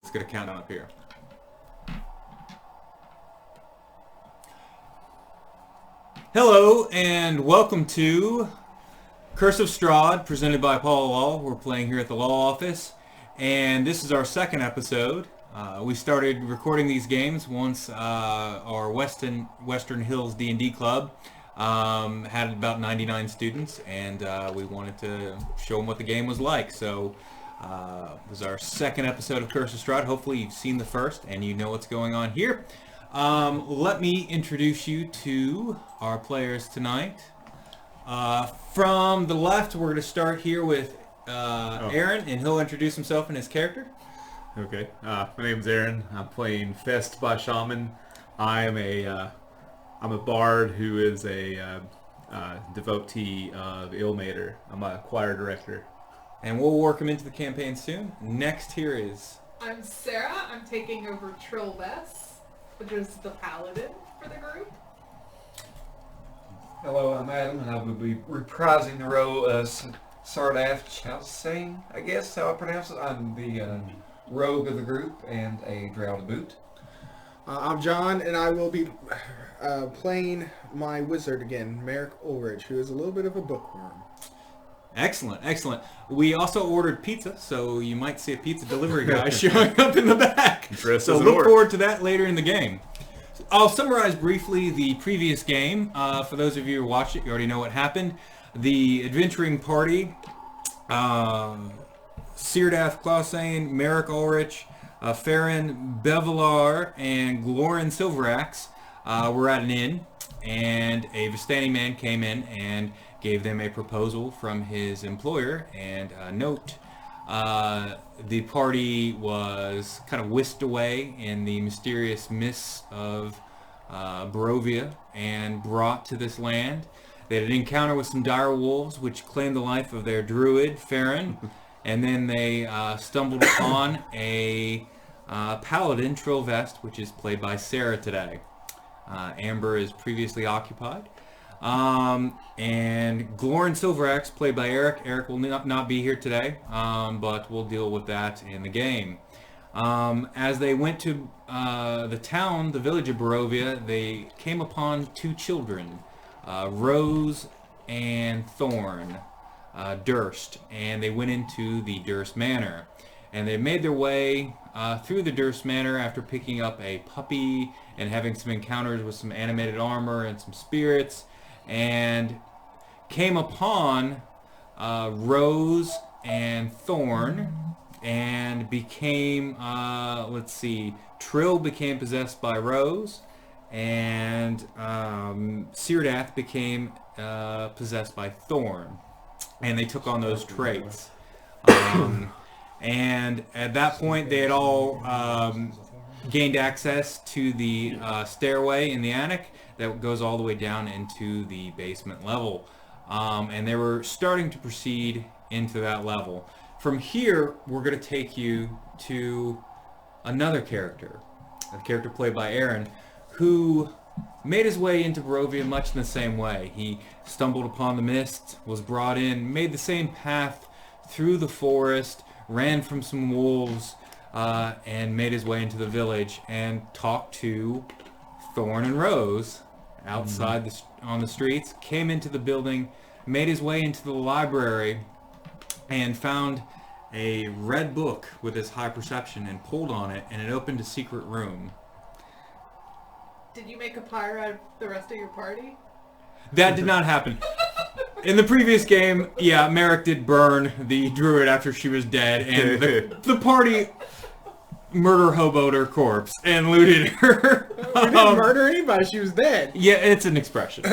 Let's get a countdown up here. Hello and welcome to Curse of Strahd, presented by Apollo Law. We're playing here at the law office, and this is our second episode. We started recording these games once our Western Hills DND Club had about 99 students, and we wanted to show them what the game was like. So this is our second episode of Curse of Strahd. Hopefully you've seen the first and you know what's going on here. Let me introduce you to our players tonight. From the left, we're going to start here with Aaron, and he'll introduce himself and his character. Okay, my name's Aaron. I'm playing Fesh Bashaman. I'm a bard who is a devotee of Ilmater. I'm a choir director. And we'll work him into the campaign soon. Next here is... I'm Sarah. I'm taking over Trill Vess, which is the paladin for the group. Hello, I'm Adam, and I will be reprising the role of Syrdath Chaulssane, I guess how I pronounce it. I'm the rogue of the group and a drow to boot. I'm John, and I will be playing my wizard again, Marick Ulrich, who is a little bit of a bookworm. Excellent, excellent. We also ordered pizza, so you might see a pizza delivery guy showing up in the back. So look forward to that later in the game. I'll summarize briefly the previous game. For those of you who watched it, you already know what happened. The adventuring party, Syrdath Chaulssane, Marick Ulrich, Farron Bevelar, and Glorin Silveraxe were at an inn, and a Vistani man came in and gave them a proposal from his employer and a note. The party was kind of whisked away in the mysterious mists of Barovia and brought to this land. They had an encounter with some dire wolves which claimed the life of their druid, Farron, and then they stumbled upon a paladin, Trill Vess, which is played by Sarah today. Amber is previously occupied. And Glorin Silveraxe, played by Eric. Eric will not be here today, but we'll deal with that in the game. As they went to the town, the village of Barovia, they came upon two children, Rose and Thorn, Durst, and they went into the Durst Manor. And they made their way through the Durst Manor after picking up a puppy and having some encounters with some animated armor and some spirits, and came upon Rose and Thorn, and became, Trill became possessed by Rose, and Syrdath became possessed by Thorn, and they took on those traits. And at that point, they had all gained access to the stairway in the attic that goes all the way down into the basement level. And they were starting to proceed into that level. From here, we're going to take you to another character, a character played by Aaron, who made his way into Barovia much in the same way. He stumbled upon the mist, was brought in, made the same path through the forest, ran from some wolves, and made his way into the village and talked to Thorn and Rose outside on the streets, came into the building, made his way into the library, and found a red book with his high perception and pulled on it, and it opened a secret room. Did you make a pyre out of the rest of your party? That did not happen. In the previous game, yeah, Marick did burn the druid after she was dead, and the party murder hoboed her corpse and looted her. We didn't murder anybody, she was dead. Yeah, it's an expression.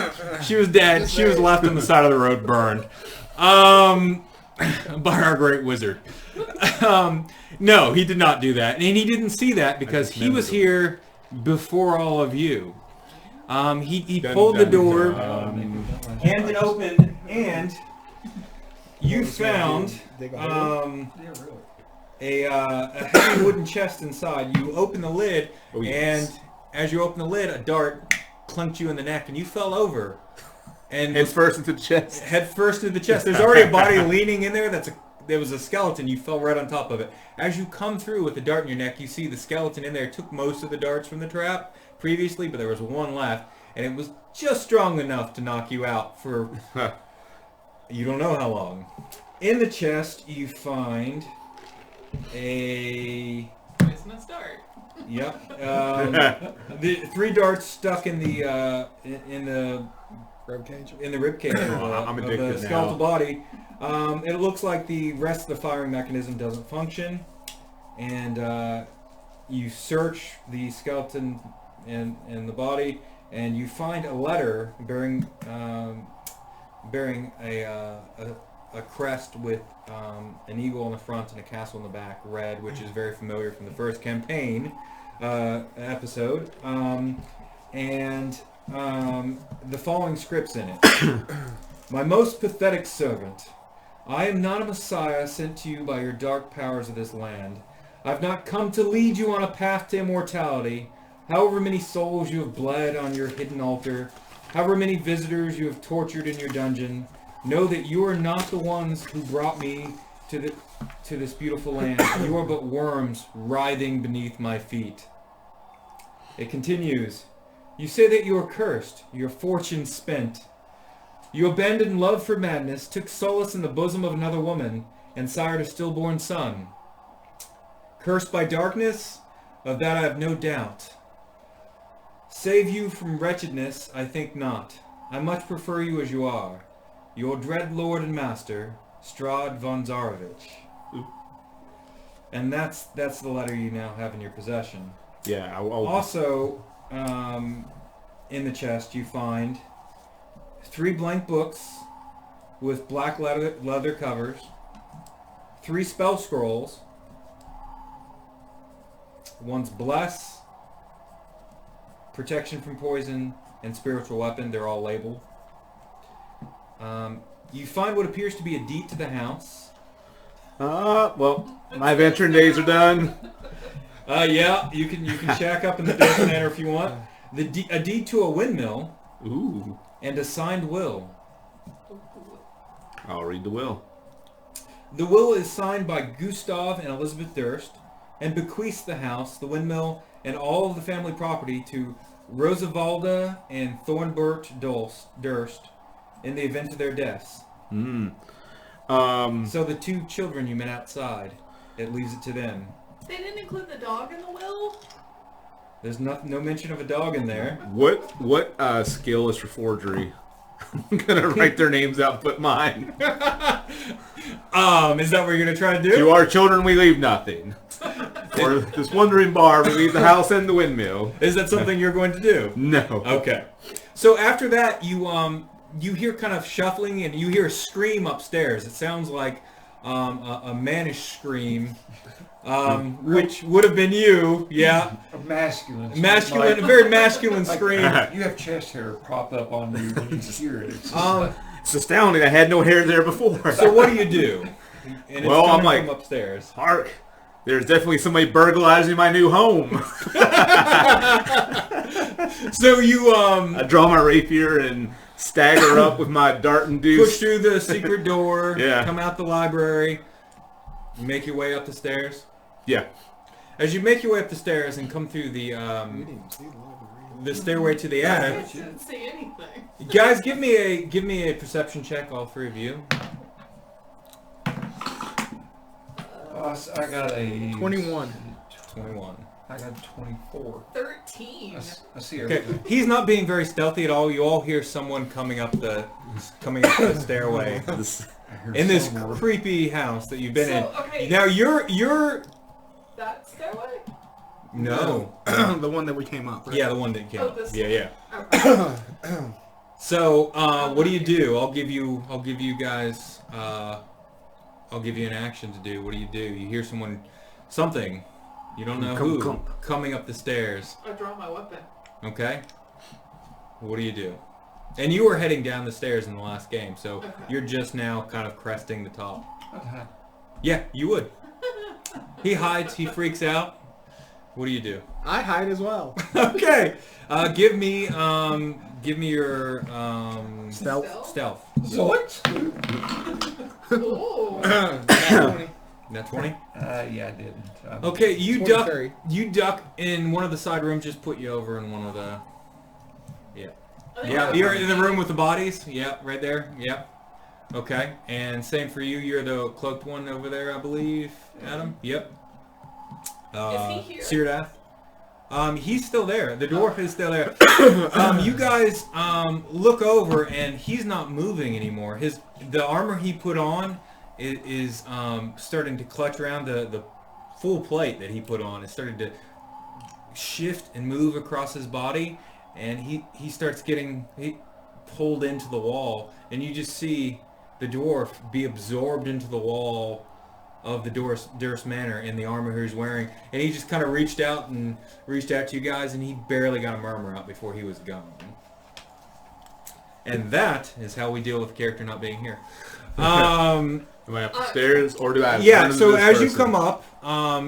She was dead, she was left on the side of the road burned. By our great wizard. No, he did not do that, and he didn't see that because he was here before all of you. He pulled the door, and it opened, and you found a heavy wooden chest inside. You open the lid, and as you open the lid, a dart clunked you in the neck, and you fell over. And head first into the chest. Head first into the chest. There's already a body leaning in there. there was a skeleton, you fell right on top of it. As you come through with the dart in your neck, you see the skeleton in there took most of the darts from the trap previously, but there was one left, and it was just strong enough to knock you out for you don't know how long. In the chest, you find a Poisonous dart. Yep. The 3 darts stuck in the Rib cage. in the rib cage I'm of addicted the skeletal now. body. It looks like the rest of the firing mechanism doesn't function, and you search the skeleton and the body, and you find a letter bearing a crest with an eagle on the front and a castle in the back, red, which is very familiar from the first campaign episode, and the following scripts in it. My most pathetic servant, I am not a messiah sent to you by your dark powers of this land. I've not come to lead you on a path to immortality. However many souls you have bled on your hidden altar, however many visitors you have tortured in your dungeon, know that you are not the ones who brought me to this beautiful land. You are but worms writhing beneath my feet. It continues. You say that you are cursed, your fortune spent. You abandoned love for madness, took solace in the bosom of another woman, and sired a stillborn son. Cursed by darkness? Of that I have no doubt. Save you from wretchedness, I think not. I much prefer you as you are. Your dread lord and master, Strahd von Zarovich. And that's the letter you now have in your possession. Yeah. Also, in the chest you find 3 blank books with black leather covers, 3 spell scrolls. One's Bless, Protection from Poison, and Spiritual Weapon. They're all labeled. You find what appears to be a deed to the house. Well, my adventuring days are done. Yeah, you can shack up in the Death Manor if you want. A deed to a windmill. Ooh. And a signed will. I'll read the will. The will is signed by Gustav and Elizabeth Durst, and bequeaths the house, the windmill, and all of the family property to Rosavalda and Thornbert Durst in the event of their deaths. So the 2 children you met outside, it leaves it to them. They didn't include the dog in the will? There's no mention of a dog in there. What skill is for forgery? I'm gonna write their names out, but mine. Is that what you're gonna try to do? To our children, we leave nothing. For this wandering bar, we leave the house and the windmill. Is that something you're going to do? No. Okay. So after that, you hear kind of shuffling, and you hear a scream upstairs. It sounds like a mannish scream, which would have been you. Yeah. A masculine. A very masculine scream. You have chest hair pop up on you when you hear it. It's just It's astounding. I had no hair there before. So what do? And Well, it's I'm coming like, from upstairs. Hark! There's definitely somebody burglarizing my new home. So you I draw my rapier and stagger up with my dart and push deuce. through the secret door, Yeah. come out the library, make your way up the stairs. Yeah. As you make your way up the stairs and come through the stairway to the I attic, didn't see anything. guys, give me a perception check, all 3 of you. I got a 21. 21. I got a 24. 13. I see Okay, everything. he's not being very stealthy at all. You all hear someone coming up the stairway I heard in this someone. creepy house that you've been So, in. okay. Now you're That stairway? no. The one that we came up. Right? Yeah, the one that came Oh, up. this Yeah. Okay. So, what do you do? I'll give you guys, I'll give you an action to do. What do? You hear something, you don't know who, coming up the stairs. I draw my weapon. Okay? What do you do? And you were heading down the stairs in the last game, so Okay. you're just now kind of cresting the top. Okay. Yeah, you would. He hides, he freaks out. What do you do? I hide as well. Okay. Give me your Stealth. stealth. So what? Ooh. Nat 20? Yeah, I didn't. Okay, you 23. duck in one of the side rooms, just put you over in one of the... Yeah. I think Yeah, that's you're in the room with the bodies? Yeah, right there. Yeah. Okay, and same for you. You're the cloaked one over there, I believe, Adam? Yep. Is he here? Syrdath. He's still there. The dwarf is still there. You guys look over, and he's not moving anymore. The armor he put on is starting to clutch around. The full plate that he put on is starting to shift and move across his body, and he starts getting pulled into the wall, and you just see the dwarf be absorbed into the wall of the Durst Manor in the armor he's wearing, and he just kind of reached out to you guys, and he barely got a murmur out before he was gone. And that is how we deal with the character not being here. Am I up the stairs, or do I have Yeah, so as you come up,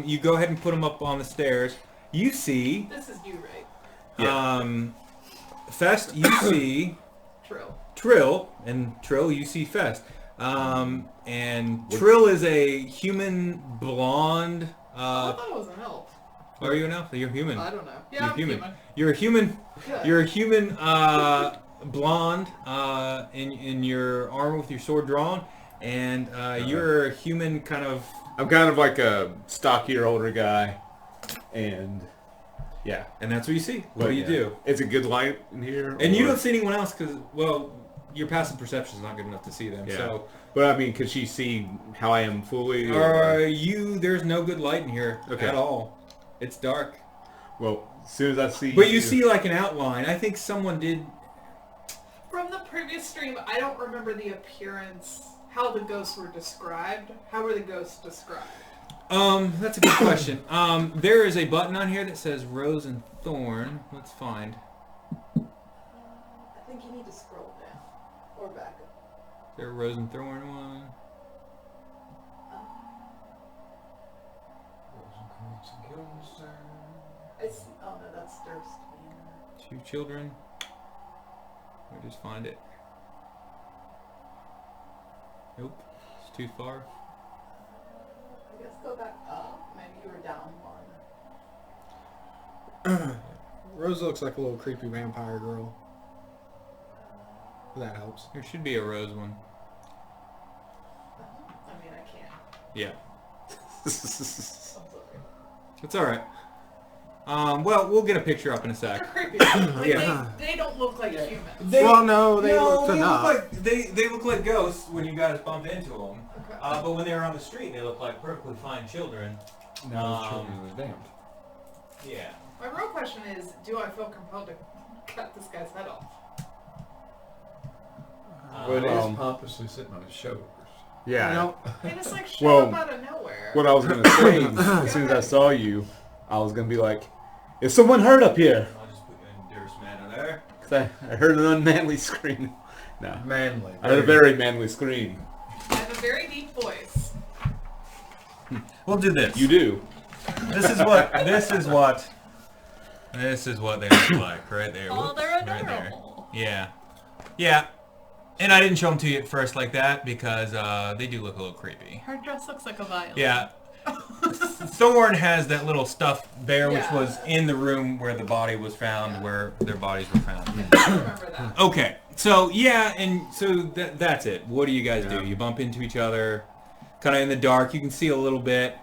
you go ahead and put him up on the stairs. You see... This is you, right? Yeah. Fest, you see... Trill, and Trill, you see Fest. And Trill is a human blonde... I thought it was an elf. Are you an elf? You're human. I don't know. Yeah, You're I'm human. You're a human. Good. You're a human blonde in your armor with your sword drawn, and you're a human kind of... I'm kind of like a stockier, older guy, and yeah. And that's what you see. What do you do? It's a good light in here. And you don't see anyone else because, well, your passive perception is not good enough to see them. Yeah. So, but I mean, could she see how I am fully? There's no good light in here at all. It's dark. Well, as soon as I see... But you see like an outline. I think someone did... From the previous stream, I don't remember the appearance, how the ghosts were described. How were the ghosts described? That's a good question. There is a button on here that says Rose and Thorn. Let's find. I think you need to scroll down. Or back up. Is there a Rose and Thorn one? Oh no, that's Durst. 2 children. Let me just find it. Nope. It's too far. I guess go back up. Maybe you were down one. Rose looks like a little creepy vampire girl. That helps. There should be a Rose one. I mean, I can't. Yeah. I'm sorry. It's alright. Well, we'll get a picture up in a They're sec. creepy. Like, Yeah. they don't look like humans. Well, no, they look enough. They look like ghosts when you guys bump into them. Okay. But when they're on the street, they look like perfectly fine children. No, children are damned. Yeah. My real question is, do I feel compelled to cut this guy's head off? Well, it is pompously sitting on his shoulders. Yeah. You know, They just like show up out of nowhere. What I was gonna say as soon as I saw you, I was gonna be like, "Is someone hurt up here?" I'll just put you in Durst Manor there. Cause I heard an unmanly scream. No, Manly. I heard a very manly scream. I have a very deep voice. We'll do this. You do. This is what they look like right there. Oh, Whoops, they're right there. adorable. Yeah. Yeah. And I didn't show them to you at first like that because they do look a little creepy. Her dress looks like a violin. Yeah. Thorn has that little stuffed bear which Yeah. was in the room where the body was found, where their bodies were found. I remember that. Okay. So, yeah, and so that's it. What do you guys do? Yeah. You bump into each other, kind of in the dark. You can see a little bit.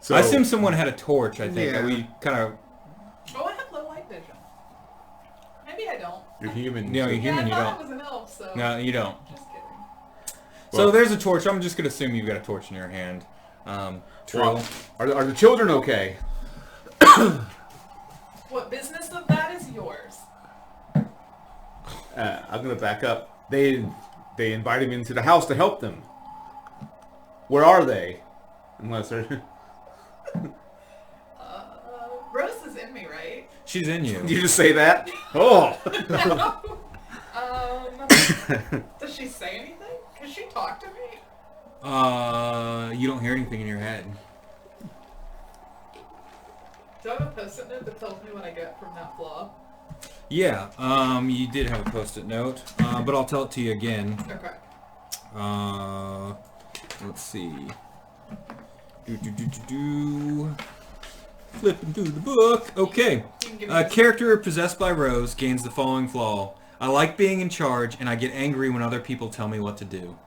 So I assume someone had a torch, I think. Yeah. We kind of... Oh, I have low light vision. Maybe I don't. you're human. No, you're Yeah, human, I you thought don't. I was an elf, so... No, you don't. Just kidding. So Well- there's a torch. I'm just going to assume you've got a torch in your hand. Trill. Well, are the children okay? What business of that is yours? I'm gonna back up. They invited me into the house to help them. Where are they? Unless they're... Rose is in me, right? She's in you. Did you just say that? Oh! Does she say anything? Can she talk to me? You don't hear anything in your head. Do I have a post-it note that tells me what I get from that flaw? Yeah, you did have a post-it note, but I'll tell it to you again. Okay. Let's see. Flipping through the book. Okay. A character possessed by Rose gains the following flaw. I like being in charge, and I get angry when other people tell me what to do.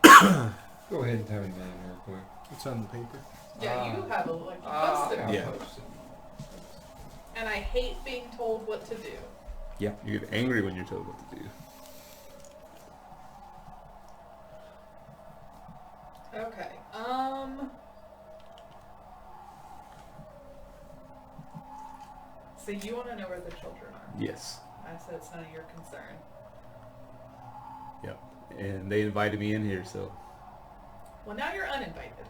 Go ahead and tell me mine real quick. It's on the paper. Yeah, you have a like you posted it. Yeah. And I hate being told what to do. You get angry when you're told what to do. Okay. So you want to know where the children are? Yes. I said it's none of your concern. Yep. And they invited me in here, so. Well, now you're uninvited.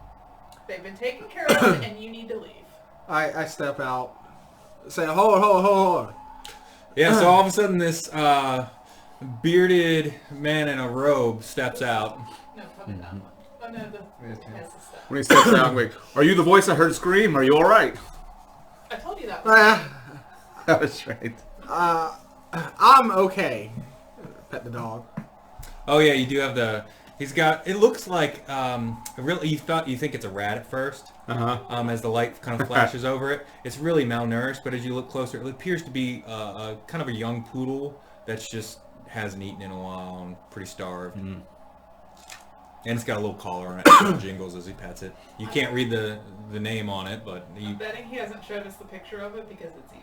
They've been taken care of, and you need to leave. I step out. Say, hold. Yeah, so all of a sudden this bearded man in a robe steps out. No, probably that one. Oh no, has the stuff. When he steps out, I'm like, are you the voice I heard scream? Are you alright? I told you that was That's right. I'm okay. Pet the dog. Oh yeah, you do have the... He's got... It looks like... really, you think it's a rat at first. As the light kind of flashes over it. It's really malnourished, but as you look closer, it appears to be a kind of a young poodle that's just hasn't eaten in a while and pretty starved. And it's got a little collar on it that jingles as he pets it. You can't read the name on it, but... I'm betting he hasn't showed us the picture of it because it's evil.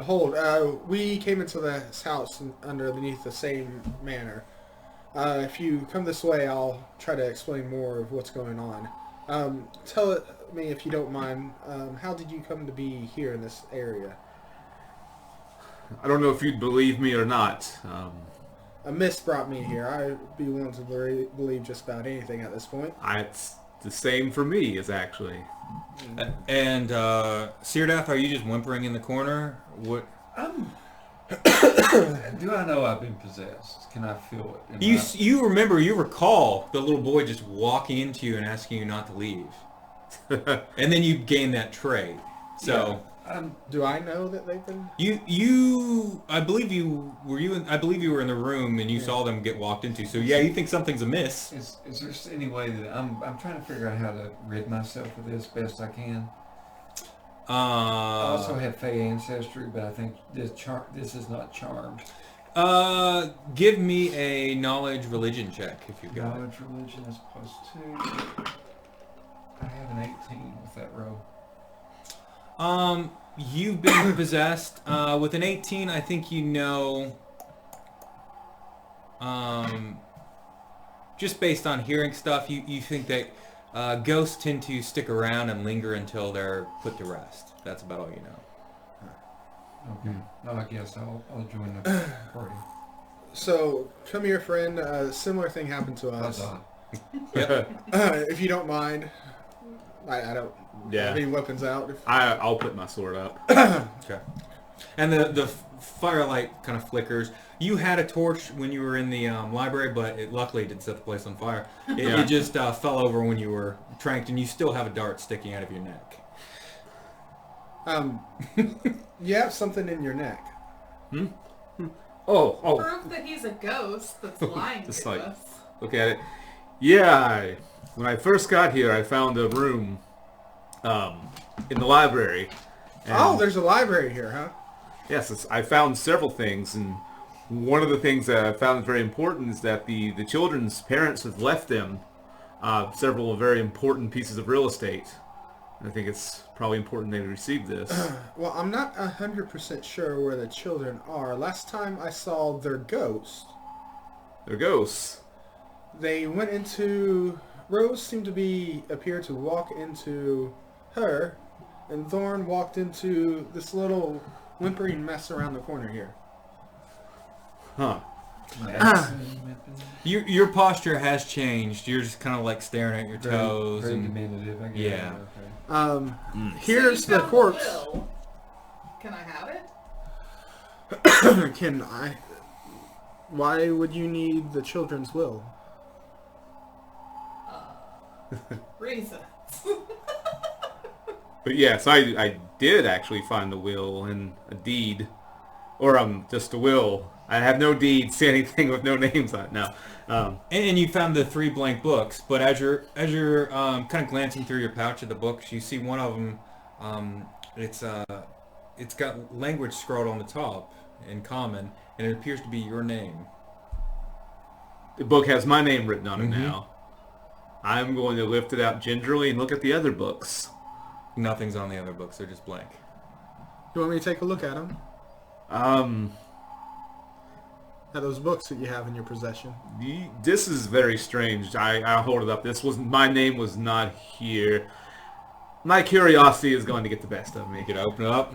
Hold. We came into this house underneath the same manor. If you come this way, I'll try to explain more of what's going on. Tell me, if you don't mind, how did you come to be here in this area? I don't know if you'd believe me or not. A mist brought me here. I'd be willing to believe just about anything at this point. It's the same for me, is actually. And Syrdath, are you just whimpering in the corner? What? Do I know I've been possessed? Can I feel it? You recall the little boy just walking into you and asking you not to leave. And then you gain that trait. So do I know that they've been? I believe you were in the room and you saw them get walked into. So yeah, you think something's amiss. Is there any way that I'm trying to figure out how to rid myself of this best I can? I also have Fey ancestry, but I think this is not charmed. Give me a knowledge religion check if you've got knowledge religion is +2. I have an 18 with that row. You've been possessed. With an 18, I think you know, just based on hearing stuff, you think that ghosts tend to stick around and linger until they're put to rest. That's about all you know. Okay. Well, I guess I'll join the party. So, come here, friend. Similar thing happened to us. Yep. If you don't mind. I don't have any weapons out. I'll put my sword up. Okay. And the firelight kind of flickers. You had a torch when you were in the library, but it luckily didn't set the place on fire. It just fell over when you were tranked, and you still have a dart sticking out of your neck. You have something in your neck. Oh. Proof that he's a ghost that's lying Just to like, us. look at it. Yeah, when I first got here, I found a room in the library. Oh, there's a library here, huh? Yes, I found several things, and one of the things that I found very important is that the children's parents have left them several very important pieces of real estate. And I think it's probably important they receive this. Well, I'm not 100% sure where the children are. Last time I saw their ghost. They're ghosts. They went into... Rose seemed to appear to walk into her, and Thorn walked into this little whimpering mess around the corner here. Huh. Your posture has changed. You're just kind of like staring at your toes. Very and diminutive, I guess. Yeah. Okay. Here's So you the found corpse. will. Can I have it? Can I? Why would you need the children's will? Reasons. But yes, I did actually find a will and a deed. Or just a will. I have no deeds, anything with no names on it. No. And you found the 3 blank books, but as you're kind of glancing through your pouch of the books, you see one of them. It's got language scrawled on the top in common, and it appears to be your name. The book has my name written on it now. I'm going to lift it out gingerly and look at the other books. Nothing's on the other books; they're just blank. You want me to take a look at them? At those books that you have in your possession. This is very strange. I'll hold it up. My name was not here. My curiosity is going to get the best of me. You could open it up.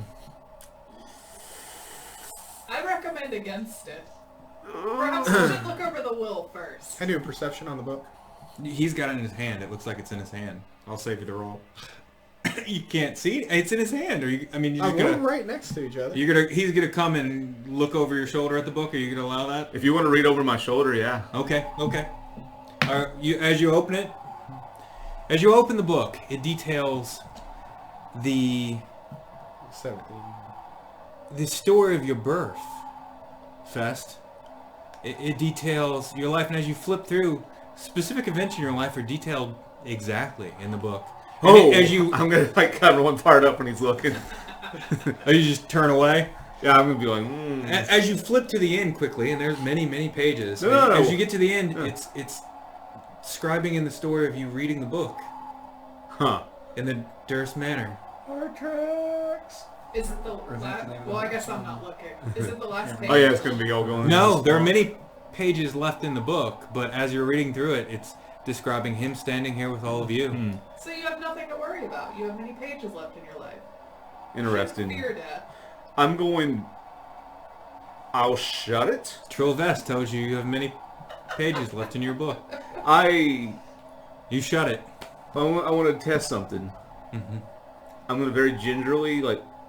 I recommend against it. Perhaps we should look over the will first. I do a perception on the book. He's got it in his hand. It looks like it's in his hand. I'll save you the roll. You can't see it. It's in his hand. You're we're right next to each other. He's gonna come and look over your shoulder at the book. Are you gonna allow that? If you want to read over my shoulder, yeah. Okay. As you open the book, it details the 17. The story of your birth, Fest. It details your life, and as you flip through, specific events in your life are detailed exactly in the book. I'm gonna cover one part up when he's looking. Oh, you just turn away? Yeah, I'm gonna be like. As you flip to the end quickly, and there's many pages. No. As you get to the end, it's describing in the story of you reading the book. Huh. In the Durst Manor. Is it the last? Well, I guess I'm not looking. Is it the last page? Oh yeah, it's gonna be all going. No, there are many pages left in the book, but as you're reading through it, it's describing him standing here with all of you. So you have nothing to worry about. You have many pages left in your life. Interesting. Fear death. I'll shut it. Trill Vess tells you have many pages left in your book. You shut it. I want to test something. I'm going to very gingerly,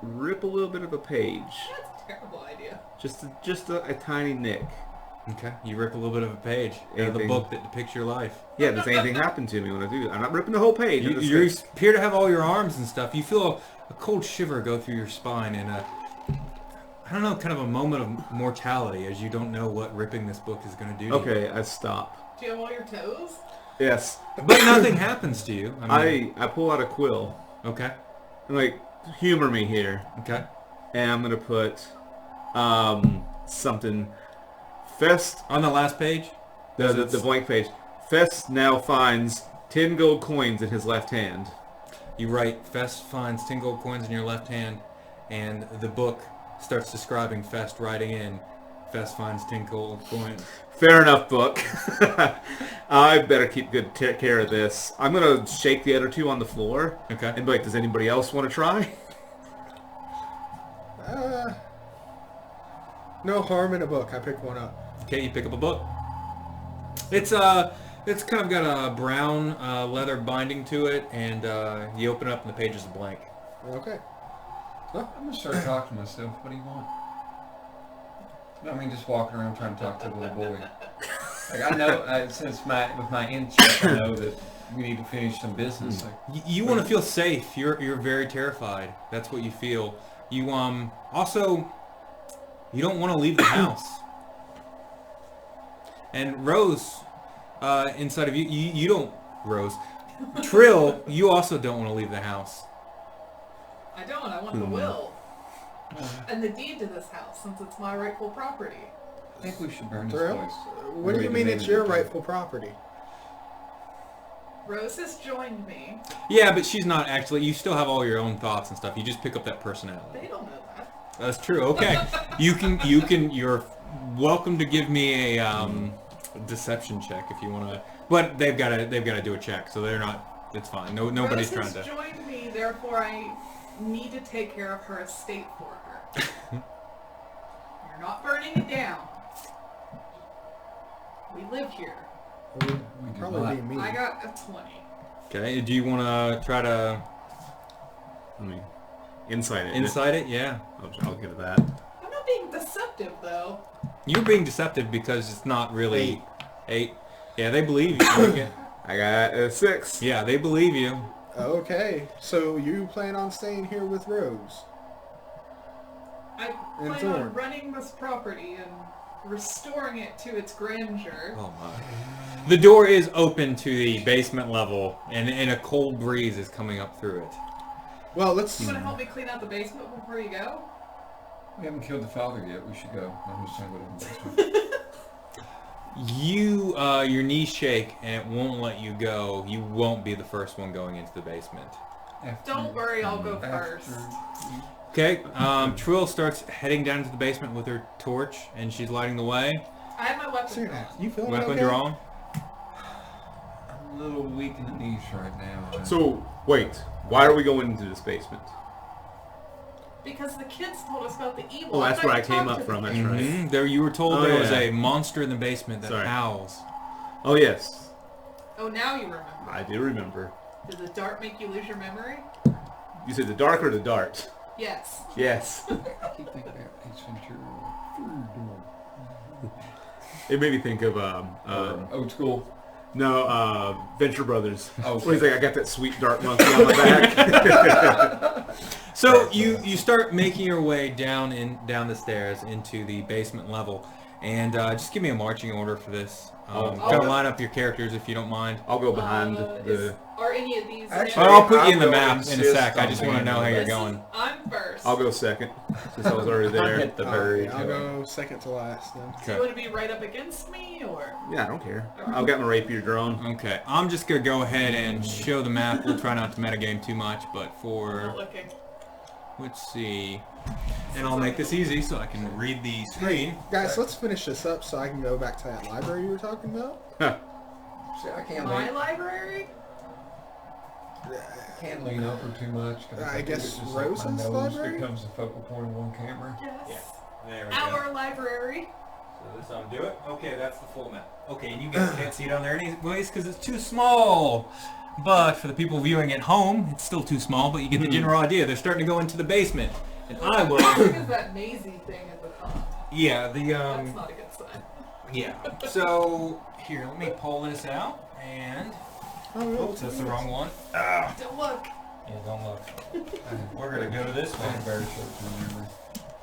rip a little bit of a page. That's a terrible idea. Just a tiny nick. Okay. You rip a little bit of a page out of the book that depicts your life. Yeah, does anything happen to me when I do that? I'm not ripping the whole page. You appear to have all your arms and stuff. You feel a cold shiver go through your spine and kind of a moment of mortality as you don't know what ripping this book is going to do to you. Okay, I stop. Do you have all your toes? Yes. But nothing happens to you. I pull out a quill. Okay. And humor me here. Okay. And I'm going to put something. Fest on the last page? The blank page. Fest now finds 10 gold coins in his left hand. You write, Fest finds 10 gold coins in your left hand, and the book starts describing Fest writing in, Fest finds 10 gold coins. Fair enough, book. I better keep good care of this. I'm going to shake the other two on the floor. Okay. And be like, does anybody else want to try? No harm in a book. I pick one up. Okay, you pick up a book. It's kind of got a brown leather binding to it, and you open it up and the page is blank. Okay. Well, I'm going to start talking to myself. What do you want? Just walking around trying to talk to the little boy. I know, with my insight, I know that we need to finish some business. You want to feel safe. You're very terrified. That's what you feel. You also, you don't want to leave the house. And Rose, inside of you don't, Rose. Trill, you also don't want to leave the house. I don't. I want the will. And the deed to this house, since it's my rightful property. I think we should burn this Trill? place. What do you mean it's your rightful property? Rose has joined me. Yeah, but she's not actually. You still have all your own thoughts and stuff. You just pick up that personality. They don't know that. That's true. Okay. You're welcome to give me a deception check if you want to. But they've got to do a check, so they're not. It's fine. Nobody's Rose trying has to. joined me, therefore I need to take care of her estate for her. You're not burning it down. We live here. Would probably be me. I got a 20. Okay. Do you want to try to? Insight it. Insight it? Yeah. I'll give it that. I'm not being deceptive, though. You're being deceptive because it's not really 8. Yeah, they believe you. I got a 6. Yeah, they believe you. Okay, so you plan on staying here with Rose? I And plan Thorn. on running this property and restoring it to its grandeur. Oh my. The door is open to the basement level, and a cold breeze is coming up through it. Well, let's... You want to help me clean out the basement before you go? We haven't killed the father yet. We should go. I'm just trying to go to the basement. Your knees shake, and it won't let you go. You won't be the first one going into the basement. Don't worry, I'll go first. Okay, Trill starts heading down to the basement with her torch, and she's lighting the way. I have my weapon. Syrdath, you feeling Weapon okay? drawn. I'm a little weak in the knees right now. So, wait. Why are we going into this basement? Because the kids told us about the evil. Oh, that's where I came talked up to from. the That's kids. right. Mm-hmm. There, you were told Oh, there was yeah. a monster in the basement that Sorry. howls. Oh, yes. Oh, now you remember. I do remember. Did the dart make you lose your memory? You said the dark or the dart? Yes. Yes. I keep thinking about Ace Ventura. It made me think of, Old school. no, Venture Brothers. Oh, Where he's like, I got that sweet dark monkey on my back. So you start making your way down the stairs into the basement level, and just give me a marching order for this. Kind of line up your characters if you don't mind. I'll go behind Are any of these... Actually, I'll put you in the I will map in a insist sec. I on just want to being know how in you're the going. I'm first. I'll go second, since I was already there. Hit the very I'll go second to last then. Do you want to be right up against me, or...? Yeah, I don't care. I've got my rapier drawn. Okay, I'm just gonna go ahead and show the map. We'll try not to metagame too much, but Not for looking. let's see, and I'll make this easy so I can read the screen. Guys, let's finish this up so I can go back to that library you were talking about. See, I can't My lean, library? can't lean over too much. 'Cause I think guess it's just like Rose's my nose library? becomes the focal point of one camera. Yes. There we Our library. So this undo it. Okay, that's the full map. Okay, and you guys can't see it on there anyways because it's too small. But for the people viewing at home, it's still too small, but you get the general idea. They're starting to go into the basement. And I will... What is that mazy thing at the top? Yeah, the... That's not a good sign. Yeah. So, here, let me pull this out, and... Oops, that's the wrong one. Don't look. Yeah, don't look. We're going to go to this I'm one. very short to remember.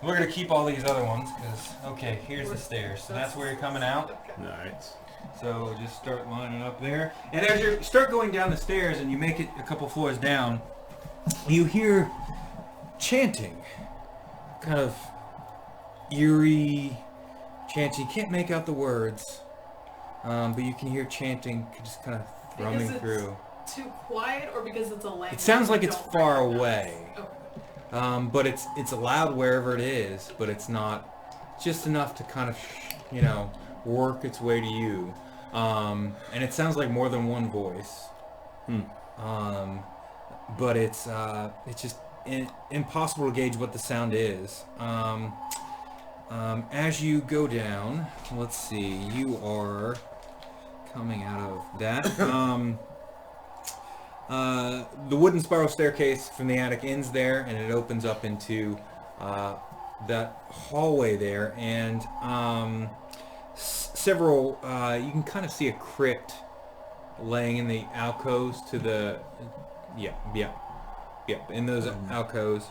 We're going to keep all these other ones, because... Okay, here's the stairs. So that's where you're coming out. Okay. Nice. So just start lining up there. And as you start going down the stairs and you make it a couple floors down, you hear chanting. Kind of eerie chanting. You can't make out the words, but you can hear chanting just kind of thrumming Because it's through. too quiet, or because it's a language It sounds like you it's don't far recognize? away. Okay. But it's loud wherever it is, but it's not just enough to kind of, work its way to you. And it sounds like more than one voice. But it's just impossible to gauge what the sound is. As you go down, let's see, you are coming out of that. The wooden spiral staircase from the attic ends there, and it opens up into that hallway there, and several, you can kind of see a crypt laying in the alcoves to the, in those alcoves.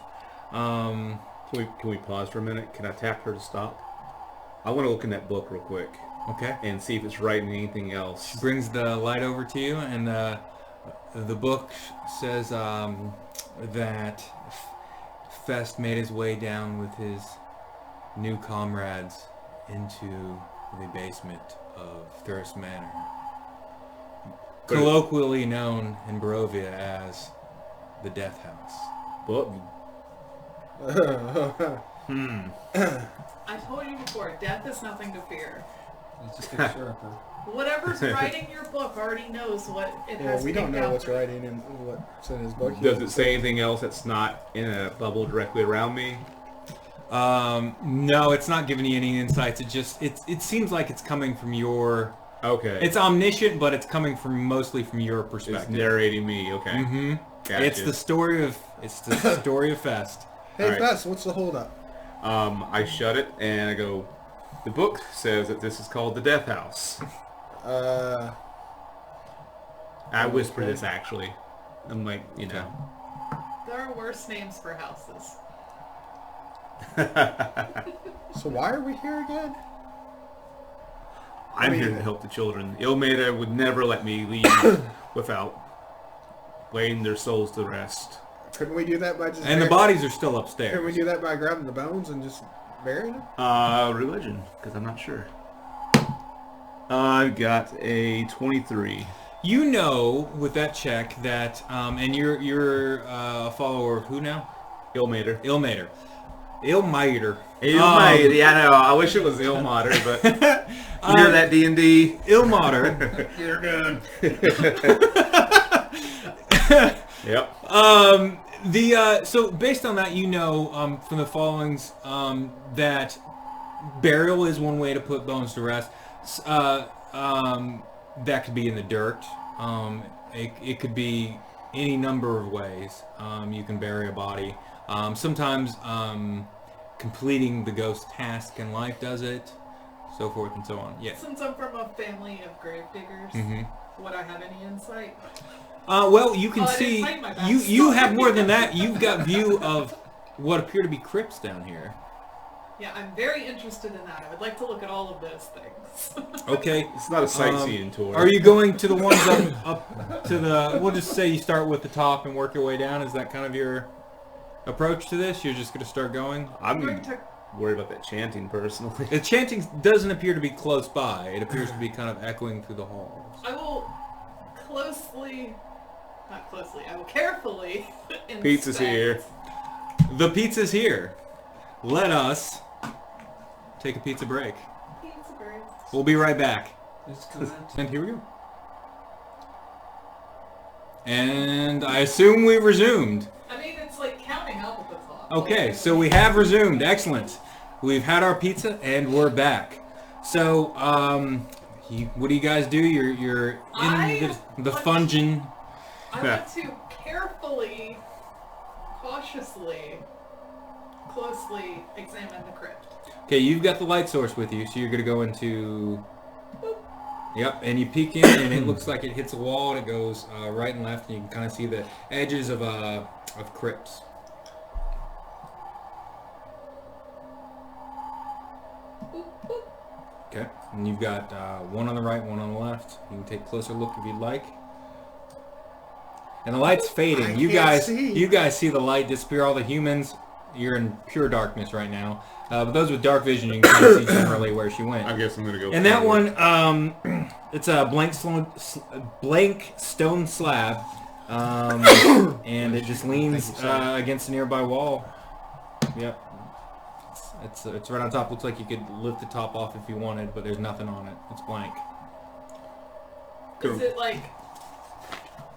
Can we pause for a minute? Can I tap her to stop? I want to look in that book real quick. Okay. And see if it's writing anything else. She brings the light over to you, and the book says that Fest made his way down with his new comrades into the basement of Thirst Manor, colloquially known in Barovia as the Death House. Book? I told you before, death is nothing to fear. It just gets sharper. Whatever's writing your book already knows what it has we don't picked know out what's for you. writing in what's in his book. Does it say anything else that's not in a bubble directly around me? No, it's not giving you any insights. It seems like it's coming from your... Okay. It's omniscient, but it's coming mostly from your It's perspective. narrating me. Okay. Mm-hmm. Gotcha. It's the story of Fest. Hey, Alright. Fess, what's the holdup? I shut it and I go, the book says that this is called the Death House. I whisper this actually. I'm like, There are worse names for houses. So why are we here again? I'm here to help the children. Ilmater would never let me leave without laying their souls to rest. Couldn't we do that by just... And the bodies are still upstairs. Couldn't we do that by grabbing the bones and just burying them? Religion, because I'm not sure. I got a 23. You know, with that check, that, and you're a follower of who now? Ilmater. Ilmater. Yeah, I know. I wish it was Ilmater, but you hear that, D&D? Ilmater. You're done. Yep. So based on that, you know, from the followings, that burial is one way to put bones to rest. That could be in the dirt. It could be any number of ways you can bury a body. Sometimes completing the ghost task in life does it, so forth and so on. Yeah. Since I'm from a family of gravediggers, would I have any insight? Well, you can see, you have more than that. You've got view of what appear to be crypts down here. Yeah, I'm very interested in that. I would like to look at all of those things. Okay. It's not a sightseeing tour. Are you going to the ones up to the... We'll just say you start with the top and work your way down. Is that kind of your approach to this? You're just going to start going? I'm worried about that chanting, personally. The chanting doesn't appear to be close by. It appears to be kind of echoing through the halls. I will I will carefully inspect. Pizza's here. The pizza's here. Let us take a pizza break. Pizza break. We'll be right back. And here we go. And I assume we resumed. I mean, it's like counting up at the top. Okay, so we have resumed. Excellent. We've had our pizza and we're back. So, what do you guys do? You're in the fungin. I want to carefully, cautiously, closely examine the crypt. Okay, you've got the light source with you, so you're going to go into... Boop. Yep, and you peek in, and it looks like it hits a wall, and it goes right and left, and you can kind of see the edges of crypts. Okay, and you've got one on the right, one on the left. You can take a closer look if you'd like. And the light's fading. You guys see the light disappear. All the humans, you're in pure darkness right now. But those with dark vision, you can kind of see generally where she went. I guess I'm gonna go. And that one, it's a blank stone slab, and it just leans against a nearby wall. Yep. It's right on top. Looks like you could lift the top off if you wanted, but there's nothing on it. It's blank. Is it like...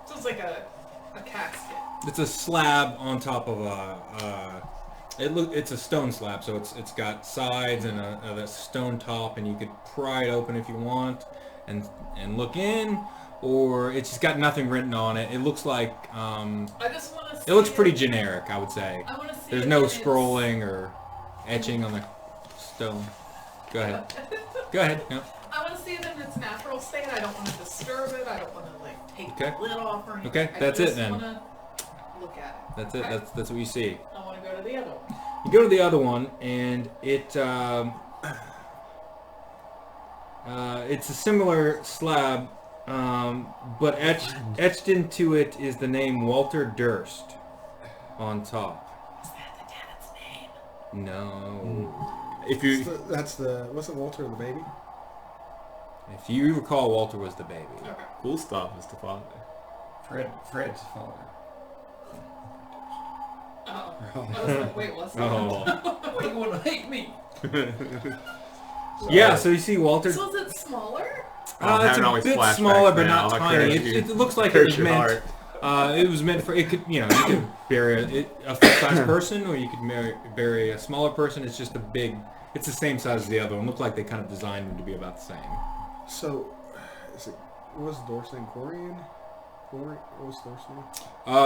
So it's like a casket? It's a slab on top of it's a stone slab, so it's got sides and a stone top, and you could pry it open if you want and look in, or it's just got nothing written on it. It looks like I just want to see it looks pretty generic, I would say. I want to see There's no scrolling or etching on the stone. Go ahead. Go ahead. No. I want to see it in its natural state. I don't want to disturb it. I don't want to take the lid off or anything. Okay, that's it then. I just want to look at it. That's it. Okay? That's what you see. I want to go to the other one. You go to the other one, and it's a similar slab, but etched into it is the name Walter Durst on top. Is that the dad's name? No. Wasn't Walter the baby? If you recall, Walter was the baby. Okay. Cool stuff is the father. Fred's father. Oh. I was like, wait, what's that? Why you want to hate me? Yeah, so you see Walter. So is it smaller? It's a bit smaller, but not tiny. It looks like it was meant. It was meant for. It could, you could bury a full-size person, or you could bury a smaller person. It's just it's the same size as the other one. Looked like they kind of designed them to be about the same. So, what was Dorst's name? Corian? What was Dorst's name?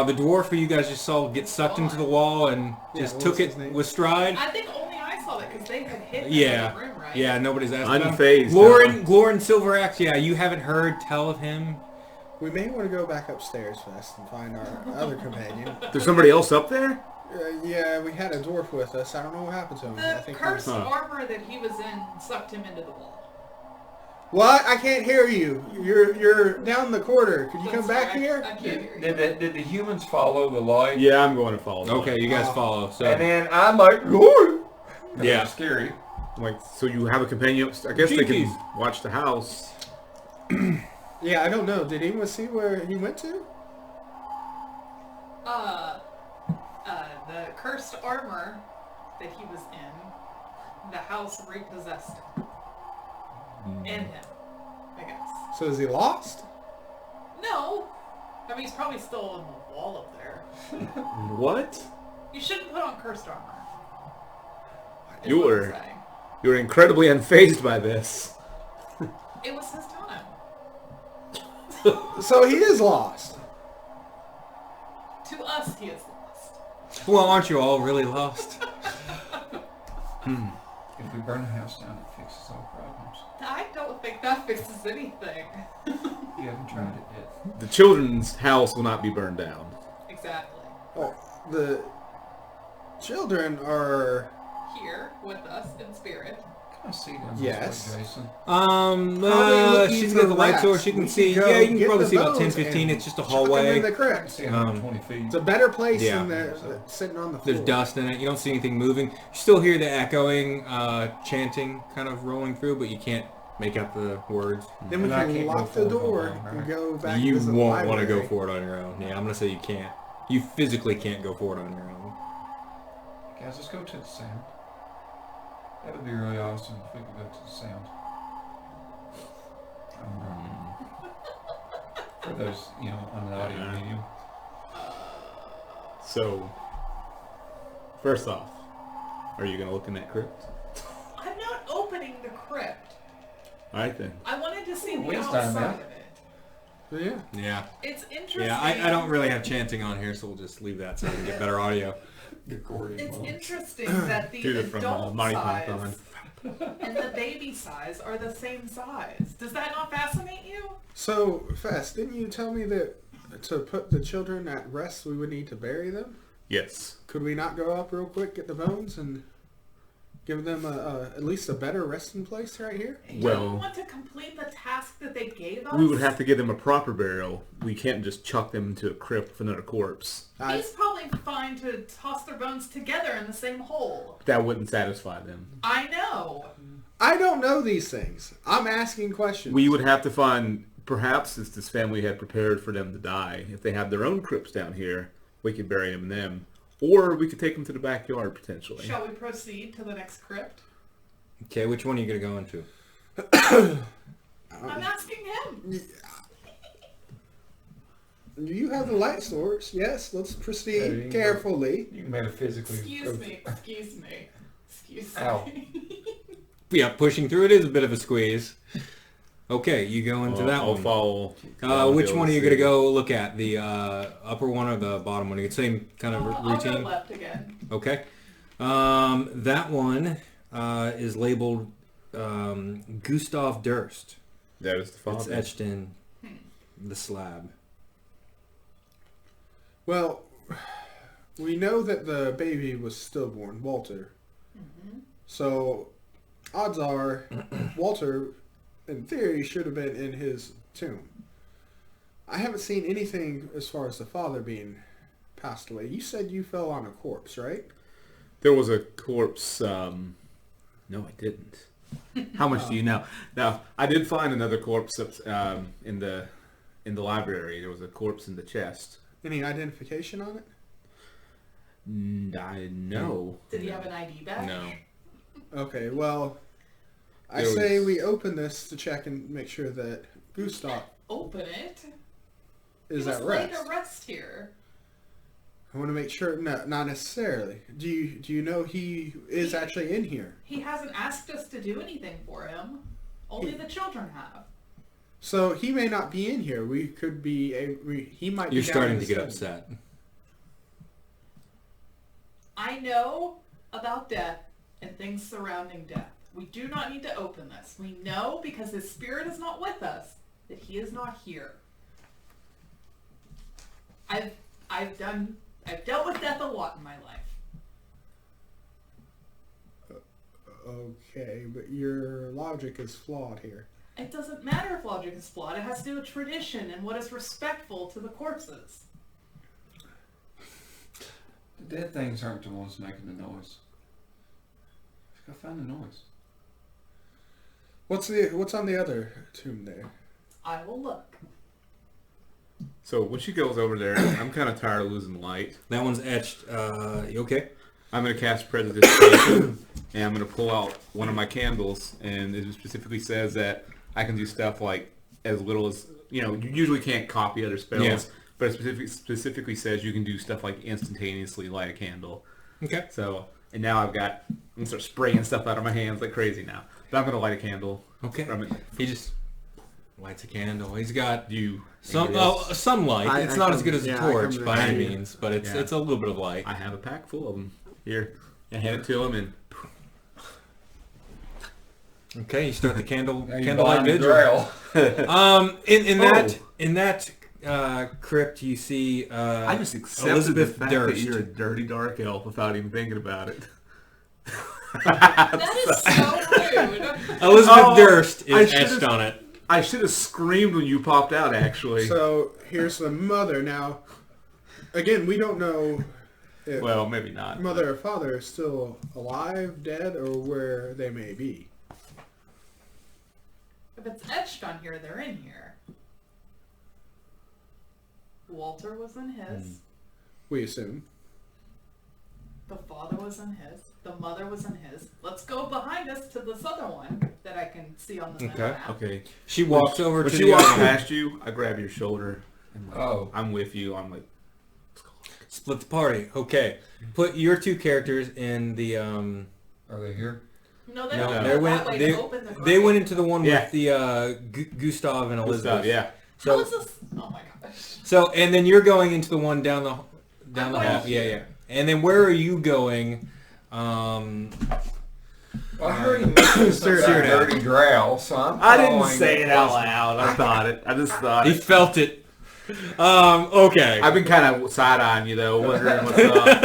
The dwarf who you guys just saw get sucked into the wall and just took it with Strahd. I think only I saw that because they had hit in the room, right? Yeah, nobody's asked about him. Unfazed. Glorin Silveraxe, yeah, you haven't heard tell of him. We may want to go back upstairs first and find our other companion. There's somebody else up there? Yeah, we had a dwarf with us. I don't know what happened to him. The cursed armor that he was in sucked him into the wall. What? I can't hear you. You're down the corridor. Could you come back here? I can't hear you. Did the humans follow the light? Yeah, I'm going to follow. Okay, you guys follow. So And then I'm like, "Ooh." Yeah. It's scary. Like, so you have a companion. I guess they can watch the house. Yeah, I don't know. Did anyone see where he went to? The cursed armor that he was in, the house repossessed him. And him, I guess. So is he lost? No. I mean, he's probably still on the wall up there. What? You shouldn't put on cursed armor. is You what I'm were saying. you were incredibly unfazed by this. It was his time. So he is lost. To us, he is lost. well, aren't you all really lost? If we burn the house down, it fixes all problems. I don't think that fixes anything. You haven't tried it yet. The children's house will not be burned down. Exactly. Oh, the children are... Here with us in spirit. Can I see them Yes. this way, Jason? looking She's for got the light rats. source. She can We see. go Yeah, you can get probably the see about 10, bones 15. and It's just a chuck 'em hallway. in the I crypt. see 120 feet. It's a better place Yeah. than the sitting on the floor. There's dust in it. You don't see anything moving. You still hear the echoing, chanting kind of rolling through, but you can't make out the words. Then we And I can can't go lock the forward door alone, and right? go back You visit the won't want to go library. for it on your own. Yeah, I'm gonna say you can't. You physically can't go for it on your own. Guys, let's go to the sound. That would be really awesome if we could go to the sound. For those, on an audio medium. So, first off, are you gonna look in that crypt? I'm not opening the crypt. All right then. I wanted to see the Waste outside time, of it. Yeah. Yeah. It's interesting. Yeah, I don't really have chanting on here, so we'll just leave that so we can get better audio. It's interesting that the Dude, from adult Monty size Python. and the baby size are the same size. Does that not fascinate you? So, Fast, didn't you tell me that to put the children at rest, we would need to bury them? Yes. Could we not go up real quick, get the bones, and give them at least a better resting place right here? Don't you Well, want to complete the task that they gave us? we would have to give them a proper burial. We can't just chuck them into a crypt with another corpse. He's probably fine to toss their bones together in the same hole. That wouldn't satisfy them. I know. I don't know these things. I'm asking questions. We would have to find, perhaps if this family had prepared for them to die, if they have their own crypts down here, we could bury them in them. Or we could take them to the backyard, potentially. Shall we proceed to the next crypt? Okay, which one are you gonna go into? I'm asking him. You have the light source. Yes, let's Yeah, you proceed can carefully. You can metaphysically... Excuse me. Ow. Yeah, pushing through it is a bit of a squeeze. Okay, you go into that I'll one. follow. Which one are you gonna go look at? The upper one or the bottom one? You get same kind of I'll go routine. left again. Okay. That one is labeled Gustav Durst. That is the father. It's etched in the slab. Well, we know that the baby was stillborn, Walter. Mm-hmm. So, odds are, Walter, in theory, should have been in his tomb. I haven't seen anything as far as the father being passed away. You said you fell on a corpse, right? There was a corpse. No, I didn't. How much do you know? Now, I did find another corpse in the library. There was a corpse in the chest. Any identification on it? I know. Did he have an ID badge? No. Okay, well, I There say was- we open this to check and make sure that Gustav Open it. is he was at laid rest. to rest here. I want to make sure, no, not necessarily. Do you know he is actually in here? He hasn't asked us to do anything for him. Only the children have. So he may not be in here. We could be he might be You're down starting in to the get study. upset. I know about death and things surrounding death. We do not need to open this. We know because his spirit is not with us that he is not here. I've dealt with death a lot in my life. Okay, but your logic is flawed here. It doesn't matter if logic is flawed. It has to do with tradition and what is respectful to the corpses. The dead things aren't the ones making the noise. Let's go find the noise. What's on the other tomb there? I will look. So when she goes over there, I'm kind of tired of losing light. That one's etched. You okay? I'm going to cast Prestidigitation, and I'm going to pull out one of my candles, and it specifically says that I can do stuff like as little as, you usually can't copy other spells, but it specifically says you can do stuff like instantaneously light a candle. Okay. So, and now I'm going to start spraying stuff out of my hands like crazy now. But I'm going to light a candle. Okay. From it. He just lights a candle. He's got Some light. It's not as good as a torch by any means, but it's a little bit of light. I have a pack full of them. Here, I hand it to him, and okay, you start the candlelight vigil. in that crypt, you see I just accepted Elizabeth the fact Durst. that you're a dirty dark elf without even thinking about it. That is so rude. Elizabeth Durst is etched on it. I should have screamed when you popped out, actually. So here's the mother. Now, again, we don't know if well, maybe not. mother or father is still alive, dead, or where they may be. If it's etched on here, they're in here. Walter was in his. We assume. The father was in his. The mother was in his. Let's go behind us to this other one that I can see on the map. Okay. She walks over when to she the walks other one. past you, I grab your shoulder. And I'm with you. I'm like, Split the party. Okay. Put your two characters in the Are they here? No, they No, don't they go went- that way they- to open the they went grave. into the one Yeah. with the Gustav and Elizabeth. yeah. How So is this? Oh my gosh. so and then you're going into the one down the I'm hall. going Yeah. And then where are you going? Well, I heard him mention something about Syrdath. dirty drow, so I'm I didn't following say it out closely. loud. I thought it. I just thought He it. felt it. Okay. I've been kind of side-eyeing you, though, wondering what's up.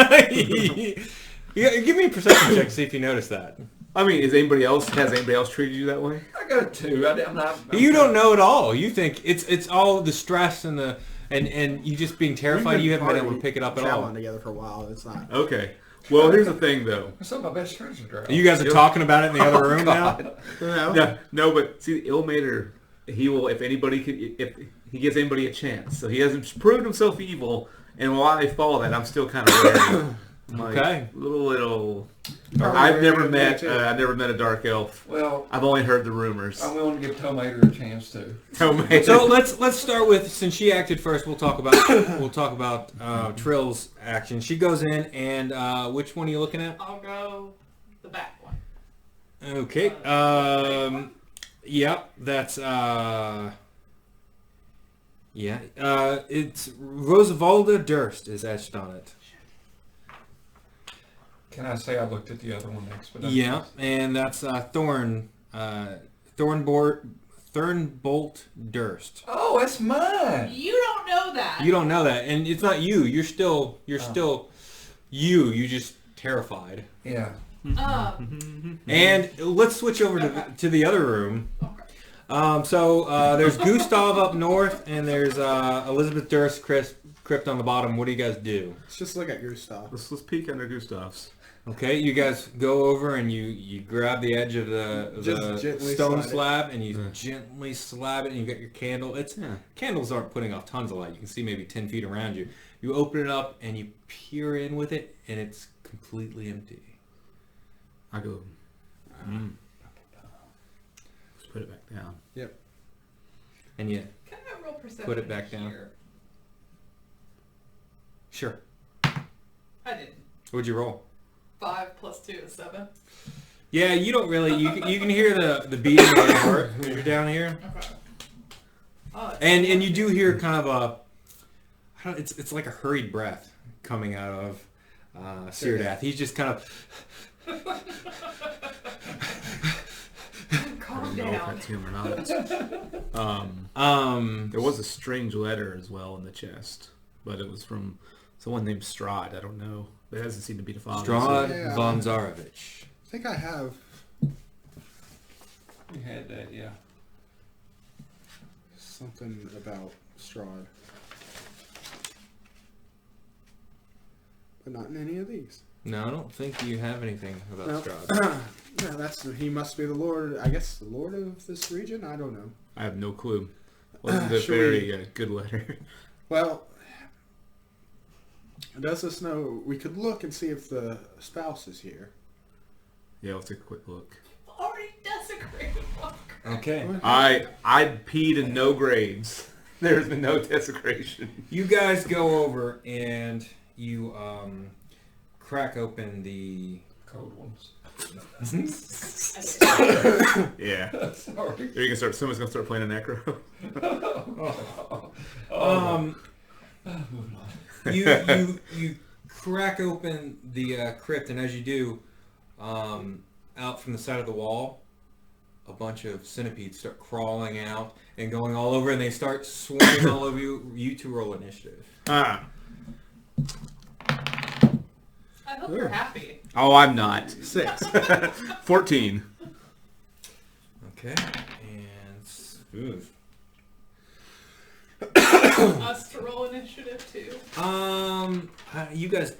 Yeah, give me a perception check to see if you notice that. I mean, has anybody else treated you that way? I got a 2. I'm not. You don't know at all. You think it's all the stress and the and you just being terrified. You haven't been able to pick it up at all. Traveling together for a while. It's not. Okay. Well, here's the thing, though. Some of my best friends are drow. You guys are talking about it in the other room now. No, but see, the Illmater, he will, if he gives anybody a chance. So he hasn't proved himself evil, and while I follow that, I'm still kind of wary. Okay. Little. Probably I've very never good met. too. I've never met a dark elf. Well, I've only heard the rumors. I'm willing to give Tomater a chance too. So let's start with, since she acted first, we'll talk about Trill's action. She goes in, and which one are you looking at? I'll go the back one. Okay. Yep. That's yeah. It's Rosavalda Durst is etched on it. Can I say I looked at the other one next? But Yeah, and that's Thornbolt Durst. Oh, that's mine. You don't know that. You don't know that, and it's not you. You're still you. You just terrified. Yeah. And let's switch over to the other room. So there's Gustav up north, and there's Elizabeth Durst crypt on the bottom. What do you guys do? Let's just look at Gustav. Let's peek under Gustav's. Okay, you guys go over and you grab the edge of Just the gently stone slide it. slab and you gently slab it, and you got your candle. Candles aren't putting off tons of light. You can see maybe 10 feet around you. You open it up and you peer in with it, and it's completely empty. I go. Let's put it back down. Yep. And you Can I roll perception Put it back down. here? sure. I didn't. What'd you roll? 5 + 2 is 7. Yeah, you don't really. You can hear the beating of your heart when you're down here, Okay. Oh, and you do hear kind of it's like a hurried breath coming out of Syrdath. He's just kind of. calm I don't know if down. that's him or not. There was a strange letter as well in the chest, but it was from someone named Strahd. I don't know. It hasn't seemed to be the father. Strahd Yeah. von Zarovich. I think I have. You had that, yeah. something about Strahd. But not in any of these. No, I don't think you have anything about Strahd. Yeah, he must be the lord, I guess, the lord of this region? I don't know. I have no clue. Wasn't a very good letter. Well, does this know, we could look and see if the spouse is here. Yeah, let's take a quick look. Already desecrated Walker. Okay. I peed in no graves. There's been no desecration. You guys go over and you crack open the Cold ones. Yeah. Sorry. You can start. Someone's gonna start playing a necro. You crack open the crypt, and as you do, out from the side of the wall, a bunch of centipedes start crawling out and going all over, and they start swarming all over you. You two roll initiative. Ah. I hope you're happy. Oh, I'm not. 6. 14. Okay. And Us to roll initiative too. you guys.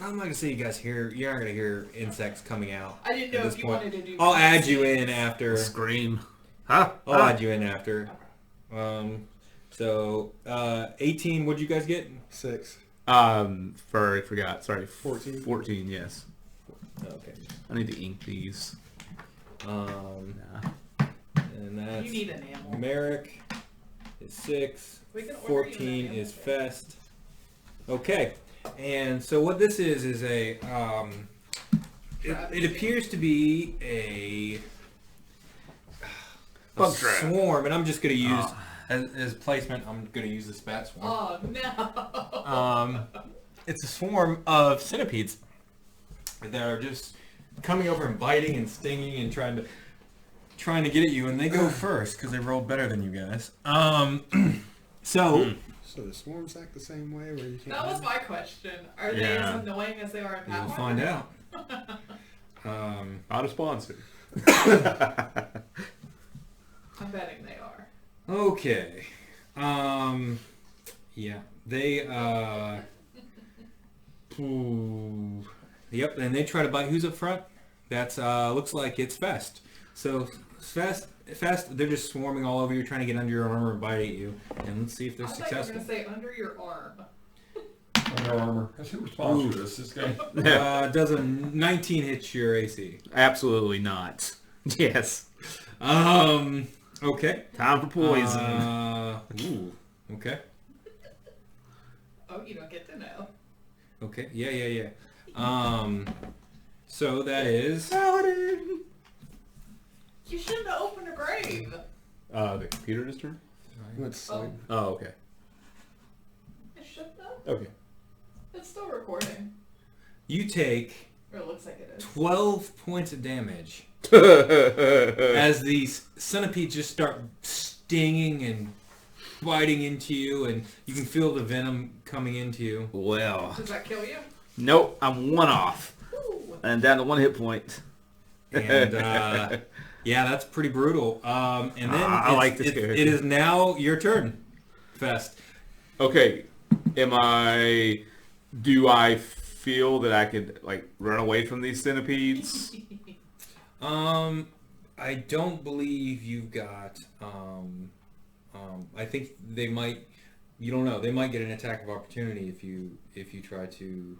I'm not gonna say you guys hear. You're not gonna hear insects coming out. I didn't know if you wanted to do. I'll add you in after. Scream. Huh? I'll add you in after. So 18. What'd you guys get? 6. Forgot. Sorry. 14. 14. Yes. Okay. I need to ink these. And that's You need enamel. Marick is 6. We can order 14 you an is Fest. Okay. And so what this is a it appears to be a Bug trap. swarm, and I'm just going to use as placement. I'm going to use the spat swarm. Oh no. It's a swarm of centipedes that are just coming over and biting and stinging and trying to get at you, and they go first because they rolled better than you guys. So the swarms act the same way where you can't... That was my question. Are they as annoying as they are in Pathfinder? We'll find out. Not a sponsor. I'm betting they are. Okay. Yeah. They Yep, and they try to bite. Who's up front? That's looks like it's Fest. So Fest, they're just swarming all over you, trying to get under your armor and bite at you. And let's see if they're I successful. thought you were going to say under your arm. Under Armour. That's who sponsored us this game. Does a 19 hit your AC? Absolutely not. Yes. Okay. Time for poison. Ooh. Okay. Oh, you don't get to know. Okay. Yeah. So that is... You shouldn't have opened a grave. The computer just turned? Let's Oh. Oh, okay. It should though. Okay. It's still recording. You take Or it looks like it is. 12 points of damage as these centipedes just start stinging and biting into you, and you can feel the venom coming into you. Well. Does that kill you? Nope, I'm one off. Ooh. And down to 1 hit point. And yeah, that's pretty brutal. And then I like this character. it is now your turn, Fest. Okay, do I feel that I could, like, run away from these centipedes? I don't believe you've got, I think they might, you don't know, they might get an attack of opportunity if you try to,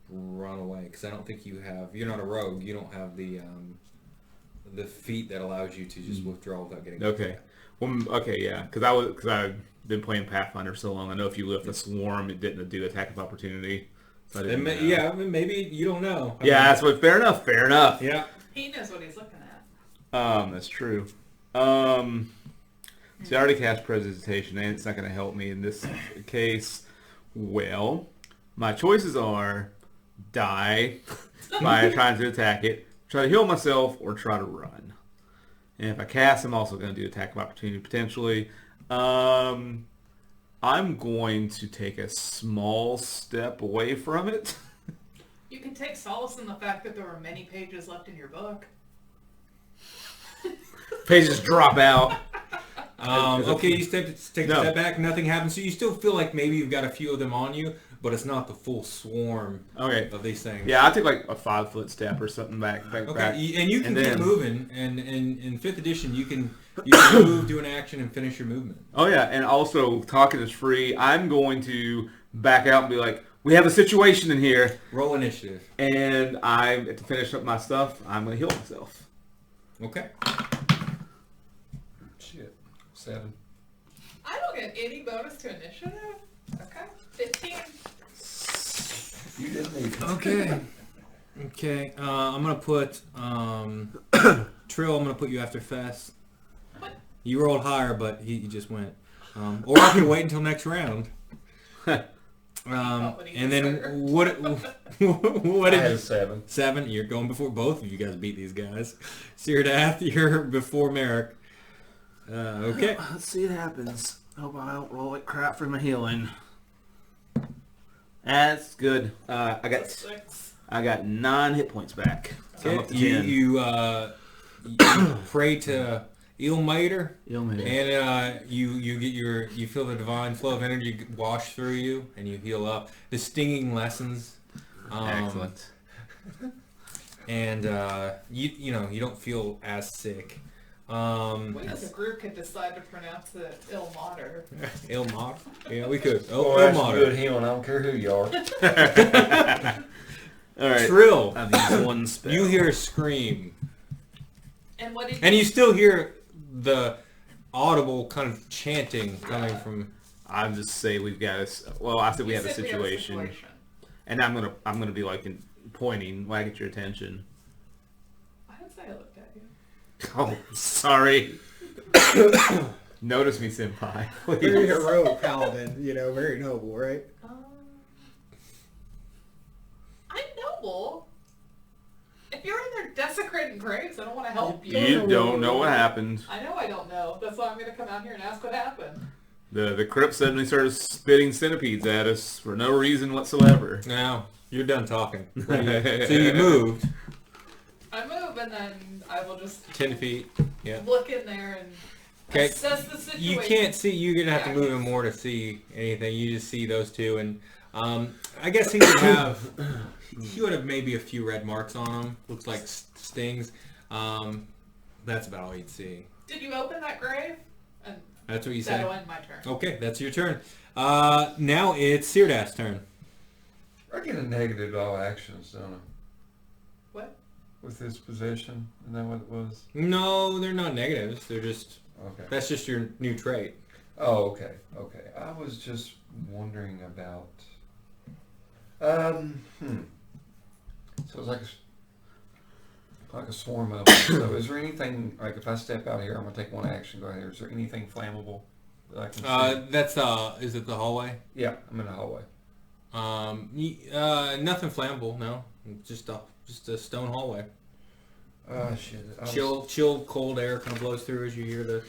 run away, because I don't think you're not a rogue, you don't have the feat that allows you to just withdraw without getting Okay. Well, okay, yeah, because I've been playing Pathfinder so long. I know if you lift a swarm, it didn't do attack of opportunity. So yeah, maybe you don't know. That's what. Fair enough. Yeah. He knows what he's looking at. That's true. See, I already cast Prestidigitation, and it's not going to help me in this case. Well, my choices are die by trying to attack it, try to heal myself, or try to run. And if I cast, I'm also going to do attack of opportunity potentially. I'm going to take a small step away from it. You can take solace in the fact that there were many pages left in your book. Pages drop out. Okay, you take a step back, nothing happens. So you still feel like maybe you've got a few of them on you, but it's not the full swarm of these things. Yeah, I take like a 5-foot step or something back. Okay, and you can keep moving, and in 5th edition you can move, do an action, and finish your movement. Oh yeah, and also talking is free. I'm going to back out and be like, we have a situation in here. Roll initiative. And I, to finish up my stuff, I'm going to heal myself. Okay. Shit. 7. I don't get any bonus to initiative. Okay. 15. You didn't need it. Okay. Okay. I'm gonna put Trill. I'm gonna put you after Fess. What? You rolled higher, but he just went. Or I can wait until next round. And then what? What I did had you? a 7. 7. You're going before both of you guys beat these guys. Syrdath, you're before Marick. Okay. Let's see what happens. Hope I don't roll like crap for my healing. That's good. I got 9 hit points back. So I'm up to 10. You pray to Ilmater, and you feel the divine flow of energy wash through you, and you heal up. The stinging lessens. Excellent. And you don't feel as sick. We as a group could decide to pronounce it Ilmater. Ilmater? Yeah, we could. Oh, that's good healing. I don't care who you are. All right. Trill. I've used one spell. You hear a scream. And you still hear the audible kind of chanting coming from. I'll just say we've got a. Well, I said we have a situation, and I'm gonna be like pointing, wag at your attention. I didn't say I looked at you. Oh, sorry. Notice me, senpai. Please. Very heroic paladin, very noble, right? I'm noble. If you're in their desecrated graves, I don't want to help you. You don't know what happened. I know I don't know. That's why I'm going to come out here and ask what happened. The crypt suddenly started spitting centipedes at us for no reason whatsoever. Now, you're done talking. So you moved. I move and then I will just 10 feet. Yeah. look in there and assess the situation. You can't see. You're going to have to move in more to see anything. You just see those two. And I guess he would have maybe a few red marks on him. Looks like stings. That's about all you'd see. Did you open that grave? And that's what you said? That'll end my turn. Okay, that's your turn. Now it's Syrdath's turn. I get a negative to all actions, don't I? What? With this possession? Isn't that what it was? No, they're not negatives. They're just... Okay. That's just your new trait. Oh, okay. Okay. I was just wondering about... So it's like a swarm of them. So is there anything, like if I step out here, I'm going to take one action, go ahead. Is there anything flammable that I can see? That's, is it the hallway? Yeah, I'm in the hallway. Nothing flammable, no. Just a stone hallway. Shit. Chill, cold air kind of blows through as you hear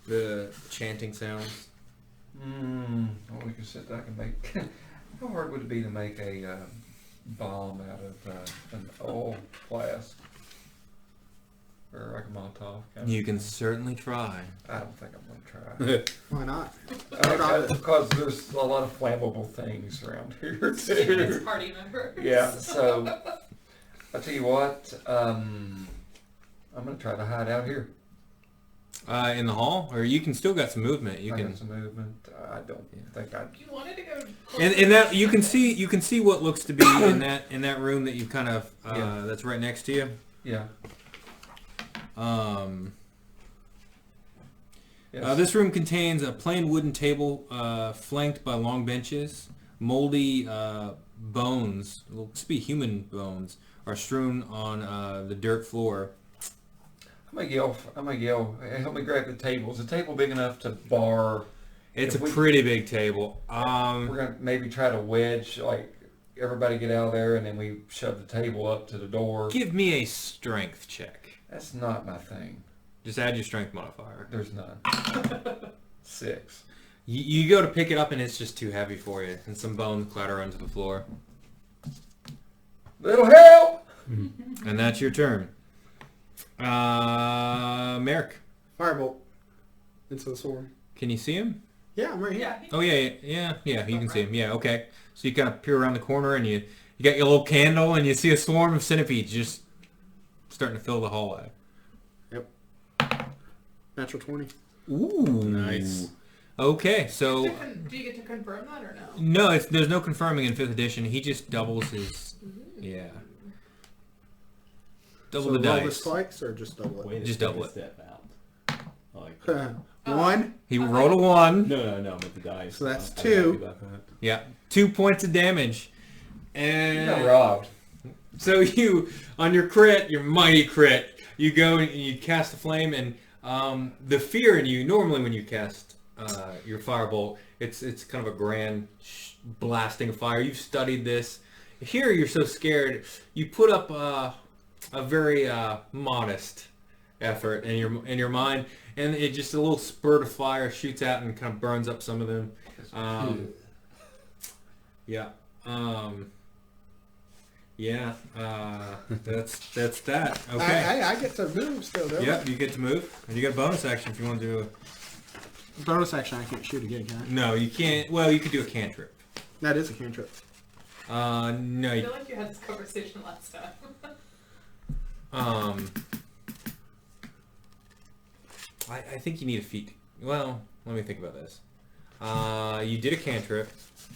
the chanting sounds. Well, we can sit back and make... How hard would it be to make a bomb out of an oil flask? Or like a Molotov? You can certainly try. I don't think I'm going to try. Why not? Because there's a lot of flammable things around here, too. Party members. Yeah, so I'll tell you what, I'm going to try to hide out here. In the hall? Or you can still got some movement. You got some movement. I don't think I... You wanted to go... And that you can see what looks to be in that room that you kind of that's right next to you. Yeah. Yes. This room contains a plain wooden table flanked by long benches. Moldy bones, looks to be human bones, are strewn on the dirt floor. I'm gonna yell. Hey, help me grab the table. Is the table big enough to bar? It's a pretty big table. We're gonna maybe try to wedge, like everybody get out of there, and then we shove the table up to the door. Give me a strength check. That's not my thing. Just add your strength modifier. There's none. 6. You go to pick it up, and it's just too heavy for you, and some bones clatter onto the floor. Little help! And that's your turn. Marick. Firebolt. into the swarm. Can you see him? Yeah, I'm right here. Yeah. Oh yeah. You can see him. Yeah, okay. So you kind of peer around the corner and you got your little candle and you see a swarm of centipedes just starting to fill the hallway. Yep. Natural 20. Ooh, Nice. Okay, so Do you get to confirm that or no? no, there's no confirming in 5th edition. He just doubles his double So the roll the dice. spikes or just double it? Way to Just take double a it. Step out. Like, 1. He rolled a 1. no, with the dice. So that's I'm happy 2. about that. Yeah, 2 points of damage. You And got robbed. so you, on your crit, your mighty crit, you go and you cast the flame, and the fear in you, normally when you cast your firebolt, it's kind of a grand blasting of fire. You've studied this. Here you're so scared, you put up a very modest effort in your mind, and it just a little spurt of fire shoots out and kind of burns up some of them. That's that. Okay. I get to move still, though. Yep, you get to move, and you got a bonus action if you want to do Bonus action, I can't shoot again, can I? No, you can't. Well, you could do a cantrip. That is a cantrip. No. I feel like you had this conversation last time. I think you need a feat. Well, let me think about this. You did a cantrip.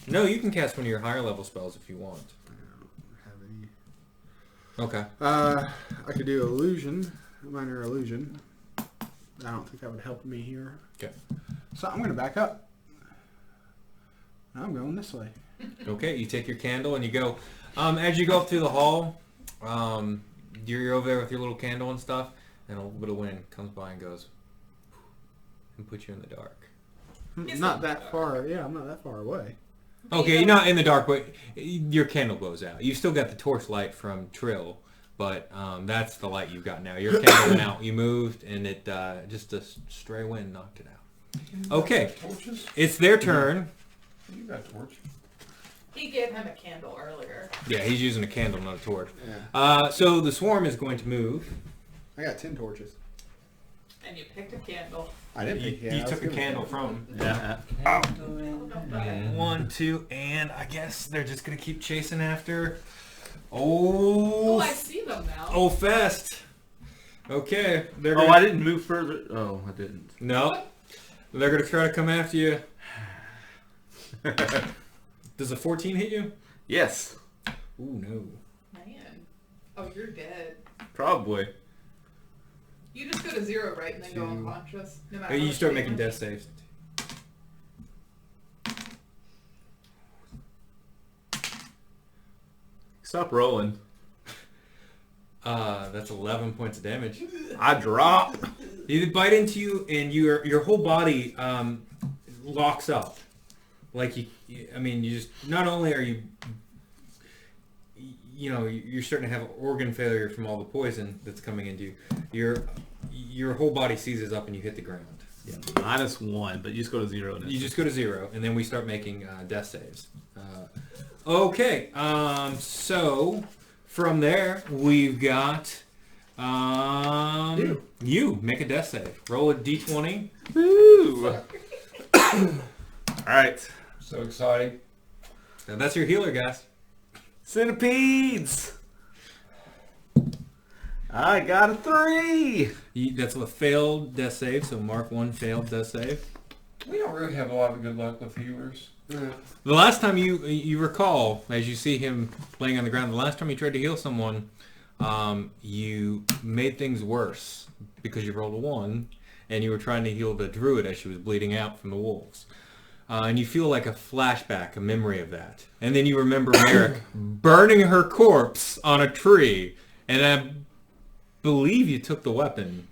No, you can cast one of your higher level spells if you want. Okay. I could do illusion, minor illusion. I don't think that would help me here. Okay. So I'm going to back up. I'm going this way. Okay, you take your candle and you go. As you go up through the hall, you're over there with your little candle and stuff, and a little bit of wind comes by and goes, and puts you in the dark. It's Not that far. Yeah, I'm not that far away. Okay, you're not in the dark, but your candle goes out. You've still got the torch light from Trill, but that's the light you've got now. Your candle went out. You moved, and it just a stray wind knocked it out. Okay, Torches? it's their turn. You got a torch. He gave him a candle earlier. Yeah, he's using a candle, not a torch. Yeah. So the swarm is going to move. I got 10 torches. And you picked a candle. I didn't think You took a candle from him. Yeah. Oh, no. 1, 2, and I guess they're just going to keep chasing after. Oh, I Oh, see them now. oh, Fest. Okay, they're Oh, gonna, I didn't move further. Oh, I didn't. no, they're going to try to come after you. Does a 14 hit you? Yes, Ooh, no. Man. Oh, you're dead. probably. You just go to 0, right? And then go unconscious. No matter how You much start damage. making death saves. Stop rolling. That's 11 points of damage. I drop. They bite into you, and your whole body locks up. Like you just not only are you're starting to have organ failure from all the poison that's coming into you. Your whole body seizes up, and you hit the ground. Yeah. -1, but you just go to 0. You just go to 0, and then we start making death saves. Okay, so from there we've got you make a death save. Roll a d20. Woo! All right. So exciting. Now that's your healer, guys. Centipedes. I got a 3. That's a failed death save, so mark 1 failed death save. We don't really have a lot of good luck with healers. The last time you recall, as you see him laying on the ground, the last time you tried to heal someone, you made things worse because you rolled a 1, and you were trying to heal the druid as she was bleeding out from the wolves. And you feel like a flashback, a memory of that. And then you remember Marick burning her corpse on a tree, and I believe you took the weapon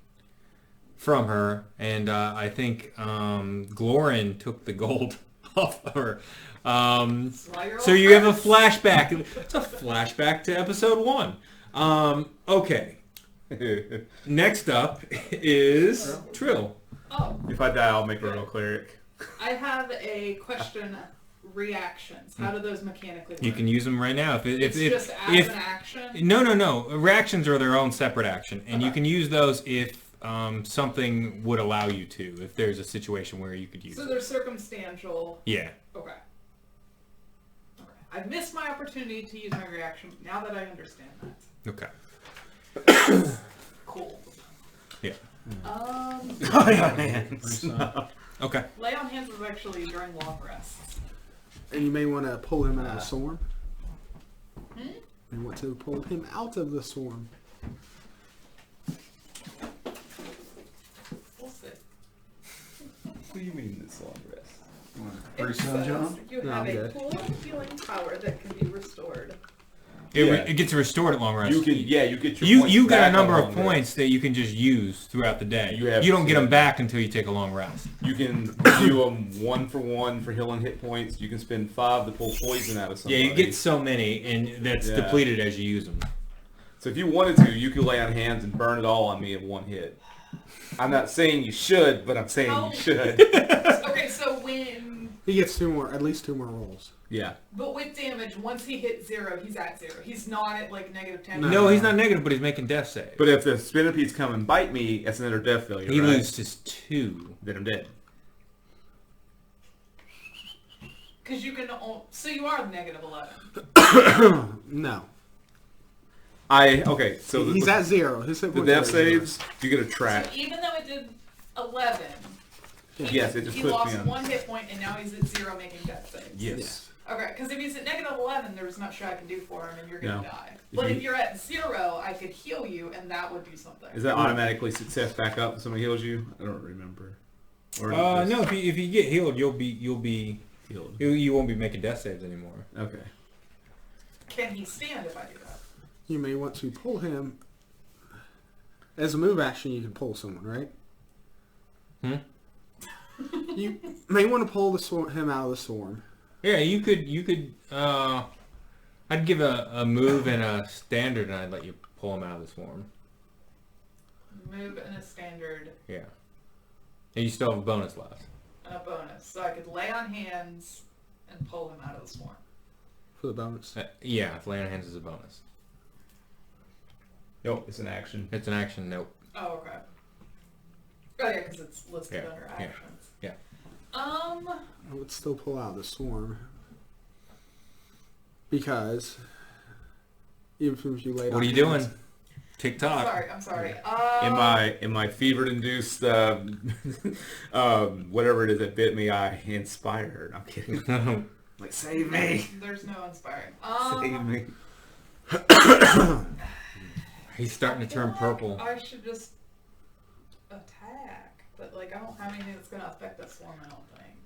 from her, and I think Glorin took the gold off of her. So you have a flashback. It's a flashback to episode 1. Okay. Next up is Trill. Oh, If I die, I'll make a real cleric. I have a question. Reactions. How do those mechanically work? You can use them right now. It's just as an action? No. Reactions are their own separate action, and you can use those if something would allow you to, if there's a situation where you could use So it. they're circumstantial. Yeah. Okay. I've missed my opportunity to use my reaction now that I understand that. Okay. Cool. Yeah. Lay on hands. Okay. Lay on hands is actually during long rests. And you may want to pull him out of the swarm. Hmm? You want to pull him out of the swarm. We'll see. What do you mean this long rest? Pretty It soon, says John? you No, have I'm a good. pool of healing power that can be restored. It gets restored at long rest. You get your points You got a back number on of long points that you can just use throughout the day. You don't get them back until you take a long rest. You can do them 1 for healing hit points. You can spend 5 to pull poison out of somebody. Yeah, you get so many, and that's depleted as you use them. So if you wanted to, you could lay on hands and burn it all on me in 1 hit. I'm not saying you should, but I'm saying you should. Okay, so when... He gets at least 2 more rolls. Yeah. But with damage, once he hits 0, he's at 0. He's not at like -10. No, he's not negative, but he's making death saves. But if the spinnipedes come and bite me, that's another death failure, he right? loses 2. Then I'm dead. Because you can... So you are -11. No. Okay, so He's at 0. His hit the points death are at 0. saves, you get a track. So even though it did 11... Yes, it just he puts lost me on. 1 hit point and now he's at 0 making death saves. Yes. Okay, because if he's at -11, there's not sure I can do for him and you're going to No. die. But if you're at 0, I could heal you and that would do something. Is that automatically success back up if somebody heals you? I don't remember. Or No, if you get healed, you'll be healed. you won't be making death saves anymore. Okay. Can he stand if I do that? You may want to pull him. As a move action, you can pull someone, right? You may want to pull him out of the swarm. Yeah, you could. I'd give a move and a standard, and I'd let you pull him out of the swarm. Move and a standard Yeah, and you still have a bonus left. and a bonus. So I could lay on hands and pull him out of the swarm. For the bonus. Yeah, if lay on hands is a bonus. Nope, it's an action. It's an action. Nope. Oh, okay. Oh, yeah, because it's listed Yeah, under yeah. actions. Yeah. I would still pull out of the swarm. Because even if you lay What are you doing? TikTok. I'm sorry. In my fever-induced, whatever it is that bit me, I inspired. I'm kidding. Like, save me. There's no inspiring. Save me. He's starting to turn purple. I should just attack, but like I don't have anything that's gonna affect the swarm. I don't think.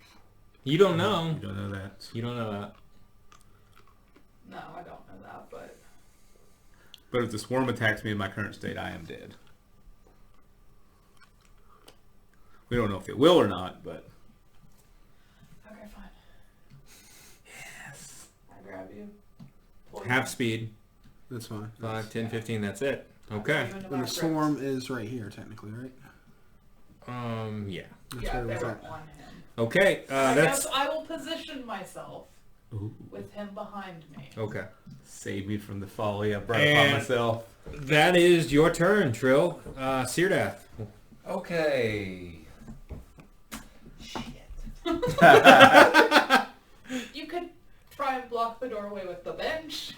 You don't know. You don't know that. You don't know that. No, I don't know that, but But if the swarm attacks me in my current state, I am dead. We don't know if it will or not, but... okay, fine. Yes. I grab you. Pull you Half in. speed. That's fine. 5, 10, 15. That's it. I'll Okay. put you into And my the grip. swarm is right here, technically, right? Yeah. That's Yeah, where it they was were at. on him. Okay. I That's guess I will position myself Ooh. with him behind me. okay. Save me from the folly I brought And- upon myself. That is your turn, Trill. Syrdath. Okay. You could try and block the doorway with the bench.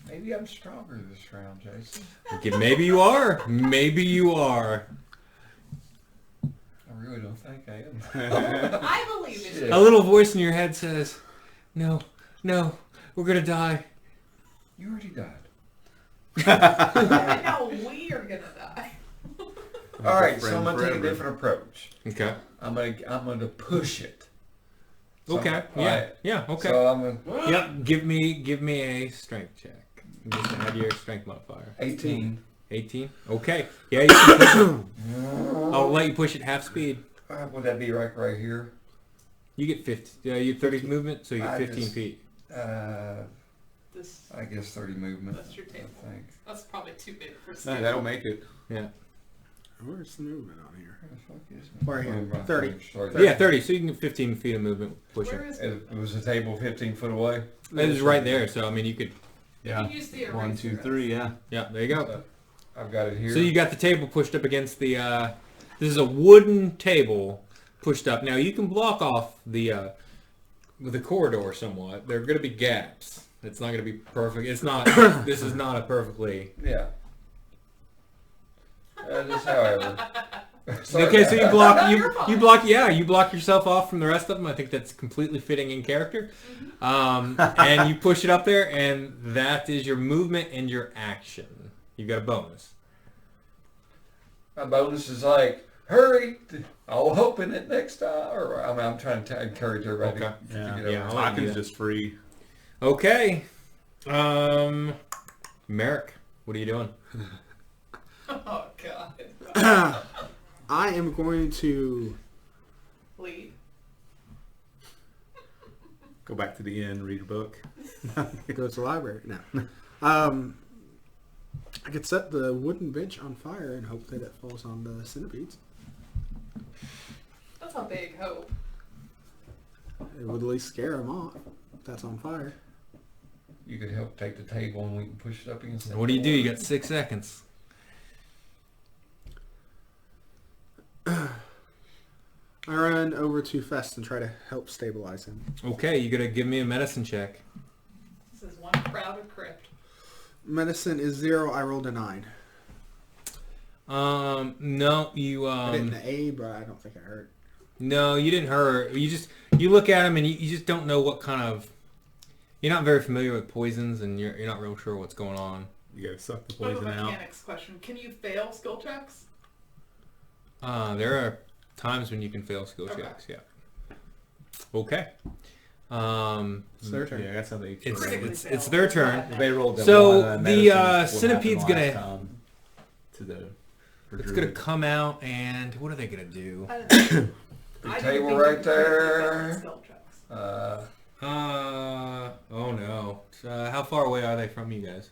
Maybe I'm stronger this round, Jason. Maybe you are. Maybe you are. I really don't think I am. I believe in you. A little voice in your head says, "No, no, we're gonna die." You already died. And now we are gonna die. All right, so friend I'm gonna take a forever. different approach. Okay. I'm gonna push it. So Okay. all Yeah. right. Yeah. Okay. So I'm gonna Yep. Give me a strength check. Just add your strength modifier. 18. 18. Okay. Yeah. You can push it. I'll let you push it half speed. Would that be right here? You get 50. You get 30 movement, so you get I 15 just- feet. This, I guess 30 movement. that's your table. I think. That's probably too big for No, Steve. that'll make it. Yeah. Where's the movement on here? Where the fuck is my- Right here. oh, my 30. thing, sorry. Yeah, 30. So you can get 15 feet of movement pushing. Where is It was a table 15 foot away. It was right there, so I mean, you could Yeah. You can use the eraser. 1, 2, 3. Yeah. Yeah, there you go. I've got it here. So you got the table pushed up against the. This is a wooden table pushed up. Now you can block off the corridor somewhat. There are going to be gaps. It's not going to be perfect. It's not. This is not a perfectly. Yeah. Just however. Okay, so you block you block yourself off from the rest of them. I think that's completely fitting in character. And you push it up there, and that is your movement and your action. You got a bonus. My bonus is like, hurry! I'll open it next time. Or I'm trying to encourage everybody Okay. to get over Yeah. it. Talking's just free. Okay. Marick, what are you doing? Oh, God. I am going to Leave. Go back to the inn, read a book. go to the library. No. I could set the wooden bench on fire and hope that it falls on the centipedes. That's a big hope. It would at least scare them off. If that's on fire. You could help take the table and we can push it up against the What do you do? You got 6 seconds. I run over to Fest and try to help stabilize him. Okay, you gotta give me a medicine check. This is one crowded crypt. Medicine is 0. I rolled a 9. No, you I didn't A, but I don't think I hurt. No, you didn't hurt. You look at him and you just don't know what kind of. You're not very familiar with poisons, and you're not real sure what's going on. You gotta suck the poison out. Mechanics question. Can you fail skill checks? There are times when you can fail skill Okay. checks. Yeah. Okay. It's their turn. Yeah, that's how they. It's their turn. They rolled them So one, the medicine, centipede's what happened gonna. last time to the. It's gonna come out, and what are they gonna do? The table right there. Skill checks. Oh no. How far away are they from you guys?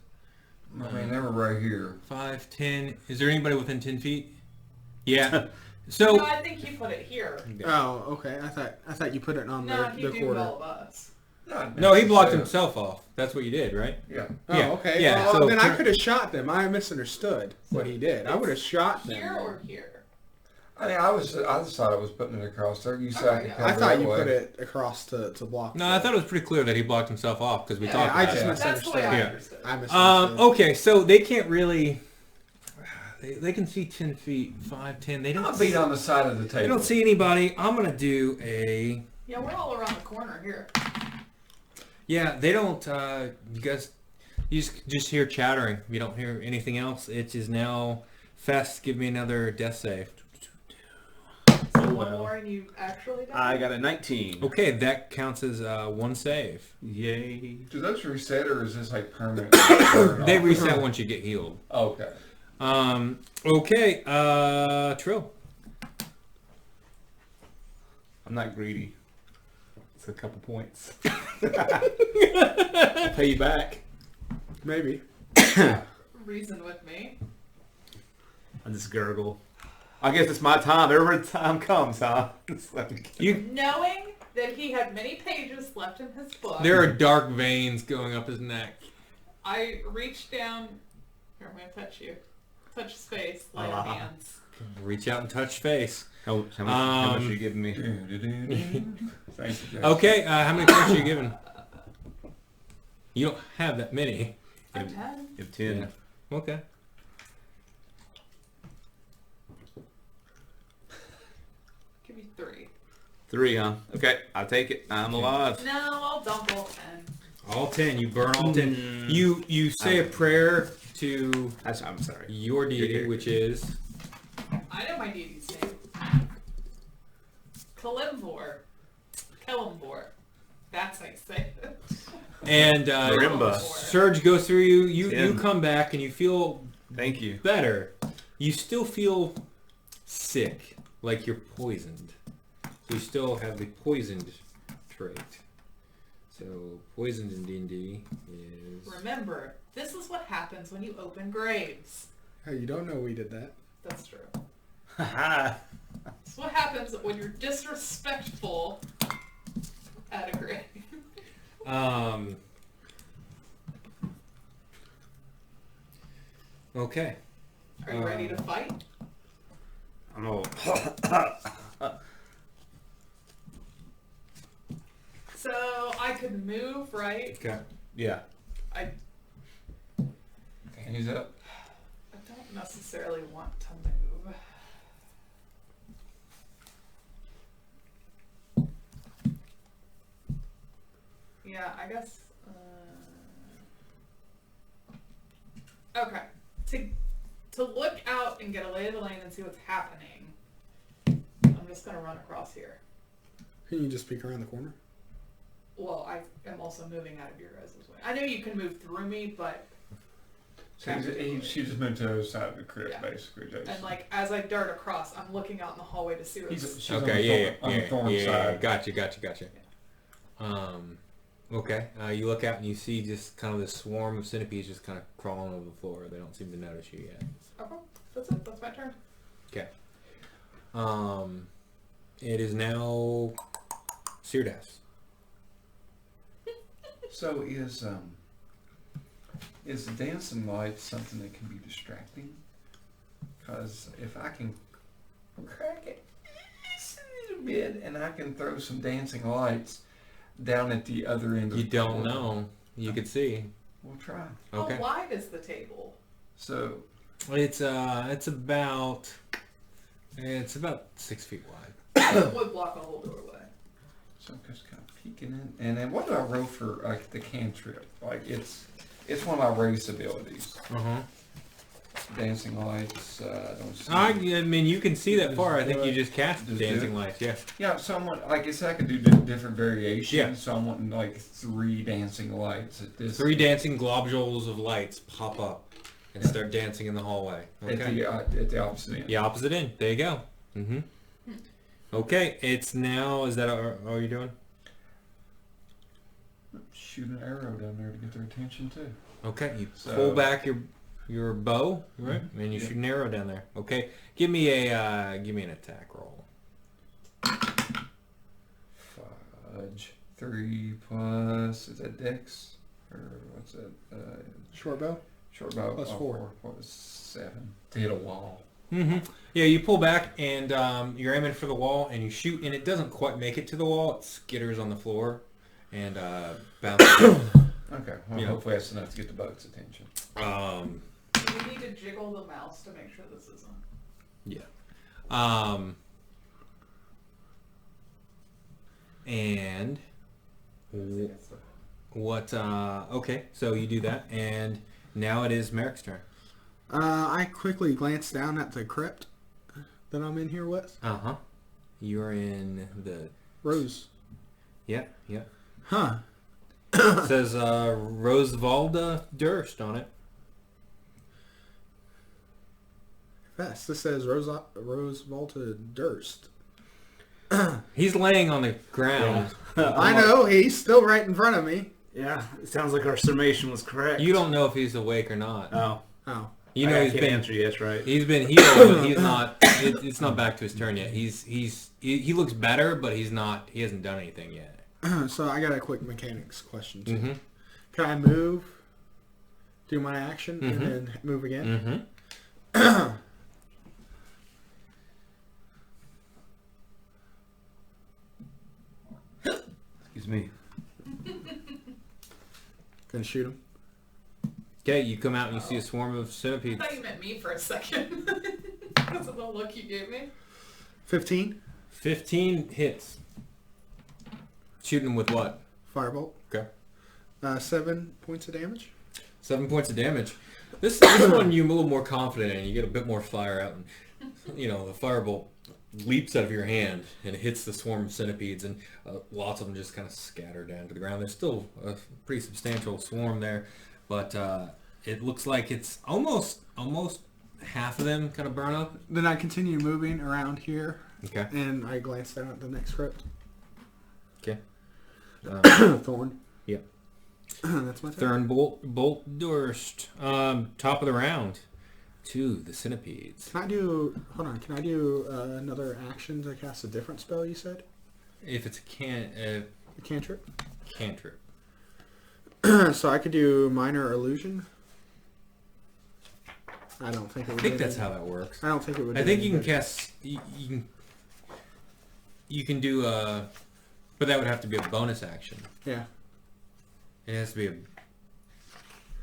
I mean, they were right here. 5, 10. Is there anybody within 10 feet? Yeah. So. No, I think you put it here. Oh, okay. I thought you put it on No, the you do quarter. all of us. Not No, he blocked necessarily. himself off. That's what you did, right? Yeah. Oh, Yeah. okay. Yeah, Well, so then I cur- could have shot them. I misunderstood what he did. I would have shot them. Here or here? I mean, I just thought I was putting it across there. You said I could Okay. cover I thought you that put way. it across to block. No, I thought it was pretty clear that he blocked himself off because we Yeah, talked I about just it. That's the way I misunderstood. understood. I misunderstood. Okay, so they can't really. They can see 10 feet, 5, 10. They I'm don't. gonna beat on the side of the table. They don't see anybody. I'm gonna do a. Yeah, we're all around the corner here. Yeah, they don't. You guys, you just hear chattering. You don't hear anything else. It is now Fest. Give me another death save. So one more and you actually die? I got a 19. Okay, that counts as one save. Yay. Do those reset or is this like permanent? They reset once you get healed. Okay. Okay, Trill. I'm not greedy. It's a couple points. I'll pay you back. Maybe. Reason with me. I just gurgle. I guess it's my time. Every time comes, huh? It's like, Knowing that he had many pages left in his book, There are dark veins going up his neck. I reached down. Here, I'm going to touch you. Touch his face, light on hands. Reach out and touch face. how much are you giving me? Thank you, Jason. Okay, how many points are you giving? You don't have that many. I'm 10. You have 10. Yeah. Okay. Give me 3. 3, huh? Okay, I'll take it. I'm alive. No, I'll dump all 10. All 10. You burn all 10. You say a prayer to I'm sorry. your deity, which is... I know my deity's name. Kalimvor. Kelimbor. That's how you say it. And Marimba. Surge goes through you. You 10. come back and you feel Thank you. better. You still feel sick, like you're poisoned. You still have the poisoned trait. So poisoned in D&D is... Remember, this is what happens when you open graves. Hey, you don't know we did that. That's true. Haha. This is what happens when you're disrespectful at a grave. Okay. Are you ready to fight? I'm all... So I could move, right? Okay. Yeah. I He's up. don't necessarily want to move. Yeah, I guess. Okay. To look out and get a lay of the land and see what's happening, I'm just gonna run across here. Can you just peek around the corner? Well, I am also moving out of your guys' way. I know you can move through me, but So she just moved to the other side of the crypt, Yeah. basically, Jason. and like as I dart across, I'm looking out in the hallway to see what's. She's Okay, on the thorn side. Gotcha. Okay, you look out and you see just kind of this swarm of centipedes just kind of crawling over the floor. They don't seem to notice you yet. Okay, that's it. That's my turn. Okay. It is now Syrdath. So is the dancing light something that can be distracting? Because if I can crack it just a little bit and I can throw some dancing lights down at the other end of You the don't floor, know. You could see. We'll try. Okay. How wide is the table? So It's about 6 feet wide. It would block a whole doorway. I'm just kind of peeking in. And then what do I roll for like the cantrip? Like it's one of my race abilities. Dancing lights, don't see. I mean, you can see that far. I think you just cast Just dancing do it? lights. Yeah. Yeah, so I'm wanting, like I said, I could do different variations. Yeah. So I'm wanting like 3 dancing lights at this. 3 dancing globules of lights pop up and start dancing in the hallway. Okay. At the opposite end. The opposite end. There you go. Okay, it's now. Is that all you're doing? Shoot an arrow down there to get their attention too. Okay, you So- pull back your bow, right, and you shoot an arrow down there. Okay, give me an attack roll. Fudge. 3 plus, is that dex? Or what's that? Short bow? Short bow. Plus 4. What was 7? To hit a wall. Yeah, you pull back and you're aiming for the wall and you shoot and it doesn't quite make it to the wall. It skitters on the floor and bounces. Okay, well Yeah. hopefully that's enough to get the bug's attention. Do you need to jiggle the mouse to make sure this isn't? Yeah. And what? Okay, so you do that, and now it is Marick's turn. I quickly glance down at the crypt that I'm in here with. You're in the. Rose. Yeah. Huh. It says Rosevalda Durst on it. Vess. This says Rose Volta Durst. He's laying on the ground. I know, he's still right in front of me. Yeah, it sounds like our summation was correct. You don't know if he's awake or not. Oh. You know I he's can't been. answer yes, right? He's been healed, but he's not. It's not back to his turn yet. He looks better, but he's not. He hasn't done anything yet. So I got a quick mechanics question too. Mm-hmm. Can I move, do my action, and then move again? Excuse me. Gonna shoot him. Okay, you come out and you see a swarm of I centipedes. thought you meant me for a second. Because of the look you gave me. 15. 15 hits. Shooting them with what? Firebolt. Okay. 7 points of damage. 7 points of damage. This one you're a little more confident in. You get a bit more fire out, and the firebolt leaps out of your hand and hits the swarm of centipedes, and lots of them just kind of scatter down to the ground. There's still a pretty substantial swarm there, but it looks like it's almost half of them kind of burn up. Then I continue moving around here, Okay. and I glance down at the next crypt. Okay. Thorn. Yep. That's my turn. Thorn Bolt Durst. Top of the round. To the centipedes. Can I do... Hold on. Can I do another action to cast a different spell, you said? If it's a A cantrip? cantrip. So I could do Minor Illusion. I don't think it would. I think that's how that works. I don't think it would. I think you can cast. You can do but that would have to be a bonus action. Yeah. It has to be a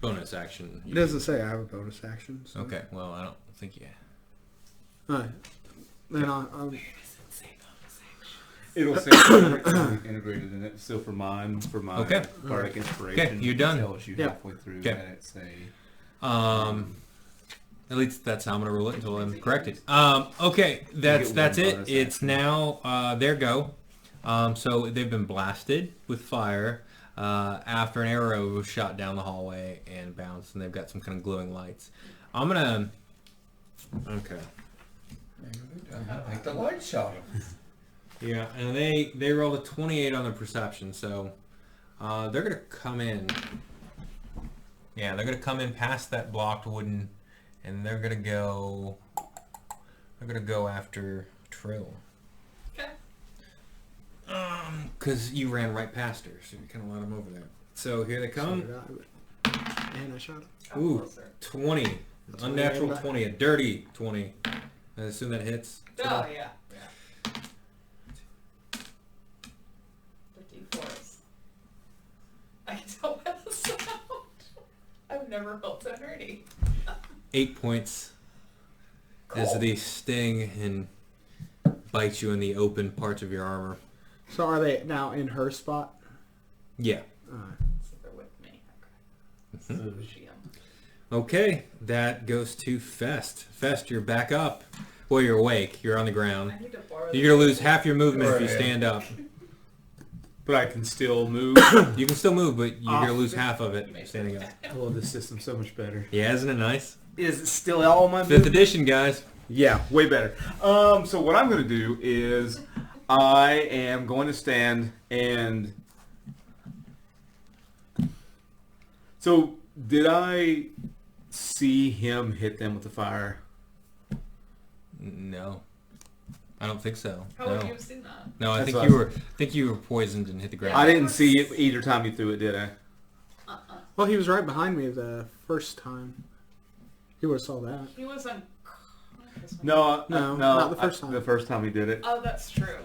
bonus action. It doesn't say I have a bonus action. So. Okay. Well, I don't think you. All right. Then I'll It'll say integrated in it. So for my bardic inspiration, Okay, you're done. It tells you halfway through Okay. that it's a. At least that's how I'm gonna roll it until I'm corrected. Okay, that's it. It's now their go. So they've been blasted with fire after an arrow was shot down the hallway and bounced, and they've got some kind of glowing lights. I'm gonna. Okay. I think the light shot him. Yeah, and they rolled a 28 on their perception, so they're gonna come in. Yeah, they're gonna come in past that blocked wooden, and they're gonna go. They're gonna go after Trill. Okay. Because you ran right past her, so you kind of let them over there. So here they come. And I shot him. Ooh, 20. Unnatural 20, a dirty 20. I assume that hits. Oh, yeah. The D4s. I can tell by the sound. I've never felt so nerdy. 8 points as they sting and bite you in the open parts of your armor. So are they now in her spot? Yeah. So they're with me. Okay. Shield. Okay, that goes to Fest. Fest, you're back up. Well, you're awake. You're on the ground. I need to borrow You're going to lose half your movement if you stand up. But I can still move. You can still move, but you're going to lose half of it standing up. I love this system so much better. Yeah, isn't it nice? Is it still all my 5th edition, guys. Yeah, way better. So what I'm going to do is I am going to stand and... So did I see him hit them with the fire? No. I don't think so. How would you have seen that? No, I That's think you were poisoned and hit the ground. I didn't see it either time you threw it, did I? Well, he was right behind me the first time. He would have saw that. He was unconscious. No, not the first time. The first time he did it. Oh, that's true.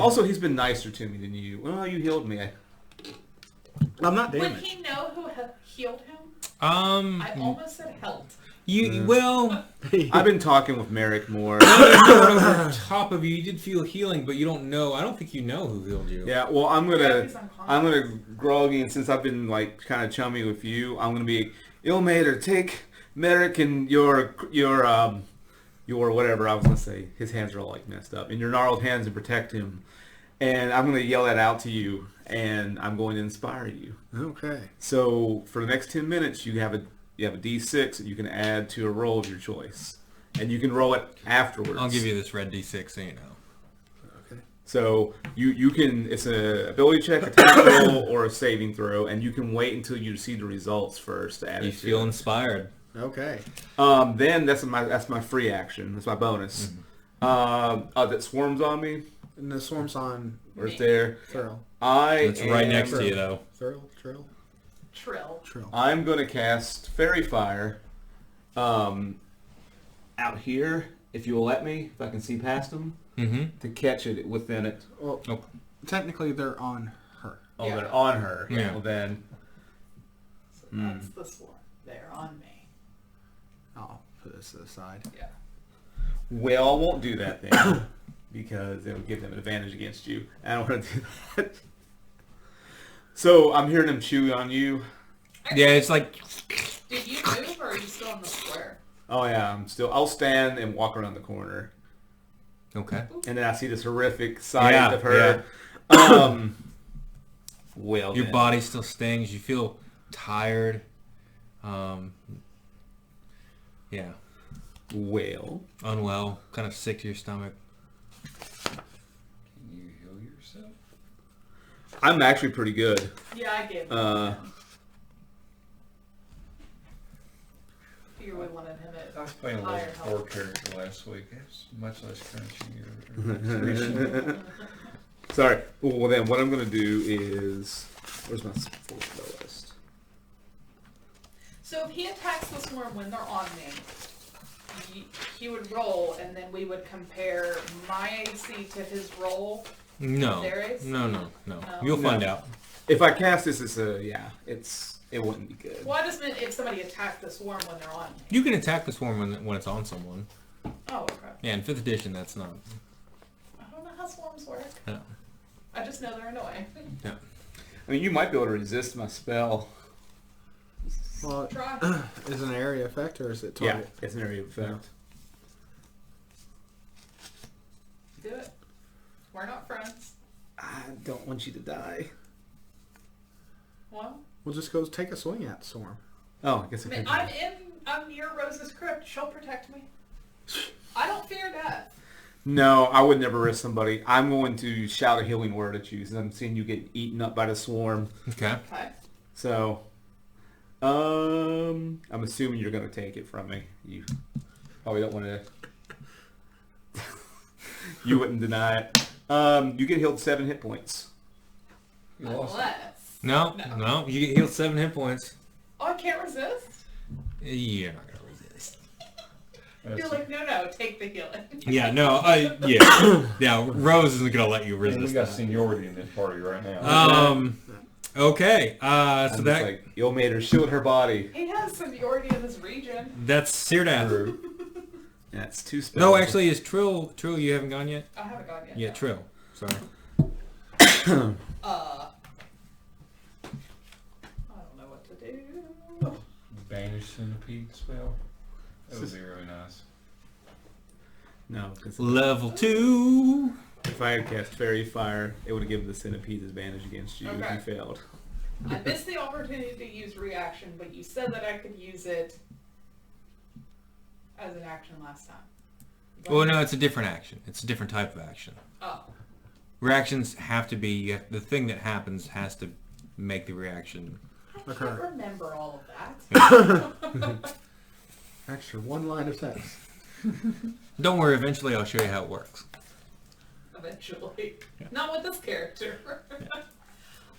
Also, he's been nicer to me than you. Well, you healed me. I'm not Would damaged. he know who had healed him? I I almost said helped. Well, I've been talking with Marick more. over top of you did feel healing, but you don't know. I don't think you know who healed you. Yeah, well, I'm he's gonna groggy, and since I've been like kind of chummy with you, I'm gonna be Ilmater. Take Marick and your whatever I was gonna say. His hands are all like messed up, and your gnarled hands, and protect him. And I'm gonna yell that out to you, and I'm going to inspire you. Okay. So for the next 10 minutes, you have a D6 that you can add to a roll of your choice, and you can roll it afterwards. I'll give you this red D6 so you know. Okay. So you can, it's an ability check, a attack roll, or a saving throw, and you can wait until you see the results first to add You it to feel it. inspired. Okay. Then that's my free action. That's my bonus. That swarms on me. And the swarm's on Where's there? Thurl. It's right next to you, though. Trill. Trill. I'm going to cast Fairy Fire out here, if you will let me, if I can see past them, to catch it within it. Well, technically they're on her. Oh, Yeah. they're on her. Yeah. Well, then... So that's the swarm. They're on me. I'll put this to the side. Yeah. Well, I won't do that then, because it would give them an advantage against you. I don't want to do that. So, I'm hearing them chew on you. Yeah, it's like... Did you move or are you still in the square? Oh yeah, I'll stand and walk around the corner. Okay. And then I see this horrific sight Yeah, of her. Well, Your then. body still stings. You feel tired. Yeah. Well. Unwell. Kind of sick to your stomach. Can you heal yourself? I'm actually pretty good. Yeah, I gave him. You really wanted him I was playing a higher level 4 health. character last week. It's much less crunchy. Sorry. Well, then what I'm going to do is... Where's my fourth list? So if he attacks the swarm when they're on me, he would roll, and then we would compare my AC to his roll. No. Their AC? No. You'll find out. If I cast this, it wouldn't be good. Well, I just meant if somebody attacked the swarm when they're on me. You can attack the swarm when it's on someone. Oh, okay. Yeah, in 5th edition, that's not. I don't know how swarms work. No. I just know they're annoying. Yeah. I mean, you might be able to resist my spell. Well, Try. is it an area effect or is it target? Yeah, it's an area effect. Do it. We're not friends. I don't want you to die. Well, We'll just go take a swing at the swarm. Oh, I guess I I mean, could. I'm near Rose's crypt. She'll protect me. I don't fear death. No, I would never risk somebody. I'm going to shout a healing word at you, since I'm seeing you get eaten up by the swarm. Okay. Okay. So, I'm assuming you're going to take it from me. You probably don't want to. You wouldn't deny it. You get healed 7 hit points. You lost. Unless. No. You get healed 7 hit points. Oh, I can't resist? You're not gonna resist. You're like, no, take the healing. Yeah, no, yeah. Rose isn't gonna let you And resist we got that. seniority in this party right now. Okay. So I'm that like, you made her shield her body. He has seniority in this region. that's Syrdath. That's 2 spells. No, actually, is Trill? You haven't gone yet. I haven't gone yet. Yeah, no. Trill. Sorry. I don't know what to do. Banish centipede spell. That would be really nice. No, because Level 2. if I had cast Fairy Fire, it would have given the centipede's advantage against you if Okay. you failed. I missed the opportunity to use reaction, but you said that I could use it as an action last time. Well, no, it's a different action. It's a different type of action. Oh. Reactions have to be the thing that happens has to make the reaction. I Okay. can't remember all of that. Extra 1 line of text. Don't worry. Eventually, I'll show you how it works. Eventually. Not with this character.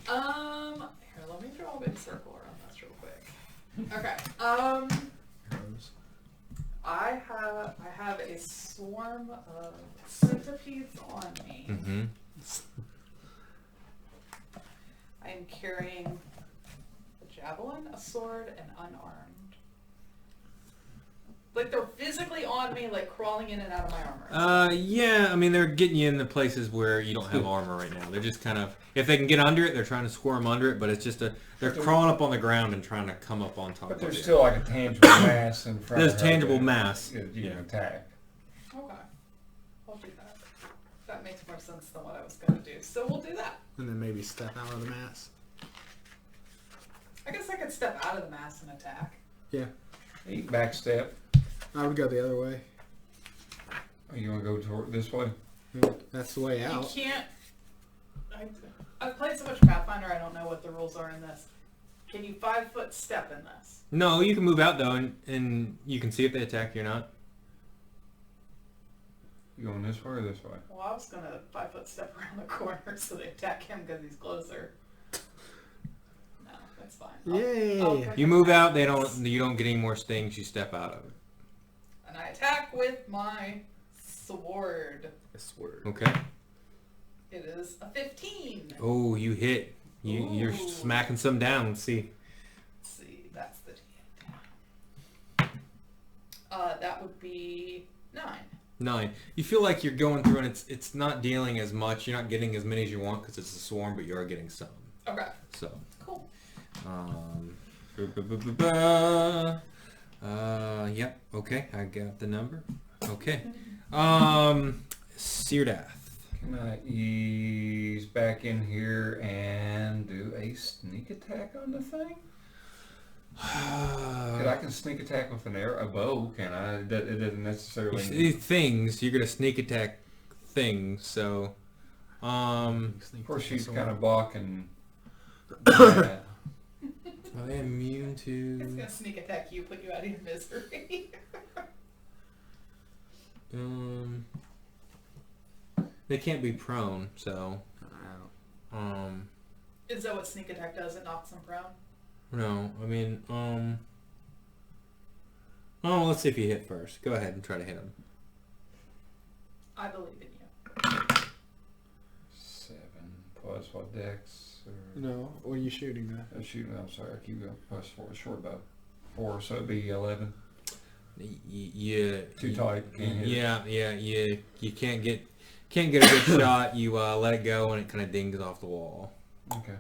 Here, let me draw a big circle around this real quick. Okay. I have a swarm of centipedes on me. Mm-hmm. I am carrying a javelin, a sword, and unarmed. Like they're physically on me, like crawling in and out of my armor. Yeah, I mean, they're getting you in the places where you don't have armor right now. They're just kind of, if they can get under it, they're trying to squirm under it, but it's just they're crawling up on the ground and trying to come up on top But of there's it. still like a tangible mass in front There's of her tangible that mass. You Yeah. can attack. Okay. I'll do that. That makes more sense than what I was going to do. So we'll do that. And then maybe step out of the mass. I guess I could step out of the mass and attack. Yeah. You can backstep. I would go the other way. Or you want to go toward this way? That's the way out. You can't... I've played so much Pathfinder, I don't know what the rules are in this. Can you 5-foot step in this? No, you can move out though, and you can see if they attack you or not. You going this way or this way? Well, I was going to 5-foot step around the corner so they attack him because he's closer. No, that's fine. Yay! You move out, you don't get any more stings. You step out of it. And I attack with my sword. A sword. Okay. It is a 15. Oh, you hit. You're Ooh. smacking some down. Let's see. Let's see, that's the that would be 9. 9. You feel like you're going through, and it's not dealing as much. You're not getting as many as you want because it's a swarm, but you are getting some. Okay, So. cool. Yep. Okay, I got the number. Okay. Syrdath. Can I ease back in here and do a sneak attack on the thing? I can sneak attack with a bow, can I? It doesn't necessarily... These things, you're gonna sneak attack things, so Of course, she's kind of blocking that. are they immune It's to gonna sneak attack you, put you out of your misery. they can't be prone, so Is that what sneak attack does? It knocks them prone? no, I mean Oh, let's see if you hit first. Go ahead and try to hit him. I believe in you. 7 plus what, dex? Or... No, what are you shooting at? Shooting, I'm sorry, I keep going. Plus 4, short bow. 4, so it'd be 11. Yeah. Too tight. Can't hit it. You can't get a good shot. You let it go and it kind of dings off the wall. Okay.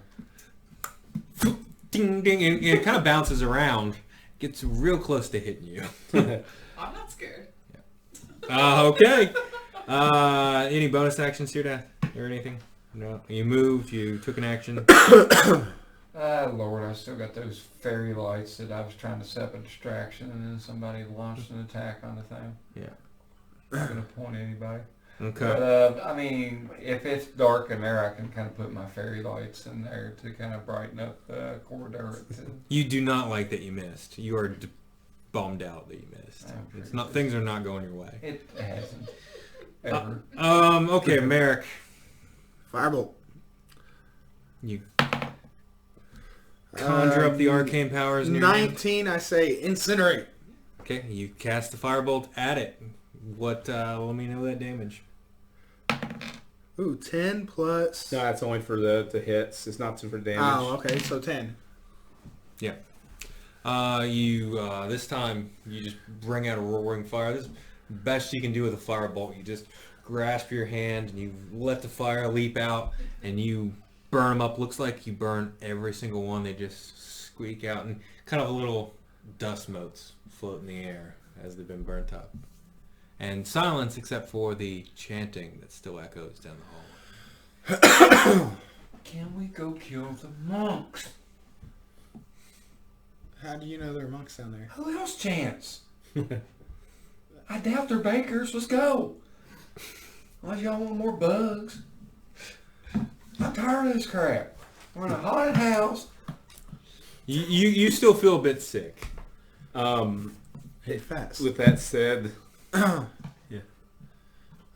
Ding, ding, and it kind of bounces around. Gets real close to hitting you. I'm not scared. Okay. Any bonus actions, Syrdath, or anything? No. You moved. You took an action. Lord, I still got those fairy lights that I was trying to set up a distraction, and then somebody launched an attack on the thing. Yeah. Not gonna point at anybody. Okay. But I mean, if it's dark in there, I can kind of put my fairy lights in there to kind of brighten up the corridor. You do not like that you missed. You are bummed out that you missed. It's not. Things are not going your way. It hasn't ever. Okay, Marick. Firebolt. You conjure up the arcane powers. In your 19, I say incinerate. Okay, you cast the firebolt at it. What? Let me know that damage. Ooh, 10 plus... No, that's only for the hits. It's not for damage. Oh, okay, so 10. Yeah. This time, you just bring out a roaring fire. This is the best you can do with a firebolt. You just grasp your hand and you let the fire leap out and you burn them up. Looks like you burn every single one. They just squeak out and kind of little dust motes float in the air as they've been burnt up. And silence except for the chanting that still echoes down the hallway. Can we go kill the monks? How do you know there are monks down there? Who else chants? I doubt they're bakers. Let's go. Unless y'all want more bugs. I'm tired of this crap. We're in a haunted house. You still feel a bit sick. Hey, fast. With that said, Yeah.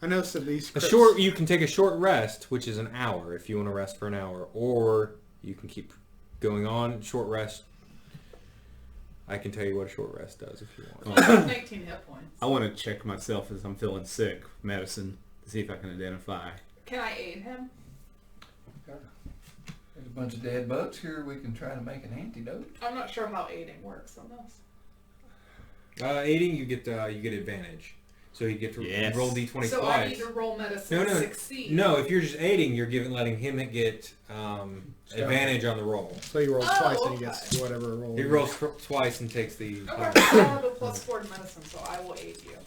I noticed that these You can take a short rest, which is an hour if you want to rest for an hour, or you can keep going on. Short rest. I can tell you what a short rest does if you want. 19 hit points. I want to check myself as I'm feeling sick, medicine, to see if I can identify. Can I aid him? There's a bunch of dead bugs here. We can try to make an antidote. I'm not sure how aiding works on this. Aiding, you get advantage. So you get to roll d20 so twice. I need to roll medicine to succeed. No, if you're just aiding, you're letting him get advantage on the roll. So he rolls twice and he gets whatever roll. He rolls twice and takes the... Okay, I have a +4 to medicine, so I will aid you.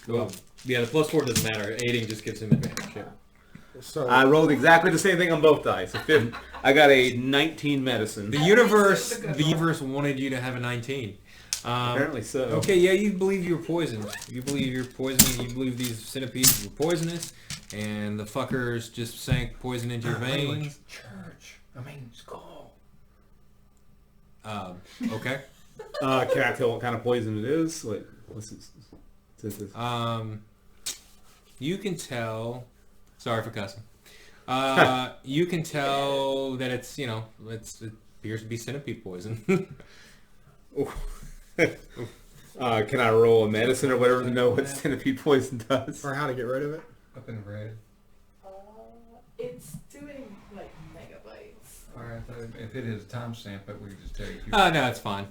Well, yeah, the +4 doesn't matter. Aiding just gives him advantage. Yeah. So I rolled exactly the same thing on both dice. I got a 19 medicine. The universe wanted you to have a 19. Apparently so. Okay, yeah, you believe you're poisoned. You believe you're poisoned. You believe these centipedes were poisonous, and the fuckers just sank poison into your veins. Church. I mean, skull. Okay. Can I tell what kind of poison it is? What's this? You can tell. Sorry for cussing. You can tell that it appears to be centipede poison. Can I roll a medicine or whatever to know what centipede poison does? or how to get rid of it? Up in red. It's doing like megabytes. Alright, if it is a timestamp, but we can just tell you. No, it's fine.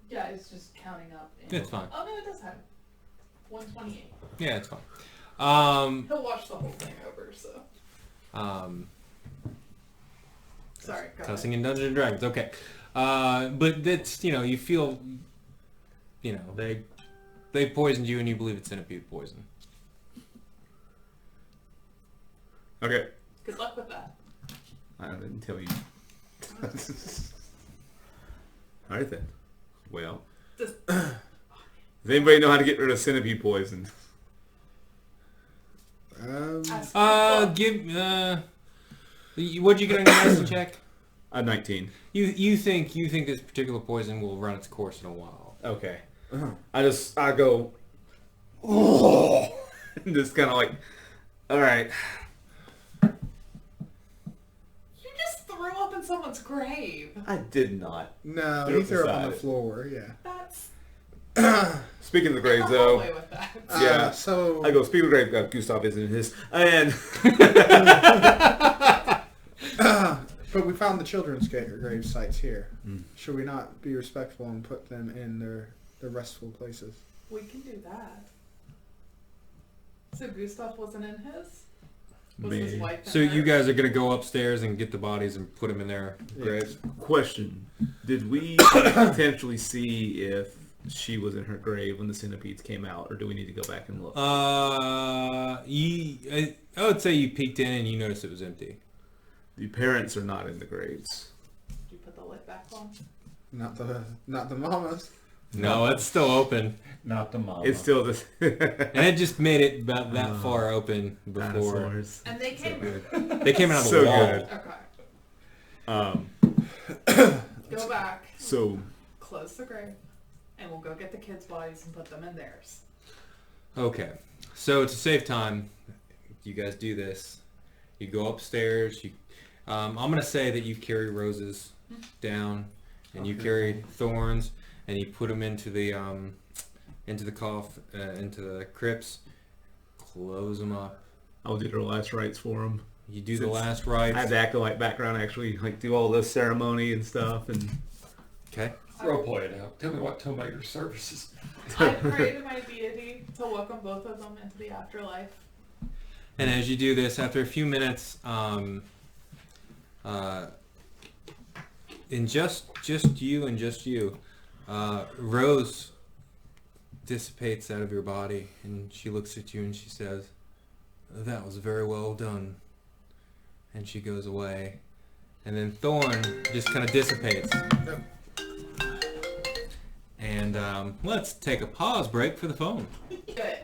Yeah, it's just counting up. It's fine. Oh no, it does have 128. Yeah, it's fine. He'll watch the whole thing over, so. Sorry, go Cussing in Dungeons and Dragons. Okay. But that's, you feel, they poisoned you and you believe it's centipede poison. Okay. Good luck with that. I didn't tell you. Alright then. Well. Does Does anybody know how to get rid of centipede poison? ask What'd you get on your medicine check? A 19. You think this particular poison will run its course in a while. Okay. I go, oh, and just kind of like, all right. You just threw up in someone's grave. I did not. No, Threw he threw it up on the beside it. floor. Yeah. That's Speaking of the graves, I'm though, away with that. Yeah. So I go, speaking of the grave, Gustav isn't his. And but we found the children's grave sites here. Should we not be respectful and put them in their restful places? We can do that. So Gustav wasn't in his? Was his Me. wife in So you hers? guys are gonna go upstairs and get the bodies and put them in their graves. question: did we potentially see if she was in her grave when the centipedes came out, or do we need to go back and look? I would say you peeked in and you noticed it was empty. The parents are not in the graves. Did you put the lid back on? Not the mamas. No, it's still open, Not the mama. It's still this. and it just made it about that far open before Dinosaurs. And they came. they came out of the So wall. good. Okay. Go back, So close the grave, and we'll go get the kids' bodies and put them in theirs. Okay, so to save time, you guys do this. You go upstairs. I'm gonna say that you carry roses down, and you carry thorns, and you put them into the into the crypts. Close them up. I'll do the last rites for them. You do the Since last I rites. have the acolyte background, actually, like do all the ceremony and stuff, and Okay. Roleplay it out. Tell me what Tomater services. I pray to my deity to welcome both of them into the afterlife. And as you do this, after a few minutes, in just you, Rose dissipates out of your body, and she looks at you and she says, "That was very well done." And she goes away, and then Thorn just kind of dissipates. And let's take a pause break for the phone. Good.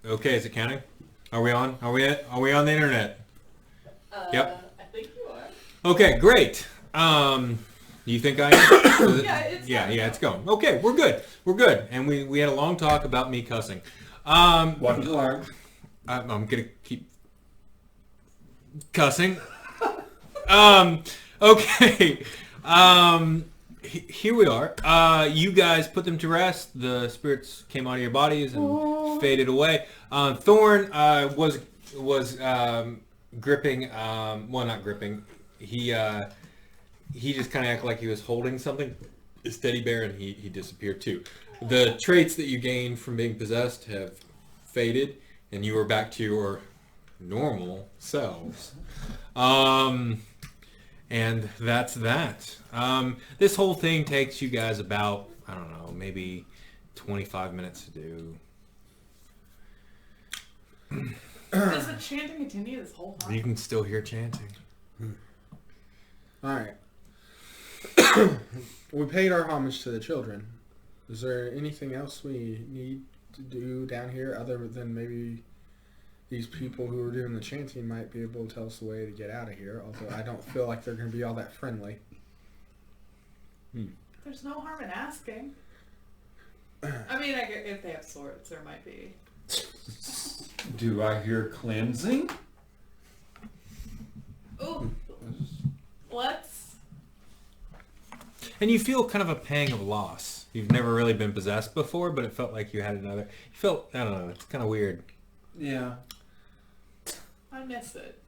Okay, is it counting? Are we on? Are we on the internet? Yep. I think you are. Okay, great. You think I am? Yeah, it's yeah, going. it's going. Okay, we're good. And we had a long talk about me cussing. What did you learn? I'm gonna keep cussing. Okay. Here we are. You guys put them to rest. The spirits came out of your bodies and faded away. Thorn was gripping. Well, not gripping. He just kind of acted like he was holding something, a teddy bear, and he disappeared too. The traits that you gained from being possessed have faded, and you are back to your normal selves. And that's that. This whole thing takes you guys about, I don't know, maybe 25 minutes to do. Does the chanting continue this whole time? You can still hear chanting. All right. We paid our homage to the children. Is there anything else we need to do down here other than maybe these people who are doing the chanting might be able to tell us the way to get out of here? Although I don't feel like they're going to be all that friendly. There's no harm in asking. I mean, if they have swords, there might be. Do I hear cleansing? Ooh, let's. And you feel kind of a pang of loss. You've never really been possessed before, but it felt like you had another. You felt, I don't know, it's kind of weird. Yeah. I miss it.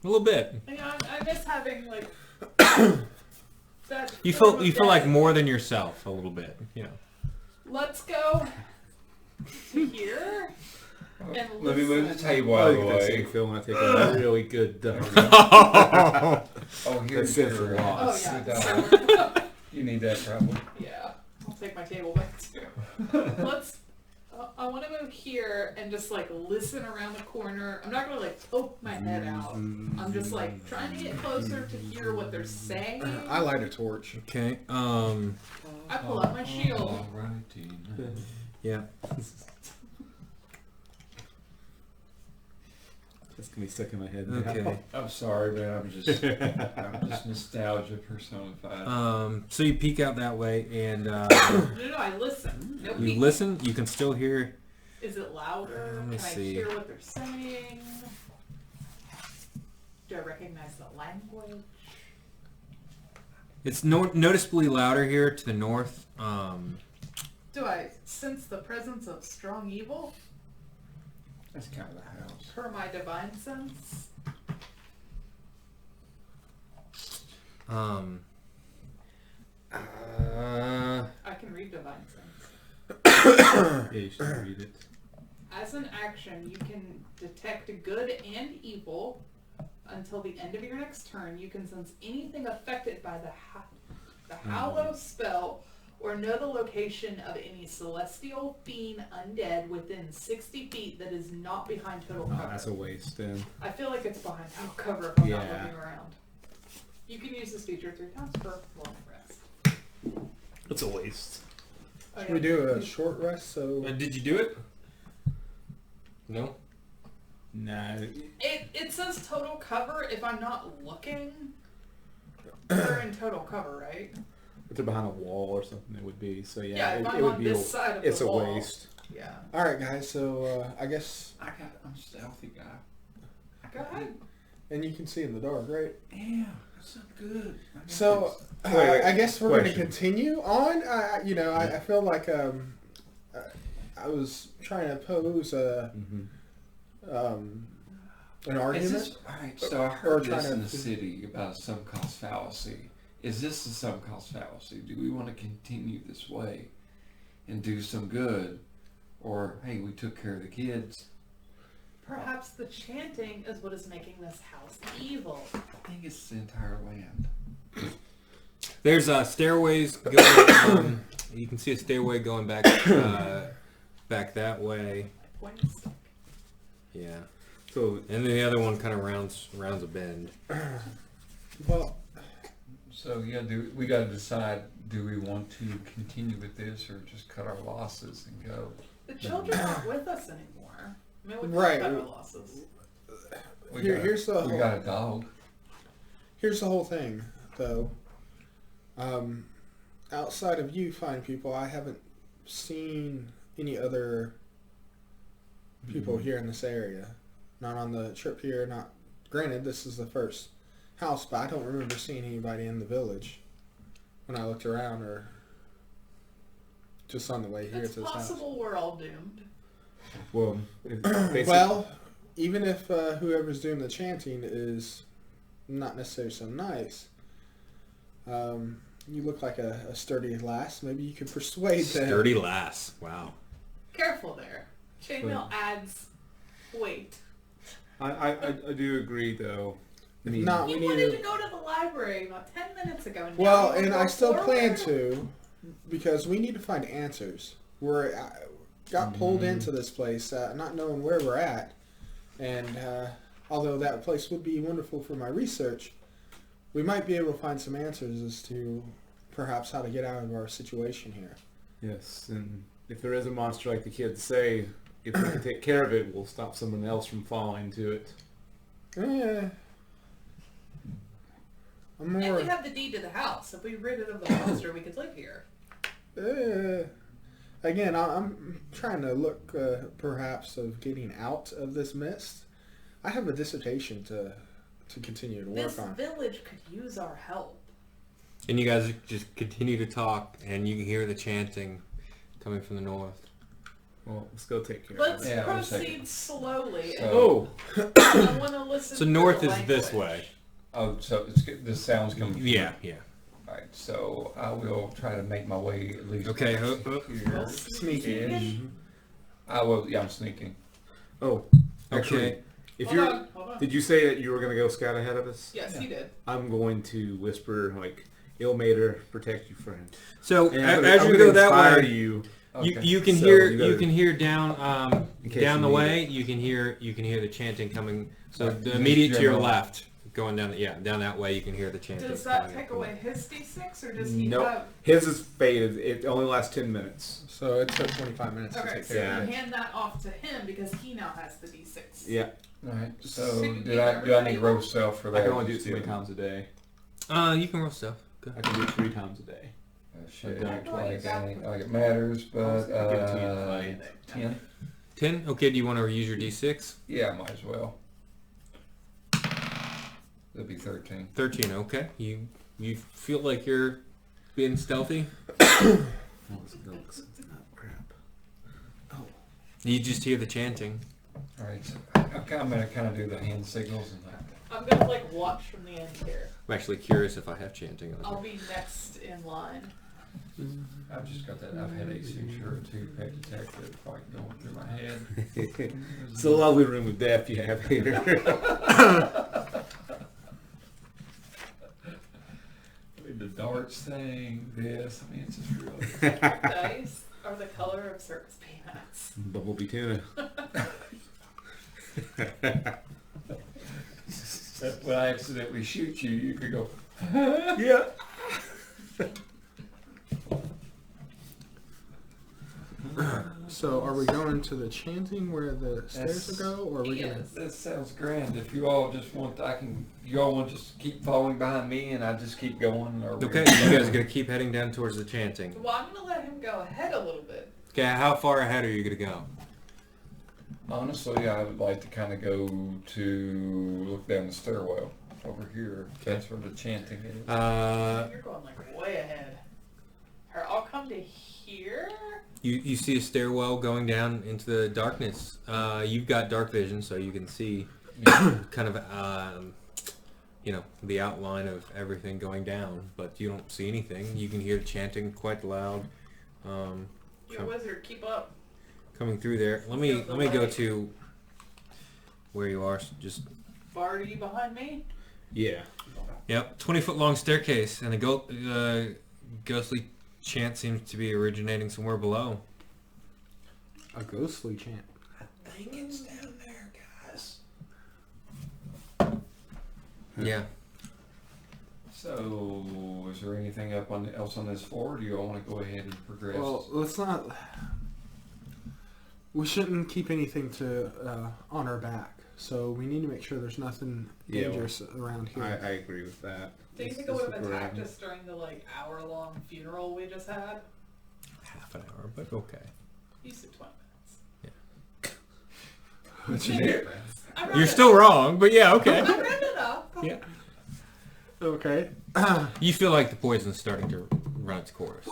A little bit. You know, I miss having like. that You sort feel of like day. more than yourself a little bit, you know. Let's go to here. And Let me move the listen. table I out of like the that way. scene film when I take a really good dump. Oh, here's That's it your for Oh loss. yeah. $2. So, You need that probably. yeah. I'll take my table back too. Let's. I want to move here and just like listen around the corner. I'm not gonna like poke my head out. I'm just like trying to get closer to hear what they're saying. I light a torch. Okay. I pull out my shield. Alrighty. Yeah. That's gonna be stuck in my head now. Okay. I'm sorry, but I'm just nostalgia personified. So you peek out that way, and No, I listen. No you peeking. listen. You can still hear. Is it louder? Let me Can see. I hear what they're saying? Do I recognize the language? It's noticeably louder here to the north. Do I sense the presence of strong evil? That's kind of the house. Per my divine sense? I can read divine sense. Yeah, you should read it. As an action, you can detect good and evil. Until the end of your next turn, you can sense anything affected by the Hallow spell or know the location of any celestial, fiend, undead within 60 feet that is not behind total cover. That's a waste then. I feel like it's behind total cover if I'm not Yeah. looking around. You can use this feature 3 times per long rest. It's a waste. Oh, Should we do a short rest? So Did you do it? No? Nah. It says total cover if I'm not looking. They're in total cover, right? If they're behind a wall or something, it would be. So yeah, Yeah, if it I'm would on be. this side of It's the a wall. waste. Yeah. all right, guys. So I guess, I'm a stealthy guy. Go ahead. and you can see in the dark, right? Yeah, that's not good. So Wait, I guess we're going to question. continue on. I feel like I was trying to pose an argument. Alright, so I Or heard trying this to- in the city about a sum cost fallacy. Is this a sum cost fallacy? Do we want to continue this way and do some good? Or, hey, we took care of the kids? Perhaps the chanting is what is making this house evil. I think it's the entire land. There's stairways going. You can see a stairway going back back that way. Point and stick. Yeah. So And then the other one kind of rounds a bend. Well, So, yeah, we got to decide, do we want to continue with this or just cut our losses and go? The children aren't with us anymore. I mean, we Right. cut our losses. here's the We whole, got a dog. here's the whole thing, though. Outside of you fine people, I haven't seen any other people here in this area. Not on the trip here. Not granted, this is the first house, but I don't remember seeing anybody in the village when I looked around, or just on the way here It's to this house. possible we're all doomed. well, Well, even if whoever's doing the chanting is not necessarily so nice, you look like a sturdy lass. Maybe you could persuade them. Sturdy lass. Wow. Careful there. Chainmail adds weight. I do agree though. I mean, Not You we need wanted to. to go to the library about 10 minutes ago. And Well, now you and wanna I go still plan forward? to, because we need to find answers. I got pulled into this place, not knowing where we're at, and although that place would be wonderful for my research, we might be able to find some answers as to perhaps how to get out of our situation here. yes, and if there is a monster like the kids say, if we can take care of it, we'll stop someone else from falling into it. I'm And more. we have the deed to the house. If we rid it of the monster, we could live here. Again, I'm trying to look perhaps of getting out of this mist. I have a dissertation to continue to work This on. village could use our help. And you guys just continue to talk, and you can hear the chanting coming from the north. Well, let's go take care Let's of it. Yeah, one proceed second. slowly. So- And Oh, I want to listen So to north the is this language. way. Oh, so the sound's coming from Yeah. Alright, so I will try to make my way at least Okay. here. Sneaky. I will, yeah, I'm sneaking. oh, actually, Okay. if Hold you're, on, hold on. did you say that you were gonna go scout ahead of us? Yes, he did. I'm going to whisper like, "Ilmater, protect you, friend." So And I'm as gonna you go that inspire way, you. you can So hear you gotta- you can hear down In case down you the need way. You can hear the chanting coming. So Right. the immediate to your General. left, going down down that way, you can hear the chanting. Does that coming take from away his D6 or does he Nope. have... His is faded. It only lasts 10 minutes. So it took 25 minutes to Okay, take so care Yeah. of you it. hand that off to him because he now has the D6. Yeah, Alright, so So you do I need to roll self for that? I can only do it Just 3 times a day. You can roll stuff. Go I ahead. can do it 3 times a day. Shit, I've done act it. like it matters, but I'll give it to you in 10. 10. Okay. Do you want to use your D6? Yeah, might as well. That'd be 13. 13, okay. You feel like you're being stealthy? You just hear the chanting. All right, so I'm going to kind of do the hand signals and that. I'm gonna like watch from the end here. I'm actually curious if I have chanting. I'll be next in line. I've just got that. I've had a signature or two pet detective like going through my head. It's a lovely room of death you have here. The darts thing, this. I mean, it's just really. Dice are the color of circus peanuts. Bumblebee tuna. When I accidentally shoot you, you could go. Yeah. So are we going to the chanting where the stairs go, or are we gonna? That sounds grand. If you all just want, you all want to just keep following behind me, and I just keep going. Or Okay, you guys are gonna keep heading down towards the chanting. Well, I'm gonna let him go ahead a little bit. Okay, how far ahead are you gonna go? Honestly, I would like to kind of go to look down the stairwell over here. Okay. That's where the chanting is. You're going like way ahead. Or I'll come to here. You see a stairwell going down into the darkness. You've got dark vision, so you can see kind of, the outline of everything going down, but you don't see anything. You can hear the chanting quite loud. You wizard, keep up. Coming through there. Let me go to where you are. Just Bard, are you behind me? Yeah. yep, 20-foot long staircase, and a ghostly chant seems to be originating somewhere below. A ghostly chant. I think it's down there, guys. Yeah. So, is there anything else on this floor? Or do you all want to go ahead and progress? Well, let's not. We shouldn't keep anything to on our back. So we need to make sure there's nothing dangerous around here. I agree with that. Do you think it would have attacked us during the hour-long funeral we just had? Half an hour, but okay. You said 20 minutes. What's your difference? You're still wrong, but yeah, okay. I read it up. Yeah. Okay. You feel like the poison's starting to run its course.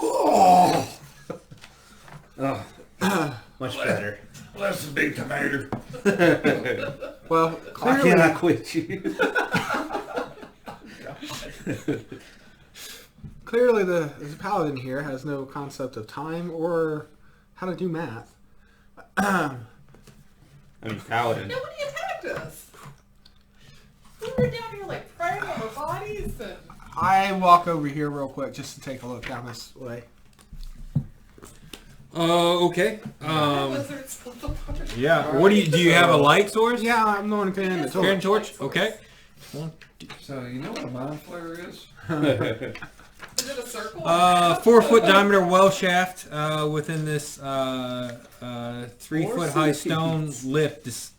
Much better. Well, that's a big tomato. Well, Why can't I quit you? Clearly the paladin here has no concept of time or how to do math. I mean, paladin. Nobody attacked us. We were down here praying over bodies and... I walk over here real quick just to take a look down this way. Okay. Wizards. Yeah. What do you have a light source? Yeah, I'm the one carrying the Carrying torch. torch? Okay. So, you know what a mind flare is? Is it a circle? 4-foot diameter well shaft within this 3-foot high stone lift is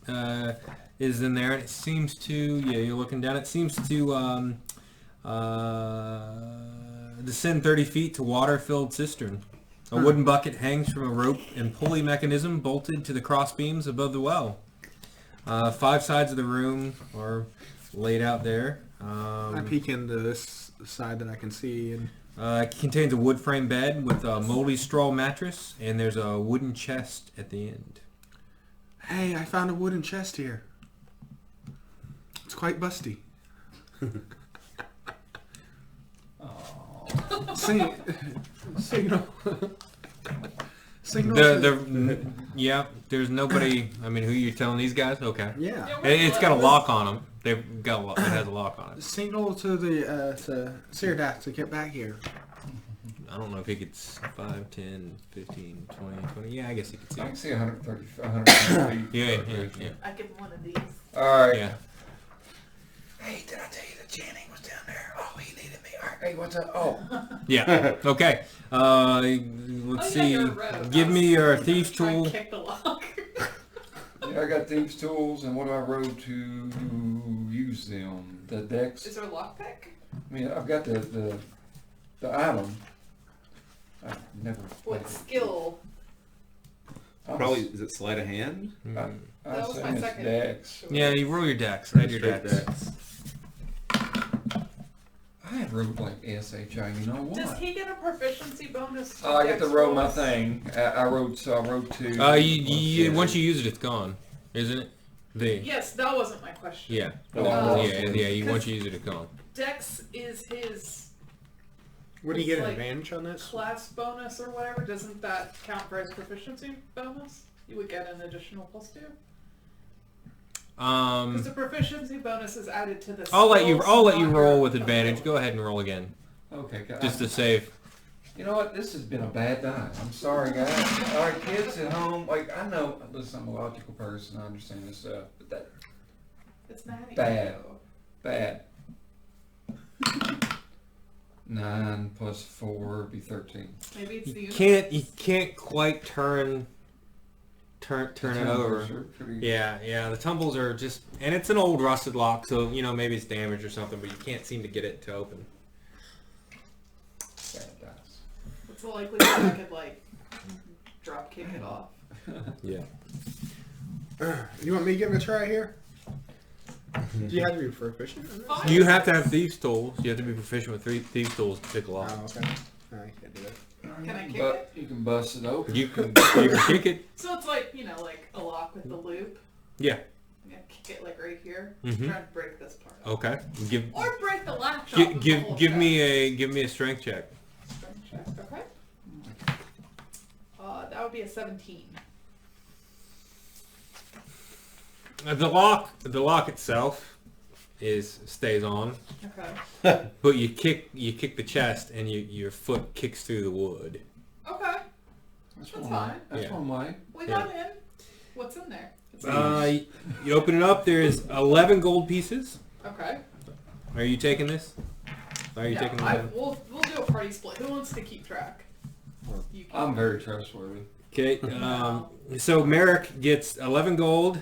in there, and it seems to, you're looking down, it seems to descend 30 feet to water-filled cistern. A wooden bucket hangs from a rope and pulley mechanism bolted to the cross beams above the well. 5 sides of the room are laid out there. I peek into this side that I can see, and it contains a wood frame bed with a moldy straw mattress, and there's a wooden chest at the end. hey, I found a wooden chest here. It's quite busty. Signal. Yeah, there's nobody. I mean, who you telling these guys? Okay. Yeah. It's got a lock on them. They've got a lock. It has a lock on it. Signal to the to Syrdath to get back here. I don't know if he could 5, 10, 15, 20. Yeah, I guess he could see. I can see 130 feet. Yeah. I give him one of these. All right. Yeah. Hey, did I tell you that Channing was down there? Oh, he needed me. All right. Hey, what's up? Oh. Yeah. Okay. Let's see. Give me your thieves tool. Kick the lock. Yeah, I got thieves tools, and what do I roll to use them? The dex. Is there a lockpick? I mean, I've got the item. I've never. What skill? Probably, is it sleight of hand? That was my second. Dex. Yeah, you roll your dex. Add your Straight dex. dex. I wrote like SHI, you know what? Does he get a proficiency bonus? I get to Dex roll my rolls? thing. I wrote 2. Once you use it, it's gone, isn't it? Yes, that wasn't my question. Yeah. Once you use it, it's gone. Dex is his Would he get an like, advantage on this? class bonus or whatever. Doesn't that count for his proficiency bonus? You would get an additional +2. Because the proficiency bonus is added to the. I'll let you skills roll with marker advantage. ability. Go ahead and roll again, Okay, just to save. You know what? This has been a bad night. I'm sorry, guys. All right, kids at home. Like I know, listen, I'm a logical person. I understand this stuff, but that It's not Bad. bad. 9 + 4 would be 13. Maybe it's the You can't quite turn it over. Yeah, the tumbles are just, and it's an old rusted lock, so maybe it's damaged or something, but you can't seem to get it to open. Bad dice. What's the likelihood I could drop kick it off? Yeah. You want me to give it a try here? Do you have to be proficient in this? Fine. You have to have thieves tools. You have to be proficient with thieves tools to pick a lock. Oh, okay. No, I can't do that. Can I kick But it? you can bust it open. You can kick it. So it's like a lock with the loop. Yeah. I'm gonna kick it right here. Mhm. Try to break this part. Okay. Give Or break the latch off. of the whole give me chest. a strength check. Strength check. Okay. That would be a 17. The lock itself stays on, Okay. but you kick the chest and your foot kicks through the wood. Okay. That's That's one fine. way. That's Yeah. one way. We got in. What's in there? It's You open it up. There's 11 gold pieces. okay. Are you taking this? Are you taking the we'll do a party split. Who wants to keep track? You keep I'm very trustworthy. Okay. So Marick gets 11 gold.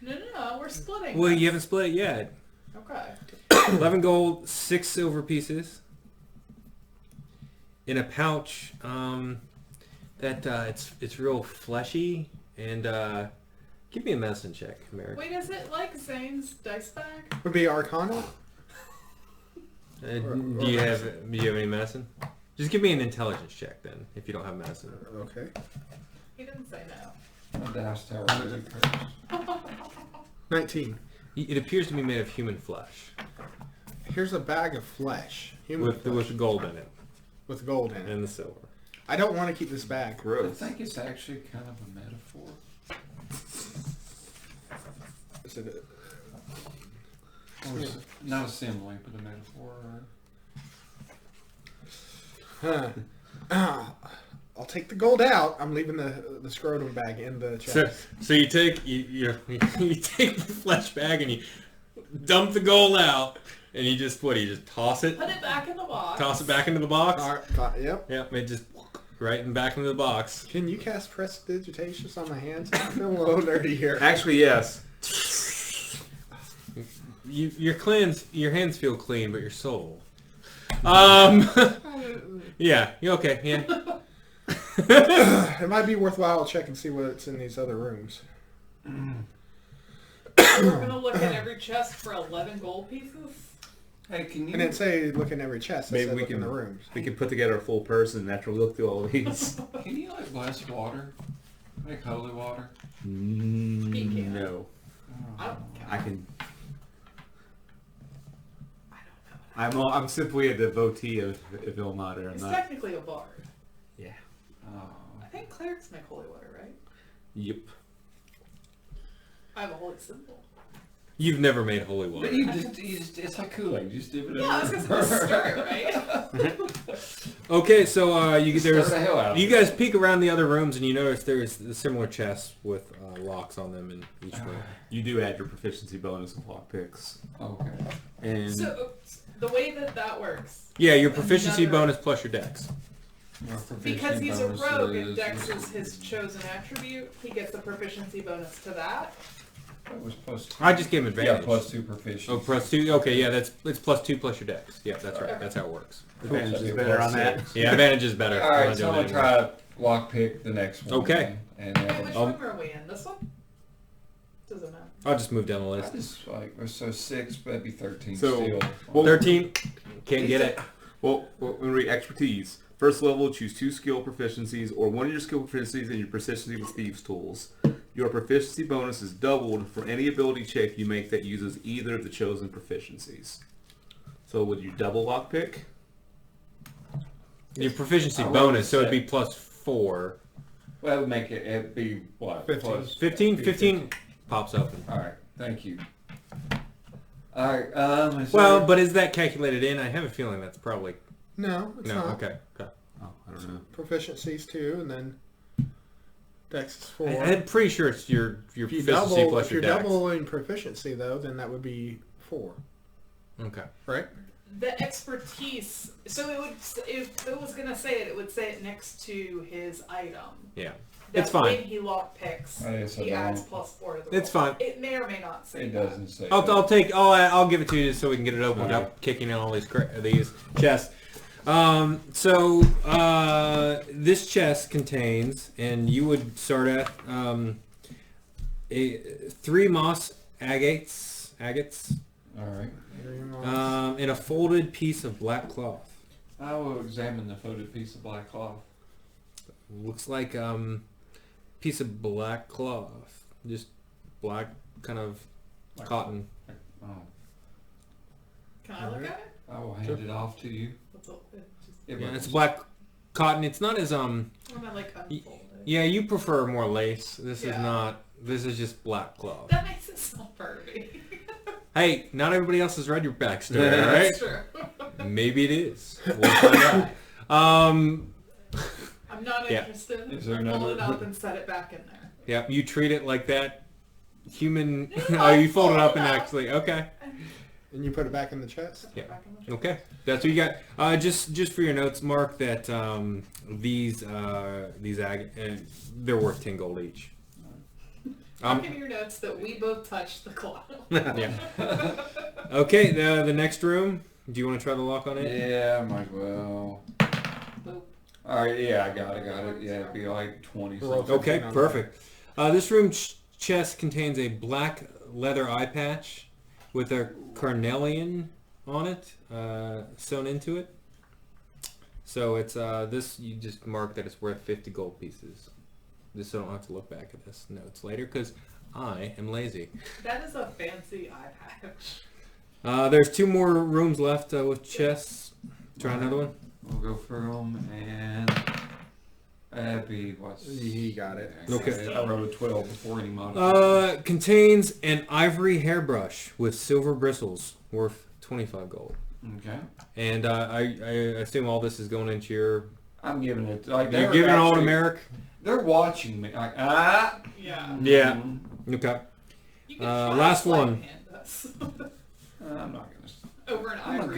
No, we're splitting. Well, this. you haven't split it yet. Okay. 11 gold, 6 silver pieces. In a pouch that it's real fleshy, and give me a medicine check, Marick. Wait, is it like Zane's dice bag? Would be Arcana? Do you have any medicine? Just give me an intelligence check then, if you don't have medicine. Okay. He didn't say no. My dice tower really cursed. 19. It appears to be made of human flesh Here's a bag of flesh. Human with flesh. gold in it With gold in it. and the silver. I don't want to keep this bag. I think it's actually kind of a metaphor. Is it Or is it not a simile, but a metaphor. I'll take the gold out. I'm leaving the scrotum bag in the chest. So you take you take the flesh bag and you dump the gold out, and you just toss it, Put it back in the box. toss it back into the box. Yep. Yep, it just right in back into the box. Can you cast prestidigitation on my hands? I'm feeling a little nerdy here. Actually, yes. Your hands feel clean, but your soul. Yeah, you okay? Yeah. It might be worthwhile to check and see what's in these other rooms. We're gonna look at every chest for 11 gold pieces. Hey, can you? And then say look in every chest. Maybe Maybe we look in can- the rooms. We could put together a full person after we look through all of these. Can you bless water? Like holy water? He can. No. I don't I can. I don't know. I'm simply a devotee of Ilmater. I'm It's not. technically a bard. Yeah. Oh. I think clerics make holy water, right? Yep. I have a holy symbol. You've never made holy water. But you just, it's like Kool-Aid. You just dip it in. Yeah, I was gonna say stir it, right? Okay, so you Stir the hell out of you it. guys peek around the other rooms and you notice there's similar chests with locks on them in each room. You do add your proficiency bonus with lockpicks. Okay. And So the way that works, Yeah, your proficiency Another- bonus plus your dex. because he's a rogue and Dex is his chosen attribute, he gets a proficiency bonus to that. That was plus 2. I just gave him advantage. Yeah, plus 2 proficiency. Oh, plus 2. Okay, yeah, it's plus 2 plus your dex. Yeah, that's right. That's how it works. advantage is So better plus on that. 6. Yeah, advantage is better. All I'm right, not so doing I'm that gonna anymore. try lockpick the next one. Okay. And Hey, which I'll- room are we in? This one? Doesn't matter. I'll just move down the I list. just like so 6, but that'd be 13 So, still. well, 13. Can't get it. Well, let me read expertise. First level, choose 2 skill proficiencies or one of your skill proficiencies and your proficiency with thieves' tools. Your proficiency bonus is doubled for any ability check you make that uses either of the chosen proficiencies. So would you double lockpick? Your proficiency bonus, so it'd be +4. Well, it would make it, it'd be what? 15. Plus 15? 15 pops open. Alright, thank you. Alright, Well, but is that calculated in? I have a feeling that's probably... No, it's No, not. okay. Oh, I don't know. Proficiency's 2, and then Dex is 4. I'm pretty sure it's your if you proficiency plus if your you're dex. doubling proficiency, though, then that would be 4, Okay. right? The expertise. So it would, if it was gonna say it, it would say it next to his item. Yeah. That It's fine. When he lock picks, I guess I he adds don't. +4 to the It's roll. fine. It may or may not say It that. doesn't say I'll give it to you so we can get it opened Alright. up, kicking in all these chests. This chest contains, and you would start at 3 moss agates, Alright. and a folded piece of black cloth. I will examine the folded piece of black cloth. Looks like piece of black cloth, just black kind of Like- cotton. Oh, Can I look at it? I will hand it off to you. What's up? It Yeah, looks- it's black cotton. It's not as When I like unfold it. Yeah, you prefer more lace. This is Yeah. not. This is just black cloth. That makes it so pervy. Hey, not everybody else has read your backstory, Yeah. right? That's true. Maybe it is. We'll find out. I'm not Yeah. interested. Is there I pull another- it up and set it back in there. Yeah, you treat it like that. Human. Yeah, Oh, you fold it up fold and it up. actually. Okay. And you put it back in the chest? Yeah. Back in the Okay. That's what you got. Just for your notes, mark that these they're worth 10 gold each. Mark in your notes that we both touched the cloth. Yeah. Okay. The next room. Do you want to try the lock on it? Yeah, might as well. Boop. Alright, yeah, I got it. Yeah, it'd be like 20 something. Okay, perfect. This room chest contains a black leather eye patch with a carnelian on it sewn into it. So it's this. You just mark that it's worth 50 gold pieces. Just so I don't have to look back at this notes later because I am lazy. That is a fancy eye patch. There's 2 more rooms left with chests. Try another one. We'll go through them and that'd be what's... He got it. Okay. I wrote a 12 before any modification. Contains an ivory hairbrush with silver bristles worth 25 gold. Okay. And I assume all this is going into your... I'm giving it... Like, You're giving it all to Marick? They're watching me. Like, Yeah. Yeah. mm, Okay. You can try last to one. hand us I'm not gonna... over an I'm a ivory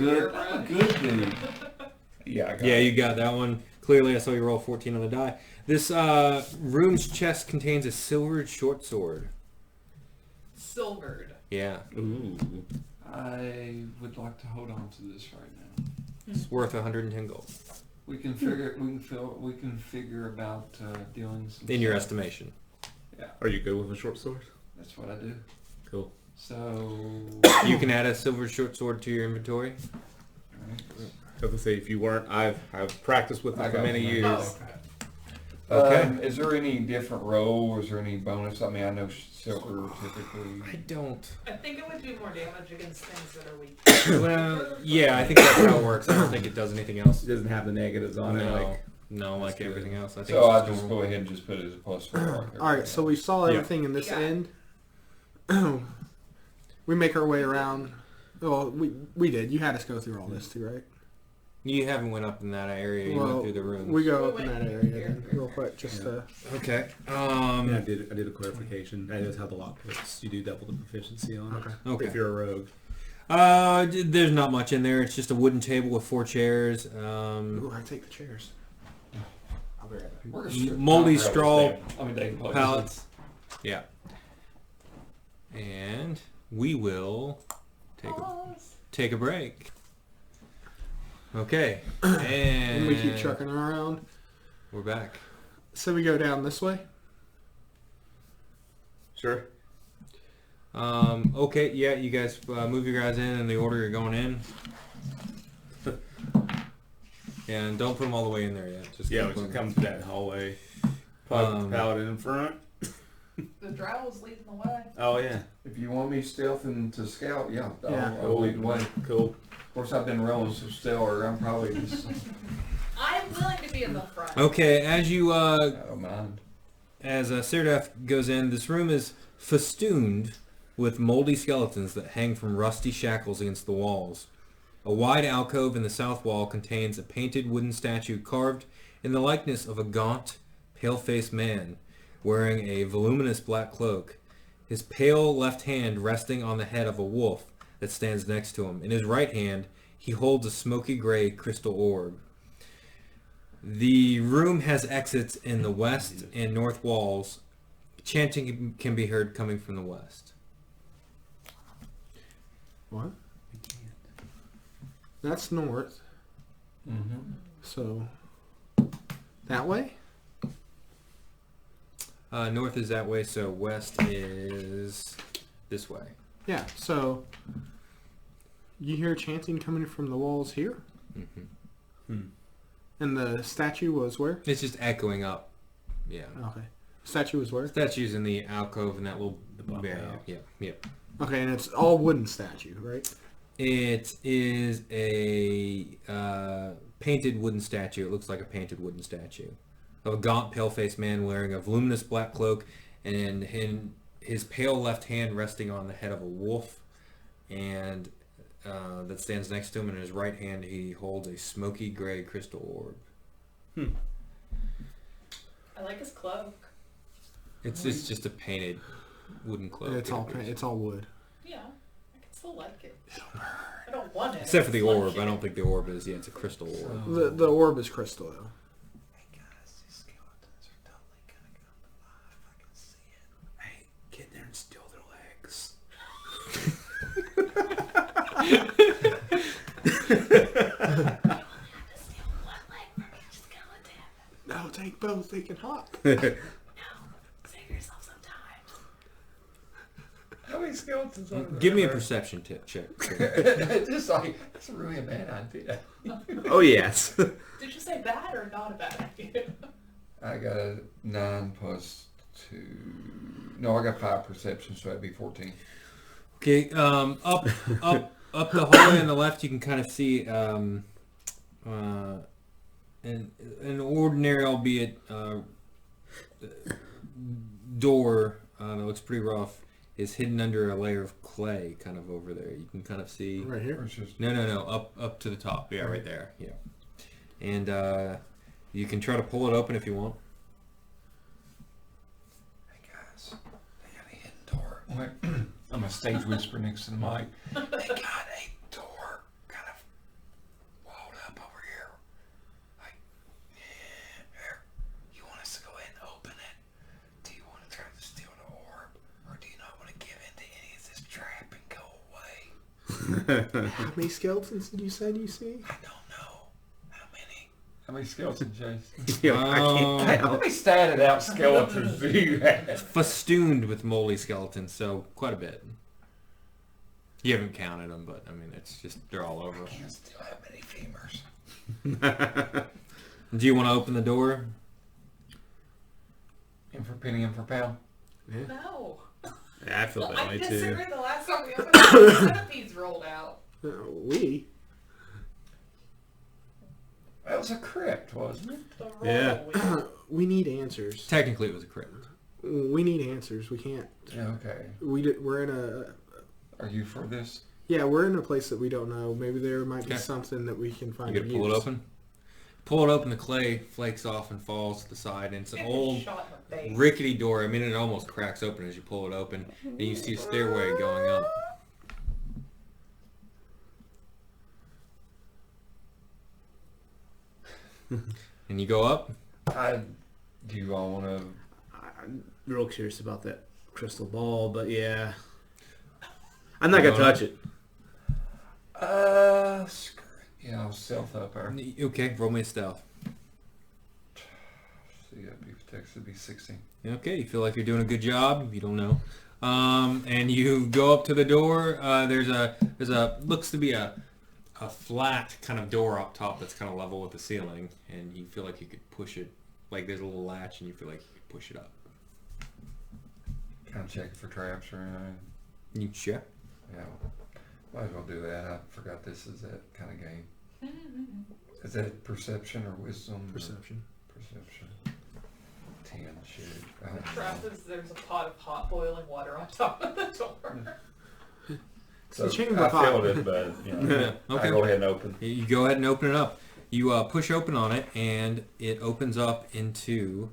good dude. Yeah, I got Yeah, it. you got that one. Clearly, I saw you roll 14 on the die. This room's chest contains a silvered short sword. Silvered. Yeah. Ooh. I would like to hold on to this right now. It's worth 110 gold. We can figure about doing some In your stuff. estimation. Yeah, Are you good with a short sword? that's what I do. Cool. So You can add a silver short sword to your inventory. alright. I was gonna say if you weren't, I've practiced with I it for got many one. years. Oh, Okay. Is there any different roll? Or is there any bonus? I mean, I know silver typically. I don't. I think it would do more damage against things that are weak. Well, yeah, I think that's how it works. I don't think it does anything else. It doesn't have the negatives on it. Like No, like That's good. everything else. I think So it's I'll just just normal. go ahead and just put it as a +4. Like Alright, so we saw Yeah. everything in this Yeah. end. We make our way around. Well, we did. You had us go through all this too, right? You haven't went up in that area. You went through the rooms. We go We up in went that area here. then, real quick, just to... Okay. yeah, I did a clarification. That is how the lock picks. You do double the proficiency on it. Okay. If you're a rogue. There's not much in there. It's just a wooden table with 4 chairs. Ooh, I take the chairs. I'll be right back. We're gonna Moldy strip- straw I mean, they can play pallets. Yeah. And we will take a break. Okay. And And we keep trucking around. We're back. So we go down this way. Sure. Okay, yeah, you guys move your guys in the order you're going in. And don't put them all the way in there yet. Just We should come to that hallway. Paladin in front. The Drow is leading the way. Oh yeah. If you want me stealthing to scout, Yeah. I'll lead the way. Cool. Of course, I've been rolling so stellar. I'm probably just. I'm willing to be in the front. Okay, as you I don't mind. as Syrdath goes in, this room is festooned with moldy skeletons that hang from rusty shackles against the walls. A wide alcove in the south wall contains a painted wooden statue carved in the likeness of a gaunt, pale-faced man wearing a voluminous black cloak, his pale left hand resting on the head of a wolf that stands next to him. In his right hand, he holds a smoky gray crystal orb. The room has exits in the west and north walls. Chanting can be heard coming from the west. What? That's north. Mm-hmm. So that way? North is that way, so west is this way. Yeah. So you hear chanting coming from the walls here, and the statue was where? It's just echoing up. Yeah. Okay. Statue was where? Statue's in the alcove in that little area. Yeah. Okay, and it's all wooden statue, right? It is a painted wooden statue. It looks like a painted wooden statue of a gaunt, pale-faced man wearing a voluminous black cloak, and his pale left hand resting on the head of a wolf, and that stands next to him. And in his right hand, he holds a smoky gray crystal orb. I like his cloak. It's just a painted wooden cloak. It's all wood. Yeah, I can still like it. I don't want it. Except for the I just orb. like I it. don't think the orb is. Yeah, it's a crystal orb. The orb is crystal though. Hey guys, these skeletons are totally gonna come alive. I can see it. Hey, get there and steal their legs. No, take both. They can hop. Save yourself some time. How many skeletons are there? Give me a perception check. It's just like, that's really a bad idea. Oh yes. Did you say bad or not a bad idea? I got a 9 plus 2. No, I got 5 perception, so that'd be 14. Okay, up the hallway on the left, you can kind of see an ordinary, albeit door that looks pretty rough, is hidden under a layer of clay, kind of over there. You can kind of see. Right here. Or it's just- No, up to the top. Yeah, right there. Yeah, and you can try to pull it open if you want. Hey guys, they got a hidden door. I'm a stage whisper next to the mic. They got a door kind of walled up over here. Like, here, you want us to go ahead and open it? Do you want to try to steal the orb? Or do you not want to give in to any of this trap and go away? How many skeletons did you say you see? I don't know. How many? How many skeletons, Jason? Uh, How many statted out skeletons do you have? festooned with moldy skeletons, so quite a bit. You haven't counted them, but I mean, it's just they're all over. I can't steal that many femurs. Do you want to open the door? In for penny, in for pound. No. Yeah, I feel Well, that I way too. disagree. The last time we opened the centipedes rolled out. We. That was a crypt, wasn't it? The roll Yeah. wheel. We need answers. Technically, it was a crypt. We need answers. We can't. Yeah, okay. We're in a. Are you for this? Yeah, we're in a place that we don't know. Maybe there might be Okay. something that we can find. You gotta to pull it use. open. Pull it open. The clay flakes off and falls to the side, and it's an Get old, shot in the face. rickety door. I mean, it almost cracks open as you pull it open, and you see a stairway going up. And you go up. Do you all want to? I'm real curious about that crystal ball, but yeah. I'm not gonna touch it. Screw it. Yeah, I'll stealth up her. Okay, roll me a stealth. See, that'd be protected. It'd be 16. Okay, you feel like you're doing a good job. You don't know. And you go up to the door. There's a looks to be a a flat kind of door up top that's kind of level with the ceiling, and you feel like you could push it. Like there's a little latch, and you feel like you could push it up. Kind of check for traps or anything. You check. Yeah. Might as well do that. I forgot this is that kind of game. Is that perception or wisdom? Perception. Perception. 10, shit. I The don't trap know. is there's a pot of hot boiling water on top of the door. So chamber I pot. failed it, but you know, Okay. I go ahead and open. You go ahead and open it up. You push open on it, and it opens up into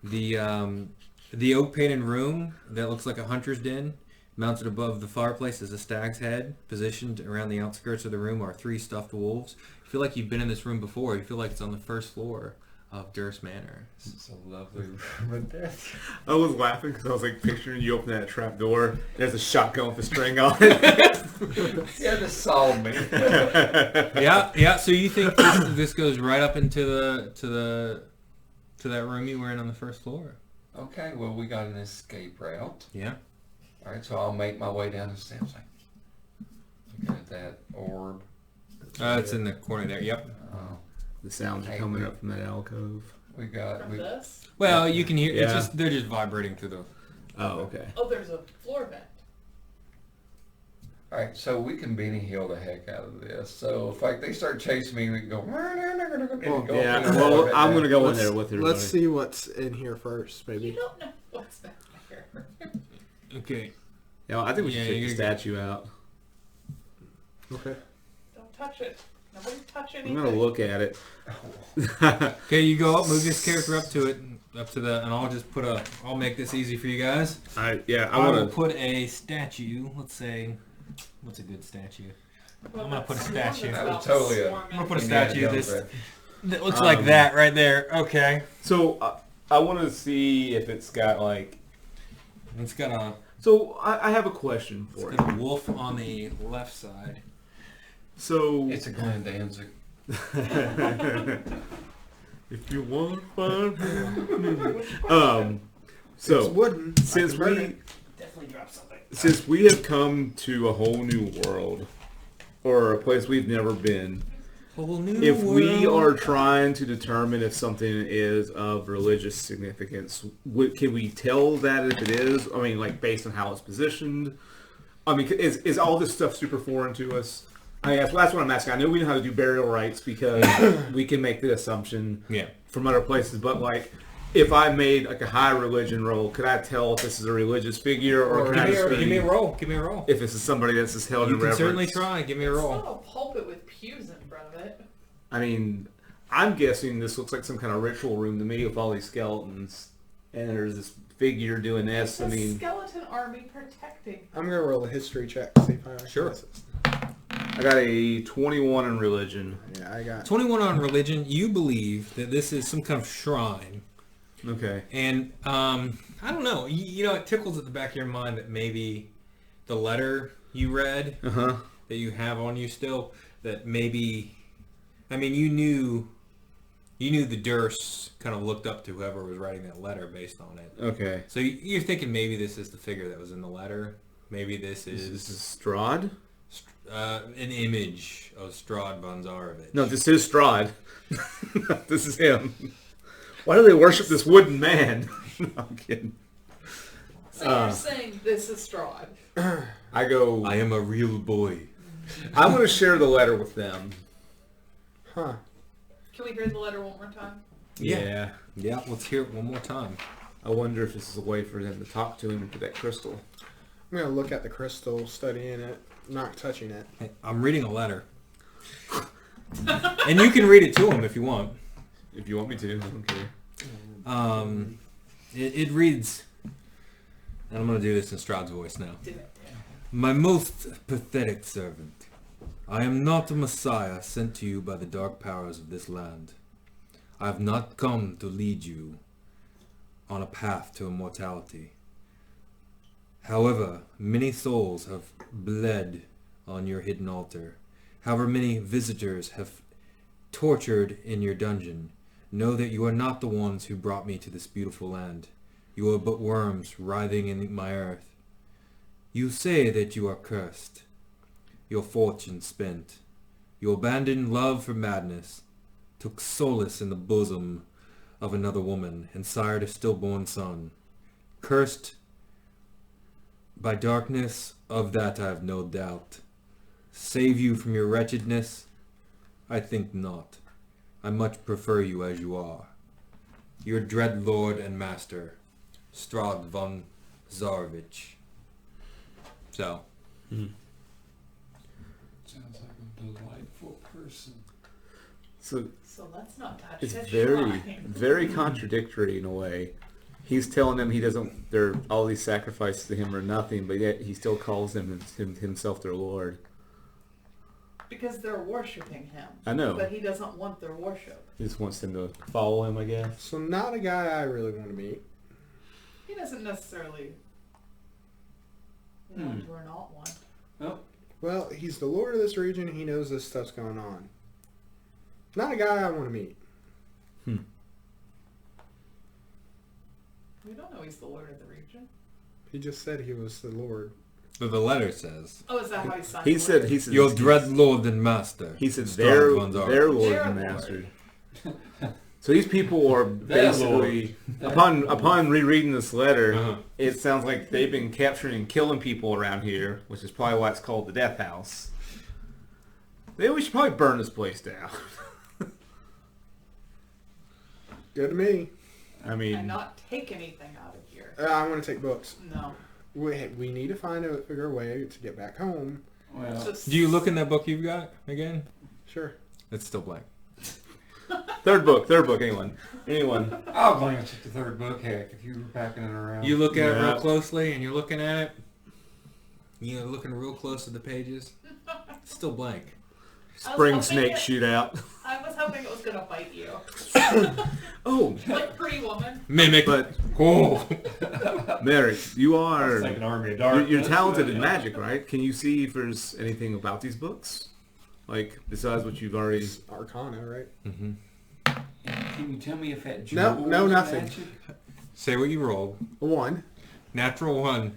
the oak painted room that looks like a hunter's den. Mounted above the fireplace is a stag's head. Positioned around the outskirts of the room are 3 stuffed wolves. You feel like you've been in this room before. You feel like it's on the first floor of Durst Manor. It's a lovely room of death. I was laughing because I was like picturing you open that trap door. There's a shotgun with a string on it. Yeah, this solved me. Yeah. So you think this goes right up into that room you were in on the first floor? Okay, well, we got an escape route. Yeah. All right, so I'll make my way down the steps. Looking at that orb. It's in the corner there. Yep. The sounds are coming up from that alcove. We got. From this? Well, you can hear. Yeah. They're just vibrating through the. Oh, okay. Oh, there's a floor vent. All right, so we can Benny Hill the heck out of this. So if like they start chasing me, we can go. Well, Yeah, well, I'm going to go in there with everybody. Let's see what's in here first, You maybe. don't know what's back there. Okay. Yeah, I think we should Yeah, take the you're good. statue out. Okay. Don't touch it. Nobody touch anything. I'm going to look at it. Okay, you go up, move this character up to it, and I'll just I'll make this easy for you guys. I I will want to... put a statue. Let's say, what's a good statue? I'm gonna put a statue. That was totally I'm gonna put a Indiana statue Jones that reference. looks like that right there. Okay. So, I want to see if it's got, like... It's got a So, I have a question for you. wolf on the left side. So... It's a Glenn Danzig. If you want fun... It's So, wooden. since I can burn we... it. Definitely drop something. Since we have come to a whole new world, or a place we've never been, Whole new if we world. are trying to determine if something is of religious significance, can we tell that if it is? I mean, like, based on how it's positioned? I mean, is all this stuff super foreign to us? I mean, that's what I'm asking. I know we know how to do burial rites because we can make the assumption Yeah. from other places, but, like, if I made, like, a high religion roll, could I tell if this is a religious figure, or can I just Give me a see roll. Give me a roll. if this is somebody that's just held You in can reverence? certainly try. Give me a It's roll. not a pulpit with pews in front of it. I mean, I'm guessing this looks like some kind of ritual room to me with all these skeletons, and there's this figure doing this. It's I a mean, skeleton army protecting. I'm gonna roll a history check. See if I Sure. recognize this. I got a 21 in religion. Yeah, I got. 21 on religion. You believe that this is some kind of shrine. Okay. And I don't know. You know, it tickles at the back of your mind that maybe the letter you read Uh-huh. that you have on you still, that maybe, I mean, you knew the Durst kind of looked up to whoever was writing that letter based on it. Okay. So you're thinking maybe this is the figure that was in the letter. Maybe this This is is Strahd? an image of Strahd von Zarovich. No, this is Strahd. This is him. Why do they worship this wooden man? No, I'm kidding. So you're saying this is Strahd. I go, I am a real boy. I'm going to share the letter with them. Huh. Can we hear the letter one more time? Yeah. Yeah, let's hear it one more time. I wonder if this is a way for them to talk to him and to that crystal. I'm gonna look at the crystal, studying it, not touching it. Hey, I'm reading a letter. And you can read it to him if you want. If you want me to, I don't care. It reads, and I'm going to do this in Strahd's voice now. Did it? Yeah. My most pathetic servant, I am not a messiah sent to you by the dark powers of this land. I have not come to lead you on a path to immortality. However, many souls have bled on your hidden altar. However, many visitors have tortured in your dungeon. Know that you are not the ones who brought me to this beautiful land. You are but worms writhing in my earth. You say that you are cursed, your fortune spent, You abandoned love for madness, took solace in the bosom of another woman, and sired a stillborn son. Cursed by darkness, of that I have no doubt. Save you from your wretchedness? I think not. I much prefer you as you are. Your dread lord and master, Strahd von Zarovich. So. Sounds like a delightful person. So let's not touch it's his very, shrine. very contradictory in a way. He's telling them he doesn't. They're all these sacrifices to him are nothing, but yet he still calls himself their lord. Because they're worshiping him. I know. But he doesn't want their worship. He just wants them to follow him, I guess. So not a guy I really want to meet. He doesn't necessarily want or not want. Oh, Well, he's the lord of this region. He knows this stuff's going on. Not a guy I want to meet. We don't know he's the lord of the region. He just said he was the lord. But the letter says, Oh, is that how he signed He the said. letter? He said. your dread lord and master. He said Strahd von their Zarovich. lord and master. So these people are basically upon rereading this letter, it sounds like they've been capturing and killing people around here, which is probably why it's called the Death House. We should probably burn this place down. Good to me. I And mean, not take anything out of here. I want to take books. No. We need to figure a way to get back home. well, Just Do you look in that book you've got again? Sure. It's still blank. third book, anyone. I'll glance at the third book. Heck, if you were packing it around. You look at it Yeah. real closely, and you're looking at it. You're looking real close to the pages. It's still blank. Spring hoping snake it- shootout. I was hoping it was going to bite you. Oh, Like Pretty Woman. Mimic. but Oh. Marick, you are It's like an army of darkness. you're talented in magic, right? Can you see if there's anything about these books, like besides what you've already? It's Arcana, right? Mm-hmm. Can you tell me if that No, jewel is nothing. magic? Say what you rolled. A 1. Natural 1.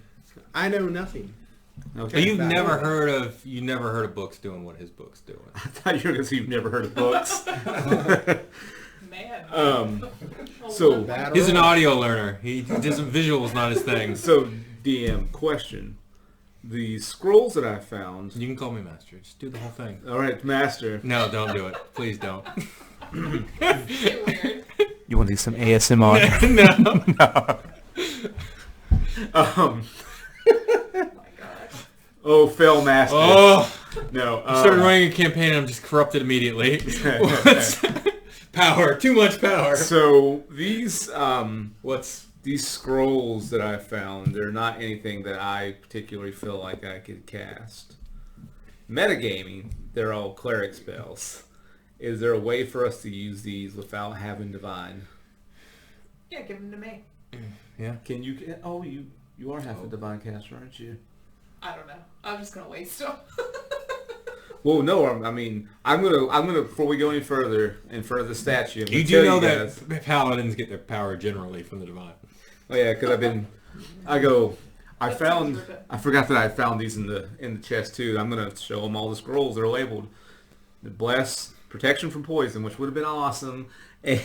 I know nothing. Okay. You've Bad. never heard of books doing what his book's doing. I thought you were gonna say you've never heard of books. Man. So Bad He's an roll. audio learner. He doesn't visual's not his thing. so DM question: the scrolls that I found. You can call me master. Just do the whole thing. All right, master. No, don't do it. Please don't. Weird. You want to do some ASMR? No. Oh my gosh. Oh, fail master. Oh. No. I started running a campaign and I'm just corrupted immediately. What's power? Too much power. So these What's these scrolls that I found, they're not anything that I particularly feel like I could cast. Metagaming, they're all cleric spells. Is there a way for us to use these without having divine? Yeah, give them to me. yeah? Can you? Oh, you are half a divine caster, aren't you? I don't know. I'm just going to waste them. Well, no. I mean, I'm gonna before we go any further and further the statue. I'm You gonna do tell know guys- that paladins get their power generally from the divine. Oh yeah, because I forgot that I found these in the chest too. I'm gonna show them all the scrolls that are labeled. The bless, protection from poison, which would have been awesome, and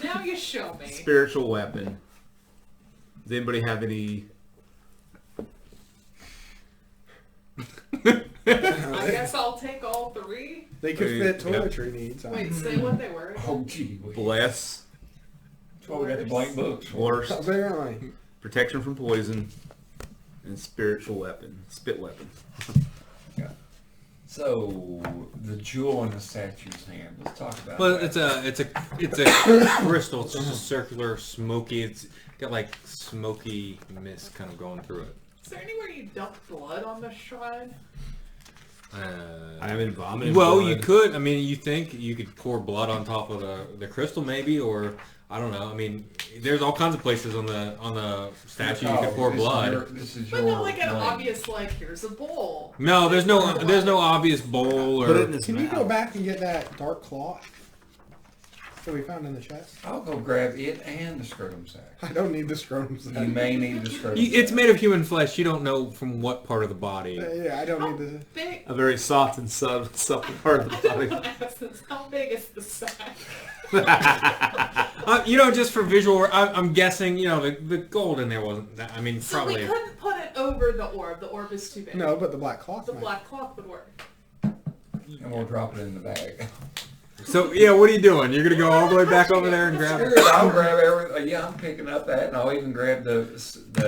Now you show me. spiritual weapon. Does anybody have any? I guess I'll take all 3. They could fit Yeah. toiletry needs. Wait, say what they were. Oh, gee. Bless, That's why we got the blank books. worst, Apparently. protection from poison, and spiritual weapon, spit weapon. So, the jewel in the statue's hand. Let's talk about Well, that. it's a crystal. It's just a circular, smoky. It's got like smoky mist kind of going through it. Is there anywhere you dump blood on the shrine? I haven't vomited. Well, blood. you could. I mean, you think you could pour blood on top of the crystal, maybe, or I don't know. I mean, there's all kinds of places on the statue you could pour blood. This is But your not like an lane. obvious, like, here's a bowl. No, there's no obvious bowl Put it in or. his Can you mouth. go back and get that dark cloth? that we found in the chest? I'll go grab it and the scrotum sack. I don't need the scrotum You sack. may need the scrotum sack. It's made of human flesh. You don't know from what part of the body. Yeah, I don't need the... Big. A very soft and supple part of the I body. don't ask this. How big is the sack? Just for visual, I'm guessing, the gold in there wasn't that. I mean, So probably. we couldn't put it over the orb. The orb is too big. No, but the black cloth The might. black cloth would work. And we'll drop it in the bag. So, yeah, what are you doing? You're going to go all the way back over there and grab it? I'll grab everything. Yeah, I'm picking up that, and I'll even grab the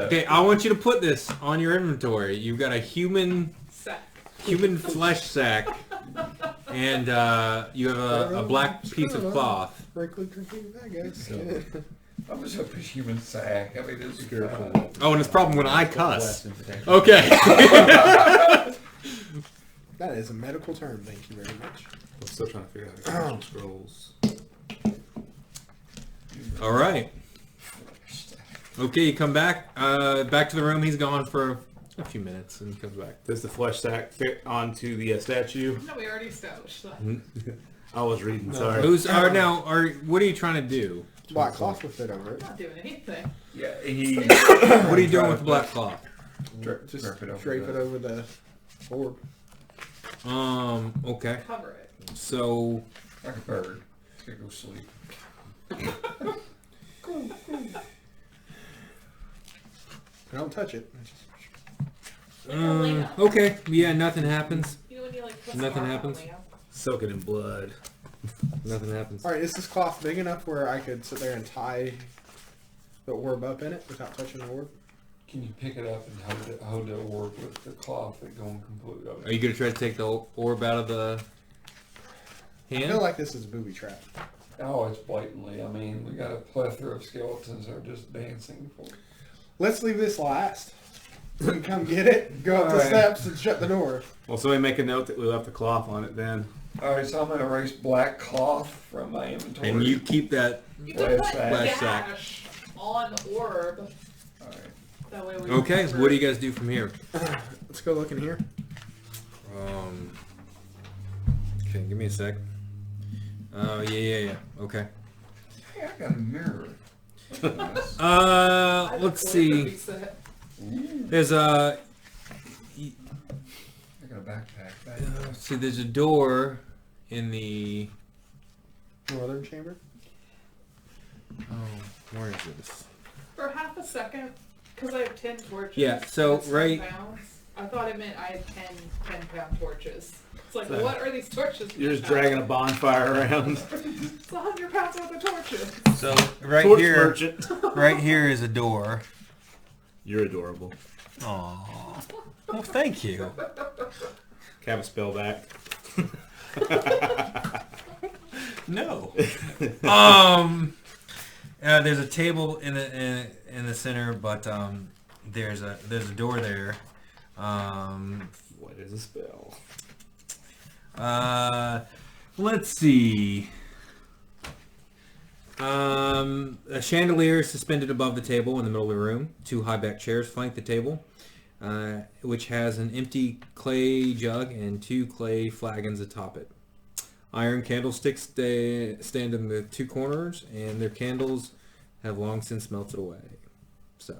Okay, I want you to put this on your inventory. You've got a human Sack. flesh sack, and you have a black piece of cloth. Breakly drinking bag, guys. I was up his human sack. I mean, this is good. Oh, and it's probably when I cuss. Okay. That is a medical term. Thank you very much. I'm still trying to figure out how to cast scrolls. All right. Okay, you come back. Back to the room. He's gone for a few minutes, and he comes back. Does the flesh sack fit onto the statue? No, we already established that. I was reading, sorry. What are you trying to do? Black cloth will fit over it. I'm not doing anything. Yeah, he. What are you doing with the black cloth? Just Drape drape it over the orb. Okay. Cover it. So, Like a bird. It's gonna go sleep. Don't touch it. okay. Yeah, nothing happens. You know when you like put Nothing some happens. on the lamp? Soak it in blood. Nothing happens. Alright, is this cloth big enough where I could sit there and tie the orb up in it without touching the orb? Can you pick it up and hold the orb with the cloth that going completely over? Are you going to try to take the orb out of the I hand? feel like this is a booby trap. Oh, it's blatantly. I mean, we got a plethora of skeletons that are just dancing for. Let's leave this last. You can come get it, go up the Alright. steps, and shut the door. Well, somebody make a note that we left the cloth on it then. Alright, so I'm gonna erase black cloth from my inventory. And you keep that. You could put Flash sack. dash on the orb. Alright. That way we Okay, cover what do it. you guys do from here? Let's go look in here. Okay, give me a sec. Yeah. Okay. Hey, I got a mirror. That's nice. I have Let's a see. calligraphy set. There's a. I got a backpack. See, there's a door in the. Northern chamber. Oh, where is this? For half a second, because I have 10 torches. Yeah, so, and it's 10 right- pounds, I thought it meant I had 10 10-pound torches. It's like, So, what are these torches? You're just dragging a bonfire around. It's 100 pounds worth of torches. So right Torch here, merchant. right here is a door. You're adorable. Oh, well, thank you. Can I have a spell back? No. There's a table in the center, but there's a door there. What is a spell? Let's see. A chandelier is suspended above the table in the middle of the room. 2 high-back chairs flank the table, which has an empty clay jug and 2 clay flagons atop it. Iron candlesticks stand in the 2 corners, and their candles have long since melted away. So,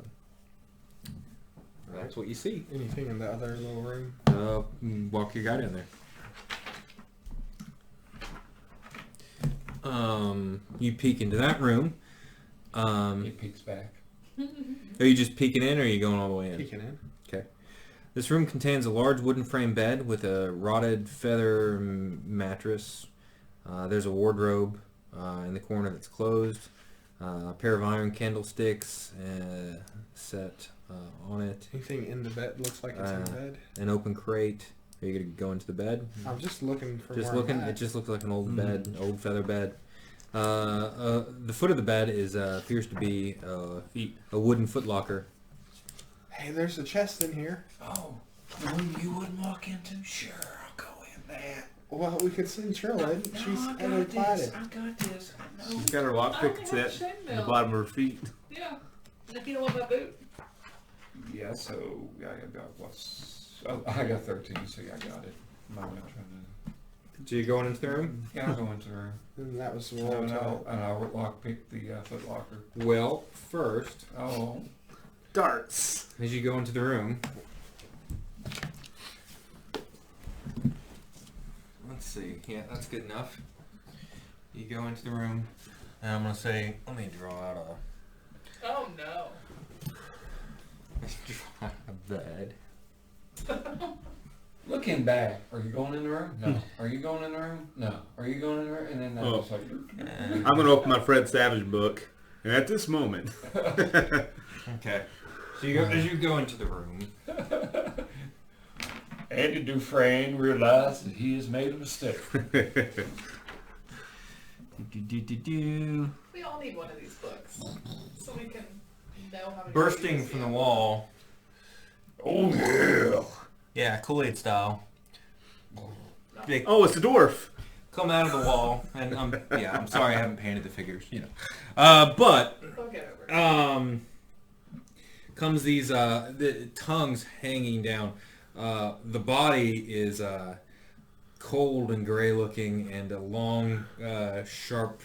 that's what you see. Anything in the other little room? Walk your guy down there. You peek into that room. He peeks back. Are you just peeking in, or are you going all the way in? Peeking in. Okay. This room contains a large wooden frame bed with a rotted feather mattress. There's a wardrobe in the corner that's closed. A pair of iron candlesticks set on it. Anything in the bed looks like it's in bed? An open crate. Are you gonna go into the bed? I'm just looking for Just where looking. I'm at. It just looks like an old bed, an old feather bed. The foot of the bed is appears to be a wooden footlocker. Hey, there's a chest in here. Oh, the one you wouldn't walk into? Sure, I'll go in there. Well, we could send Trill in. No, She's I heavily got clad. this. I got this. I know. She's got her lockpick set in the bottom of her feet. Yeah. And if you don't want my boot, Yeah, so I got what's? Oh, I got 13, so yeah, I got it. I'm not trying to. So you're going into the room? Yeah, I'll go into the room. And that was the And roll. I'll lockpick the foot locker. Well, first, Oh. Darts. as you go into the room, let's see. Yeah, that's good enough. You go into the room, and I'm gonna say, let me draw out Oh no. a bed. Looking back, are you going in the room? No. Are you going in the room? No. Are you going in the room? And then Oh. it's like, I'm going to open my Fred Savage book, and at this moment... Okay. So you go as you go into the room. Andy Dufresne realized that he has made a mistake. We all need one of these books so we can know how to Bursting use from the it. wall. Oh yeah. Yeah, Kool-Aid style. They Oh, it's a dwarf. come out of the wall, and I'm sorry I haven't painted the figures, you know. But We'll get over it. comes these the tongues hanging down. The body is cold and gray looking, and a long, sharp,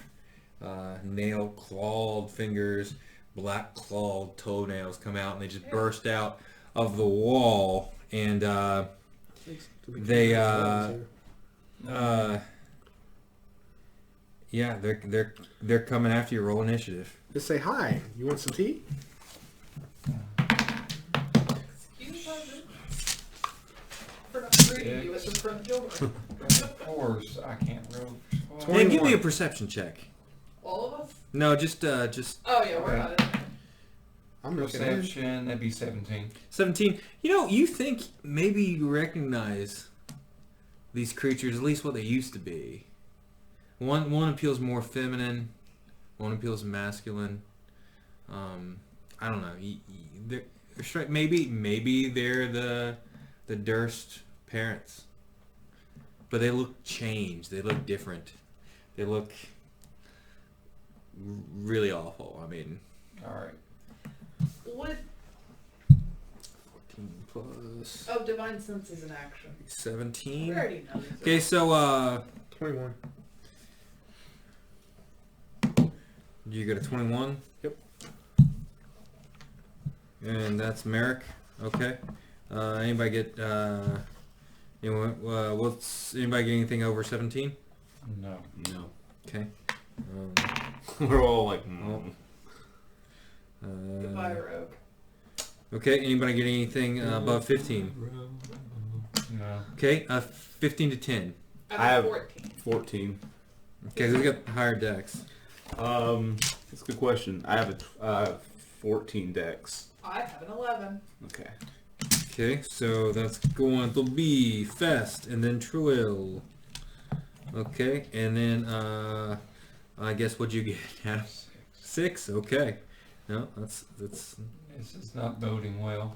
nail clawed fingers, black clawed toenails come out, and they just burst out of the wall, and they yeah, they're coming after you. Roll initiative. Just say hi. You want some tea? Excuse us for not greeting you at the front door. Of course, I can't roll. Yeah, give me a perception check. All of us? No, just Oh yeah, we're not in there. I'm looking at it. Perception, that'd be 17. 17. You know, you think maybe you recognize these creatures, at least what they used to be. One appeals more feminine, one appeals masculine. I don't know. They're straight. Maybe they're the Durst parents, but they look changed. They look different. They look really awful. I mean, All right. What? 14 plus Oh, divine sense is an action. 17. We already know these. Okay, so 21. you got a 21. Yep. And that's Marick. Okay. Anybody get what's anybody get anything over 17? No. No. Okay. We're all like... Goodbye, Rogue. Okay. Anybody get anything above 15? No. Okay. 15 to 10. I have 14. 14. Okay, we got higher decks. That's a good question. I have a 14 decks. I have an 11. Okay. Okay, so that's going to be Fest and then Trill. Okay, and then I guess what'd you get? Yeah. 6. Okay. No, that's This is not boding well.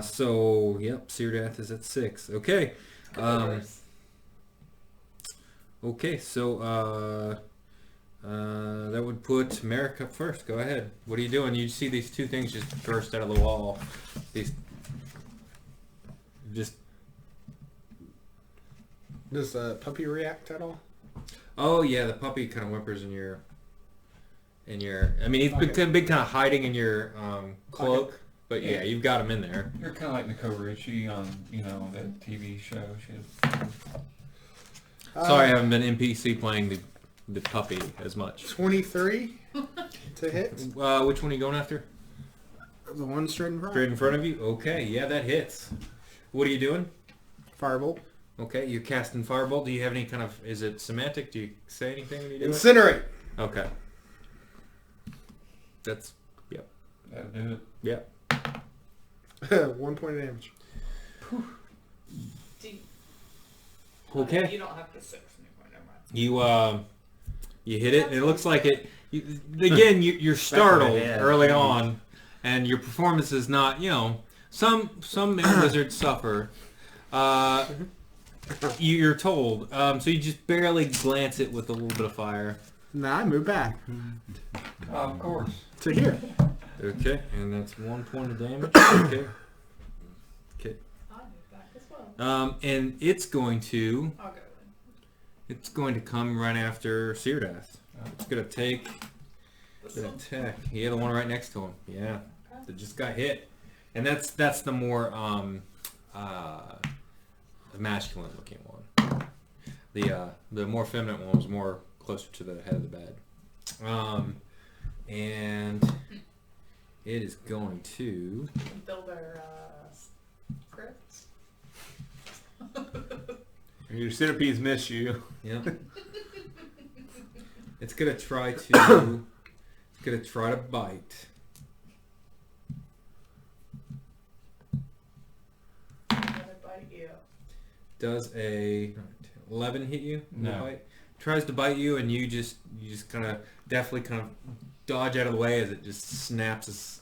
so yep, Syrdath is at 6. Okay. Okay, so that would put Marick up first. Go ahead. What are you doing? You see these two things just burst out of the wall. These just... Does the puppy react at all? Oh yeah, the puppy kind of whimpers in your... I mean, he's been kind of hiding in your cloak, but yeah, you've got him in there. You're kind of like Nicole Richie on, that TV show. Sorry, I haven't been NPC playing the puppy as much. 23 to hit. Which one are you going after? The one straight in front. Straight in front of you? Okay, yeah, that hits. What are you doing? Firebolt. Okay, you're casting Firebolt. Do you have any kind of... Is it semantic? Do you say anything when you do it? Incinerate. Okay. That's... Yep. That'll do it. Yep. 1 point of damage. Okay. You don't have the 6 anymore. Never mind. You hit it, and it looks like it... Again, you're startled early on, and your performance is not, some wizards suffer. You're told. So you just barely glance it with a little bit of fire. Nah, I move back. Of course. To here. Okay, and that's 1 point of damage. Okay. I'll move back as well. And it's going to... I'll go It's going to come right after Syrdath. It's going to take the attack. Yeah, the one right next to him. Yeah, that just got hit. And that's the more masculine looking one. The more feminine one was more closer to the head of the bed. And it is going to build our scripts. Your centipedes miss you. Yep. It's gonna try to bite. Gonna bite you. Does a 11 hit you? No. Bite? Tries to bite you, and you just kind of definitely dodge out of the way as it just snaps its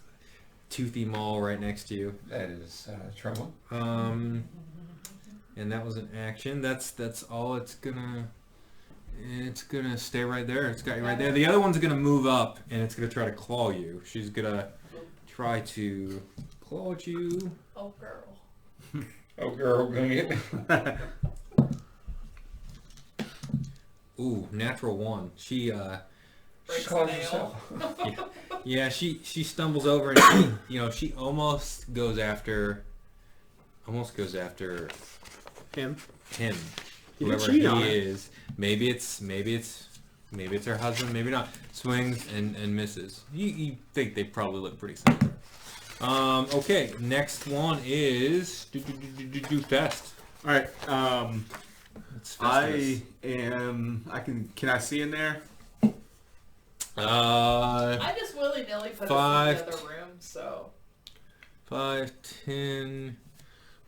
toothy maw right next to you. That is trouble. And that was an action. That's all it's gonna stay right there. It's got you right there. The other one's gonna move up and it's gonna try to claw you. She's gonna try to claw at you. Oh girl. Oh girl, gonna get Ooh, natural 1. She calls herself. yeah, she stumbles over and she almost goes after Him. Whoever he is. Maybe it's her husband, maybe not. Swings and misses. You think they probably look pretty similar. Okay, next one is do Fest. All right. It's Can I see in there? I just willy-nilly put us in the other room, so. 5, 10,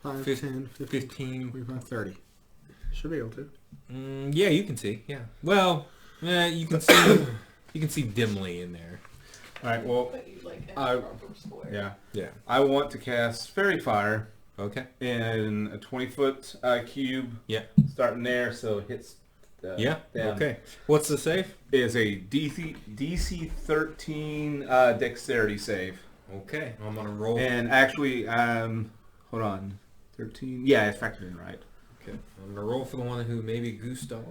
5, 10, 15, 25, 30. Should be able to. Yeah, you can see. Yeah. Well, you can see dimly in there. All right. Well, Put you like in a proper square. yeah. I want to cast Fairy Fire. Okay. In a 20-foot cube. Yeah. Starting there, so it hits. Yeah. Down. Okay. What's the save? It is a DC 13 dexterity save. Okay. I'm gonna roll. And actually, hold on, 13. Yeah, it's factored in right. Okay. I'm gonna roll for the one who maybe Gustav.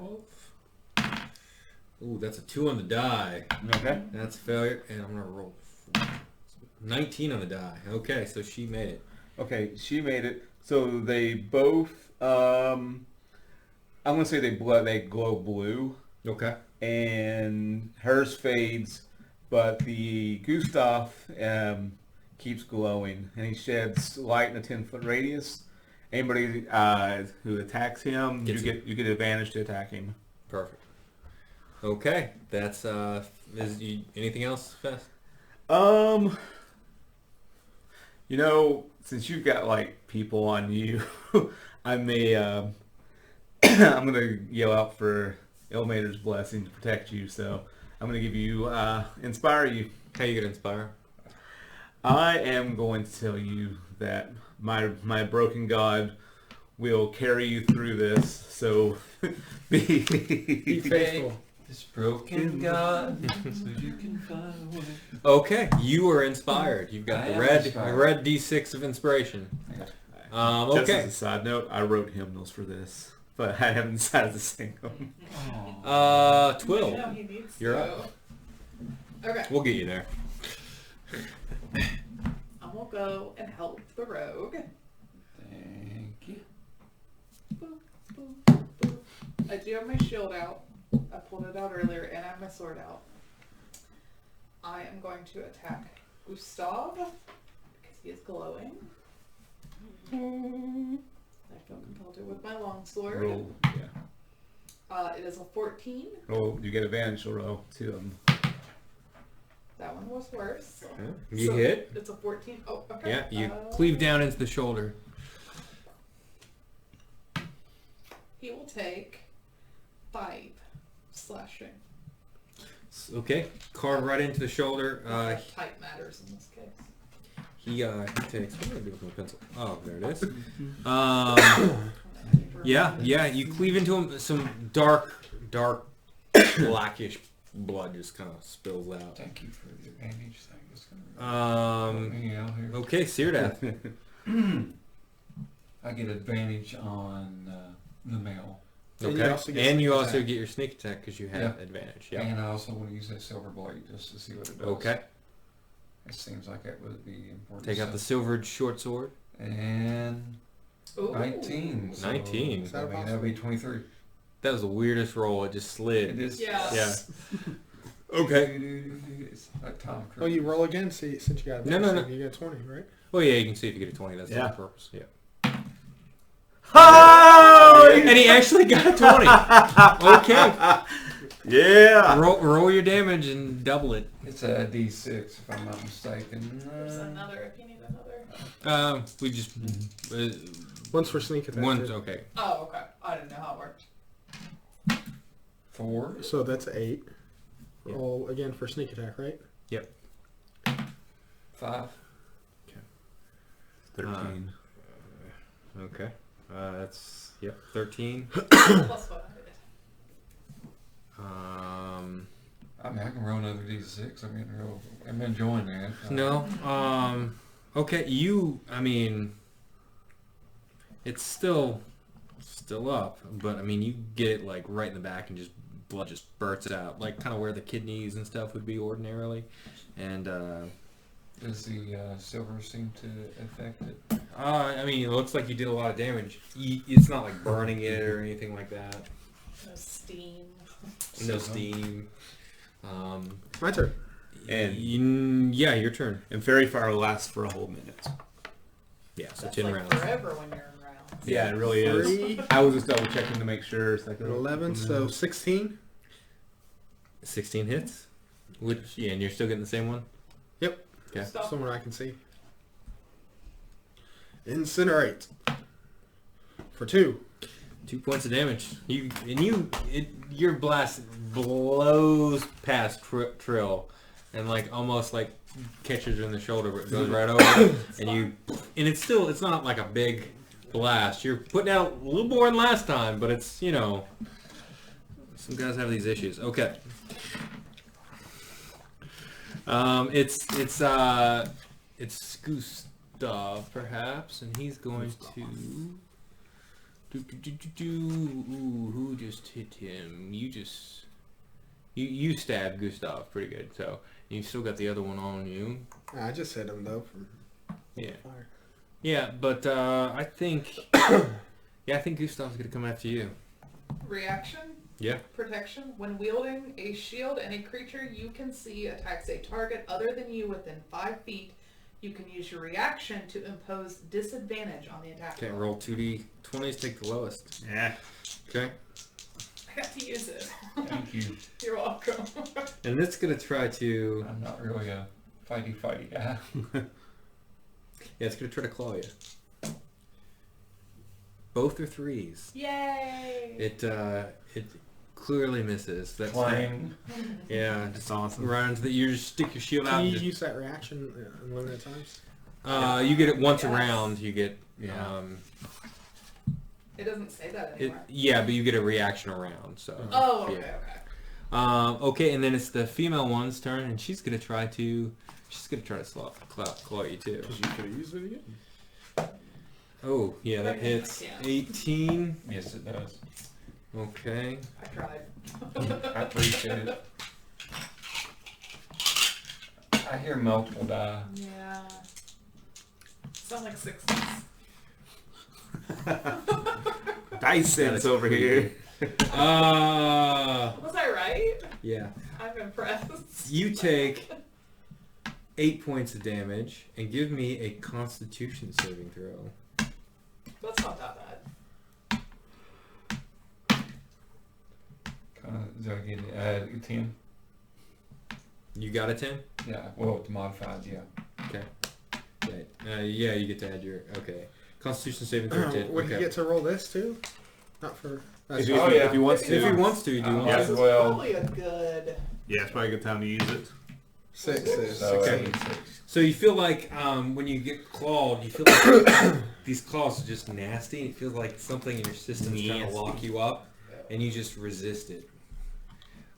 Ooh, that's a 2 on the die. Okay. That's a failure, and I'm gonna roll 19 on the die. Okay, so she made it. Okay, she made it. So they both. I'm gonna say they glow blue. Okay. And hers fades, but the Gustav keeps glowing, and he sheds light in a 10-foot radius. Anybody who attacks him, you get advantage to attack him. Perfect. Okay, that's anything else, Fest? Since you've got like people on you, I may I'm gonna yell out for Ilmater's blessing to protect you. So I'm gonna give you inspire you. How you gonna inspire? I am going to tell you that my broken god will carry you through this. So be faithful. This broken God, so you can find a way. Okay, you are inspired. You've got the red D6 of inspiration. Just Okay. as a side note, I wrote hymnals for this, but I haven't decided to sing them. Twill, You know he needs you're to. up. Okay. We'll get you there. I'm gonna go and help the rogue. Thank you. Boop, boop, boop. I do have my shield out. I pulled it out earlier, and I have my sword out. I am going to attack Gustav because he is glowing. I feel compelled to with my longsword. Roll, yeah. It is a 14. Roll. You get advantage to roll to them. That one was worse. You So hit. It's a 14. Oh, okay. Yeah, you cleave down into the shoulder. He will take 5 slashing. Okay, carve right into the shoulder. Type matters in this case. He takes. What do I do with my pencil? Oh, there it is. Yeah. You cleave into him. Some dark, blackish blood just kind of spills out. Thank you for the advantage thing. It's gonna put me out here. Okay, Syrdath. I get advantage on the male. Okay. And you also get your sneak attack because you have advantage. Yeah. And I also want to use that silver blade just to see what it does. Okay. It seems like it would be important. Take out the silvered short sword. And 19. So 19. That would be 23. That was the weirdest roll. It just slid. It is. Yeah. Okay. It's like Tom Cruise. Oh, you roll again since you got a No. You got 20, right? Oh yeah, you can see if you get a 20. That's the purpose. Yeah. Oh! And he actually got a 20. Okay. Yeah. Roll your damage and double it. It's a D6 if I'm not mistaken. There's another if you need another. We just One's for sneak attack. one's okay. Oh, okay. I didn't know how it worked. 4. So that's 8. Yeah. Roll again for sneak attack, right? Yep. 5. 13. Okay. That's 13. Plus what I mean, I can roll another D6. I'm enjoying that. No. Okay. It's still up, but I mean, you get it like right in the back, and just blood just spurts out, like kind of where the kidneys and stuff would be ordinarily, and. Does the silver seem to affect it? I mean, it looks like you did a lot of damage. It's not like burning it or anything like that. No steam. No steam. My turn. And your turn. And Fairy Fire lasts for a whole minute. Yeah, so That's 10 like rounds. forever when you're in rounds. Yeah, it really is. 3, I was just double checking to make sure. It's like 11, so 16. 16 hits. Which, and you're still getting the same one? Yep. Okay. Stop. Someone I can see. Incinerate. For 2. 2 points of damage. Your blast blows past Trill, and like almost like catches her in the shoulder, but it goes right over. And it's not like a big blast. You're putting out a little more than last time, but it's some guys have these issues. Okay. It's Gustav perhaps, and he's going to. Who just hit him? You stabbed Gustav pretty good, so you still got the other one on you. I just hit him though from fire. Yeah, but I think Gustav's gonna come after you. Reaction. Yeah. Protection. When wielding a shield, any creature you can see attacks a target other than you within 5 feet. You can use your reaction to impose disadvantage on the attack. Okay, roll 2d20s, take the lowest. Yeah. Okay. I got to use it. Thank you. You're welcome. And it's gonna try to. I'm not really a fighty guy. Yeah, it's gonna try to claw you. Both are 3s. Yay! It clearly misses. That's Clang. yeah, It's awesome. runs that you just stick your shield out. Can you And use that reaction unlimited times? you get it once Yes. around. You get It doesn't say that anymore. but you get a reaction around. So. Oh, okay, yeah. okay. Okay, and then it's the female one's turn, and she's gonna try to claw you too. Because you could have used it again. Oh yeah, that hits. 18. Yes, it does. Okay. I tried. I appreciate it. I hear multiple die. Yeah. Sound like 60s. Dice sense over here. Was I right? Yeah. I'm impressed. You take 8 points of damage and give me a Constitution saving throw. That's not that bad. Do I get a 10? You got a 10? Yeah, well, it's modified, yeah. Okay. Yeah, you get to add your... Okay. Constitution saving throw 10. Would Okay. he get to roll this too? Not for... If Oh, yeah. he wants to. If he wants to, do you want Yeah. This to? is well- probably a good... Yeah, it's probably a good time to use it. 6 is So, 16. 6. So you feel like when you get clawed, you feel like these claws are just nasty. It feels like something in your system's trying to Nasty. lock you up, and you just resist it.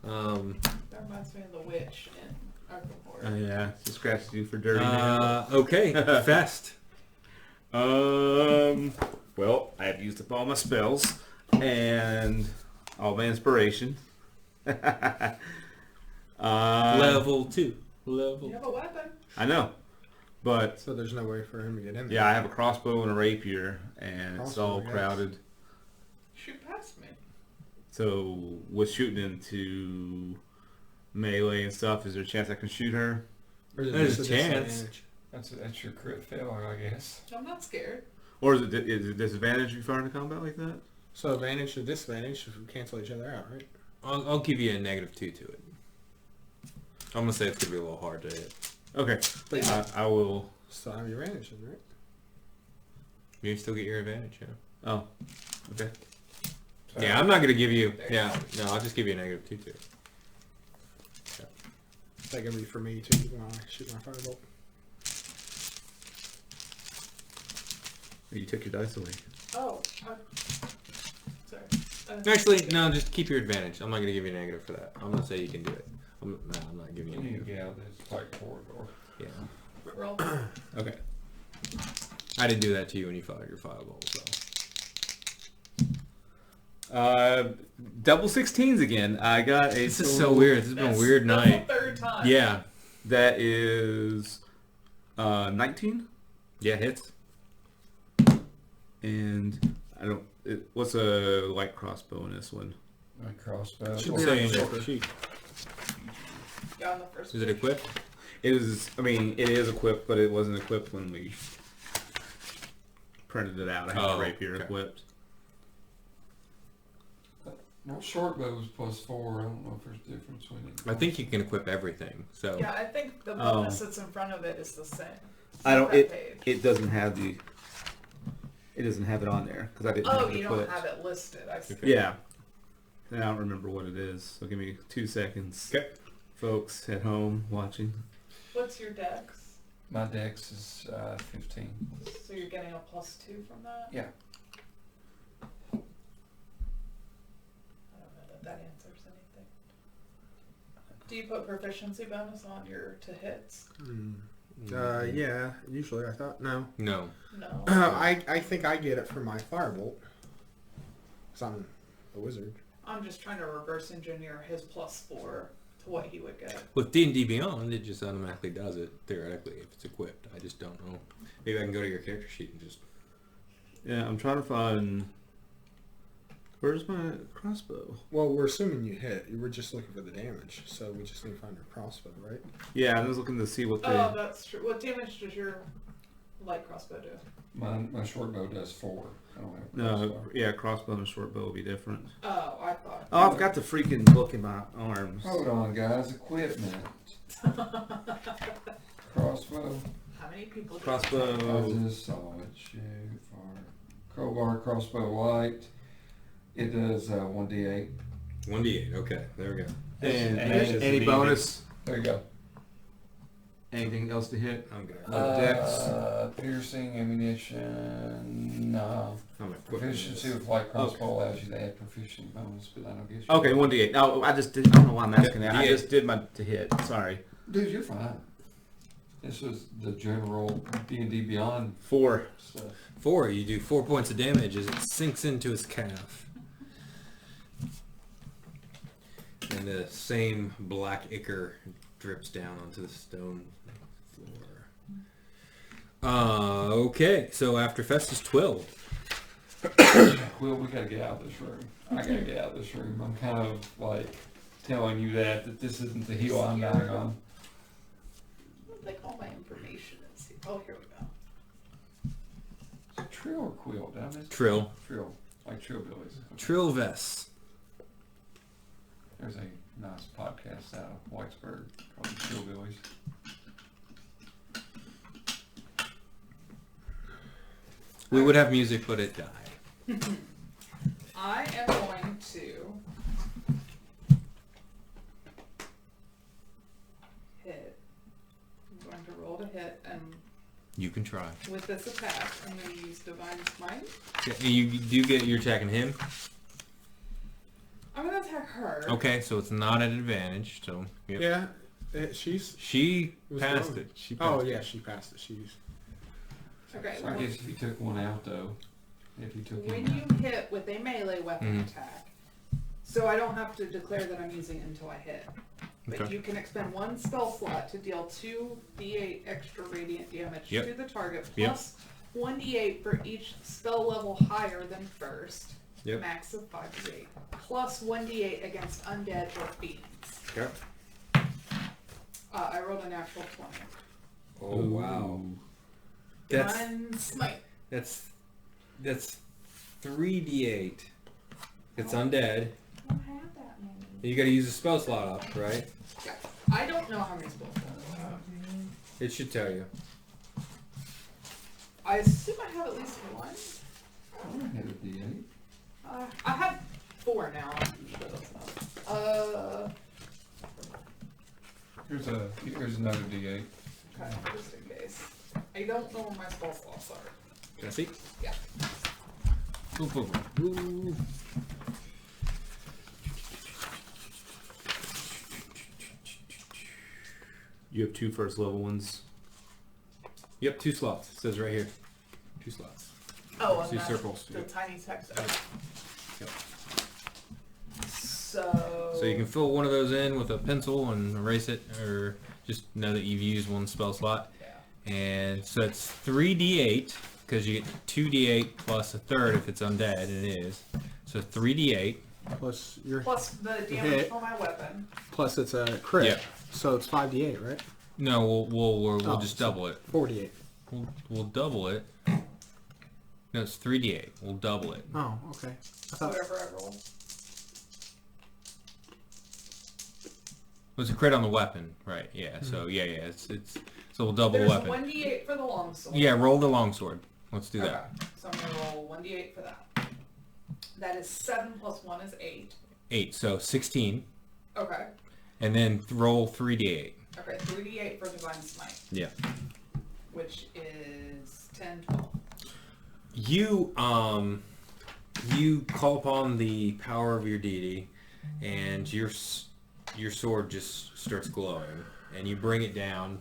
That reminds me of the witch in Arkham Horror. Oh yeah, just scratches you for dirty now. Okay, Fest. Well, I have used up all my spells, and And all my inspiration. Level 2. You have a weapon. I know. But So there's no way for him to get in there. yeah, I have a crossbow and a rapier, and it's all Crossbow, yes. crowded. Shoot past me. So with shooting into melee and stuff, is there a chance I can shoot her? Or is it There's just a chance. disadvantage? That's your crit failure, I guess. I'm not scared. Or is it disadvantage if you fire into combat like that? So advantage or disadvantage if we cancel each other out, right? I'll give you a -2 to it. I'm going to say it's going to be a little hard to hit. Okay. Yeah. I will... So I have your advantages, right? You still get your advantage, yeah. Oh. Okay. Yeah, I'm not going to give you... Yeah, no, I'll just give you a -2 to it. That can be for me too when I shoot my firebolt. You took your dice away. Oh. Sorry. Actually, no, just keep your advantage. I'm not going to give you a negative for that. I'm going to say you can do it. I'm not giving you a You need to negative. get out of this tight corridor. Yeah. Roll. Okay. I didn't do that to you when you fired your fireball, so... Double 16s again. I got a... This is so weird. This has been a weird That's night. the third time. Yeah. That is 19, Yeah, hits. and I don't. What's a light crossbow in this one? My crossbow. Should I'll be say on in the your shoulder. sheet. Yeah, on the first Is it page. equipped? It is. I mean, it is equipped, but it wasn't equipped when we printed it out. I had Oh, the rapier okay. equipped. Well, short bow was +4. I don't know if there's a difference between it. I think you can equip everything, so... Yeah, I think the bonus that's in front of it is the same. I don't. That page. It doesn't have the. It doesn't have it on there because I didn't. Oh, have it you equipped. don't have it listed. I see. Yeah. And I don't remember what it is. So give me 2 seconds. Okay. Folks at home watching. What's your dex? My dex is 15. So you're getting a +2 from that? Yeah. I don't know that answers anything. Do you put proficiency bonus on your to hits? Yeah, usually I thought. No. No. No. I think I get it for my firebolt. Because I'm a wizard. I'm just trying to reverse engineer his +4 to what he would get. With D&D Beyond, it just automatically does it, theoretically, if it's equipped. I just don't know. Maybe I can go to your character sheet and just... Yeah, I'm trying to find. Where's my crossbow? Well, we're assuming you hit. We're just looking for the damage. So we just need to find your crossbow, right? Yeah, I was looking to see what the. Oh, that's true. What damage does your light crossbow do? My short bow does 4. I don't have a No, crossbow. yeah, crossbow and short bow will be different. Oh, I thought. Oh, I've got the freaking book in my arms. Hold on, guys. Equipment. Crossbow. How many people do I Crossbow. just saw it. Shoot, fire. Crowbar, crossbow, light. It does 1d8. 1d8, okay, there we go. And Damage. any bonus? There you go. Anything else to hit? I'm good. Piercing, ammunition, no. I'm equipping Proficiency this. with light crossbow allows you to add proficiency bonus, but I don't guess you. Okay, 1d8. No, I just did. I don't know why I'm asking that. I D8. just did my to hit. Sorry. Dude, you're fine. This was the general D&D Beyond 4. stuff. 4, you do 4 points of damage as it sinks into his calf. And the same black ichor drips down onto the stone floor. Okay, so after Festus 12. Well, we gotta get out of this room. I gotta get out of this room. I'm kind of like telling you that this isn't the hill I'm dying on. like all my information is here. Oh, here we go. Is it Trill or Quill? Did I miss it? Trill. Trill. Like Trillbillies. Trill Vess. There's a nice podcast out of Whitesburg called the Trillbillies. We would have music, but it died. I am going to hit. I'm going to roll to hit, and You can try. with this attack, I'm going to use Divine Smite. Yeah, you do get you're attacking him. I'm going to attack her. Okay, so it's not an advantage. So yep. Yeah. She's... She was passed wrong. it. She passed Oh, it. yeah, she passed it. She's... Okay, So I guess if you took one out though, if you took when him you hit with a melee weapon attack. So I don't have to declare that I'm using it until I hit. But you can expend 1 spell slot to deal 2d8 extra radiant damage to the target, plus 1d8 for each spell level higher than first, max of 5d8, plus 1d8 against undead or fiends. Okay. I rolled a natural 20. Oh wow. Divine Smite. That's 3d8. It's undead. I don't have that many. You gotta use a spell slot up, right? Yeah. I don't know how many spell slots I have. It should tell you. I assume I have at least one. I don't have a D8. I have 4 now. Here's another D8. Okay, just in case. I don't know where my spell slots are. Can I see? Yeah. Ooh. You have 2 first level ones. Yep, 2 slots. It says right here. 2 slots. Oh, and 2 that's circles. the tiny text. Okay. Yep. So So you can fill one of those in with a pencil and erase it, or just know that you've used 1 spell slot. Yeah. And so it's 3d8, because you get 2d8 plus a third if it's undead, and it is. So 3d8. Plus your plus the damage hit. for my weapon. Plus it's a crit. Yeah. So it's 5d8, right? No, we'll just double it. 4d8. We'll double it. No, it's 3d8. We'll double it. Oh, okay. I thought Whatever I roll. It was a crit on the weapon, right? Yeah. So it's so we'll double There's the weapon. 1d8 for the longsword. Yeah, roll the longsword. Let's do that. Okay. So I'm gonna roll 1d8 for that. That is 7 plus 1 is 8. 8, so 16. Okay. And then roll 3d8. Okay, 3d8 for Divine Smite. Yeah. Which is 10, 12. You call upon the power of your deity, and your sword just starts glowing, and you bring it down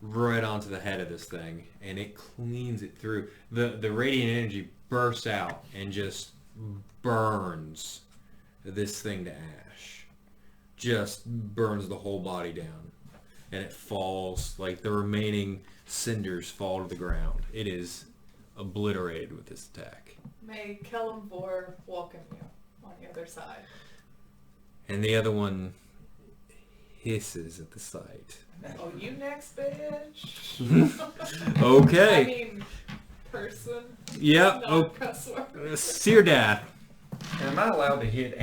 right onto the head of this thing, and it cleans it through. The radiant energy bursts out and just burns this thing to ash. Just burns the whole body down, and it falls, like the remaining cinders fall to the ground. It is obliterated with this attack. May Kellamvor welcome you on the other side. And the other one hisses at the sight. Oh, you next, bitch. Okay. I mean, person. Yep. Not cuss word. Syrdath. And am I allowed to hit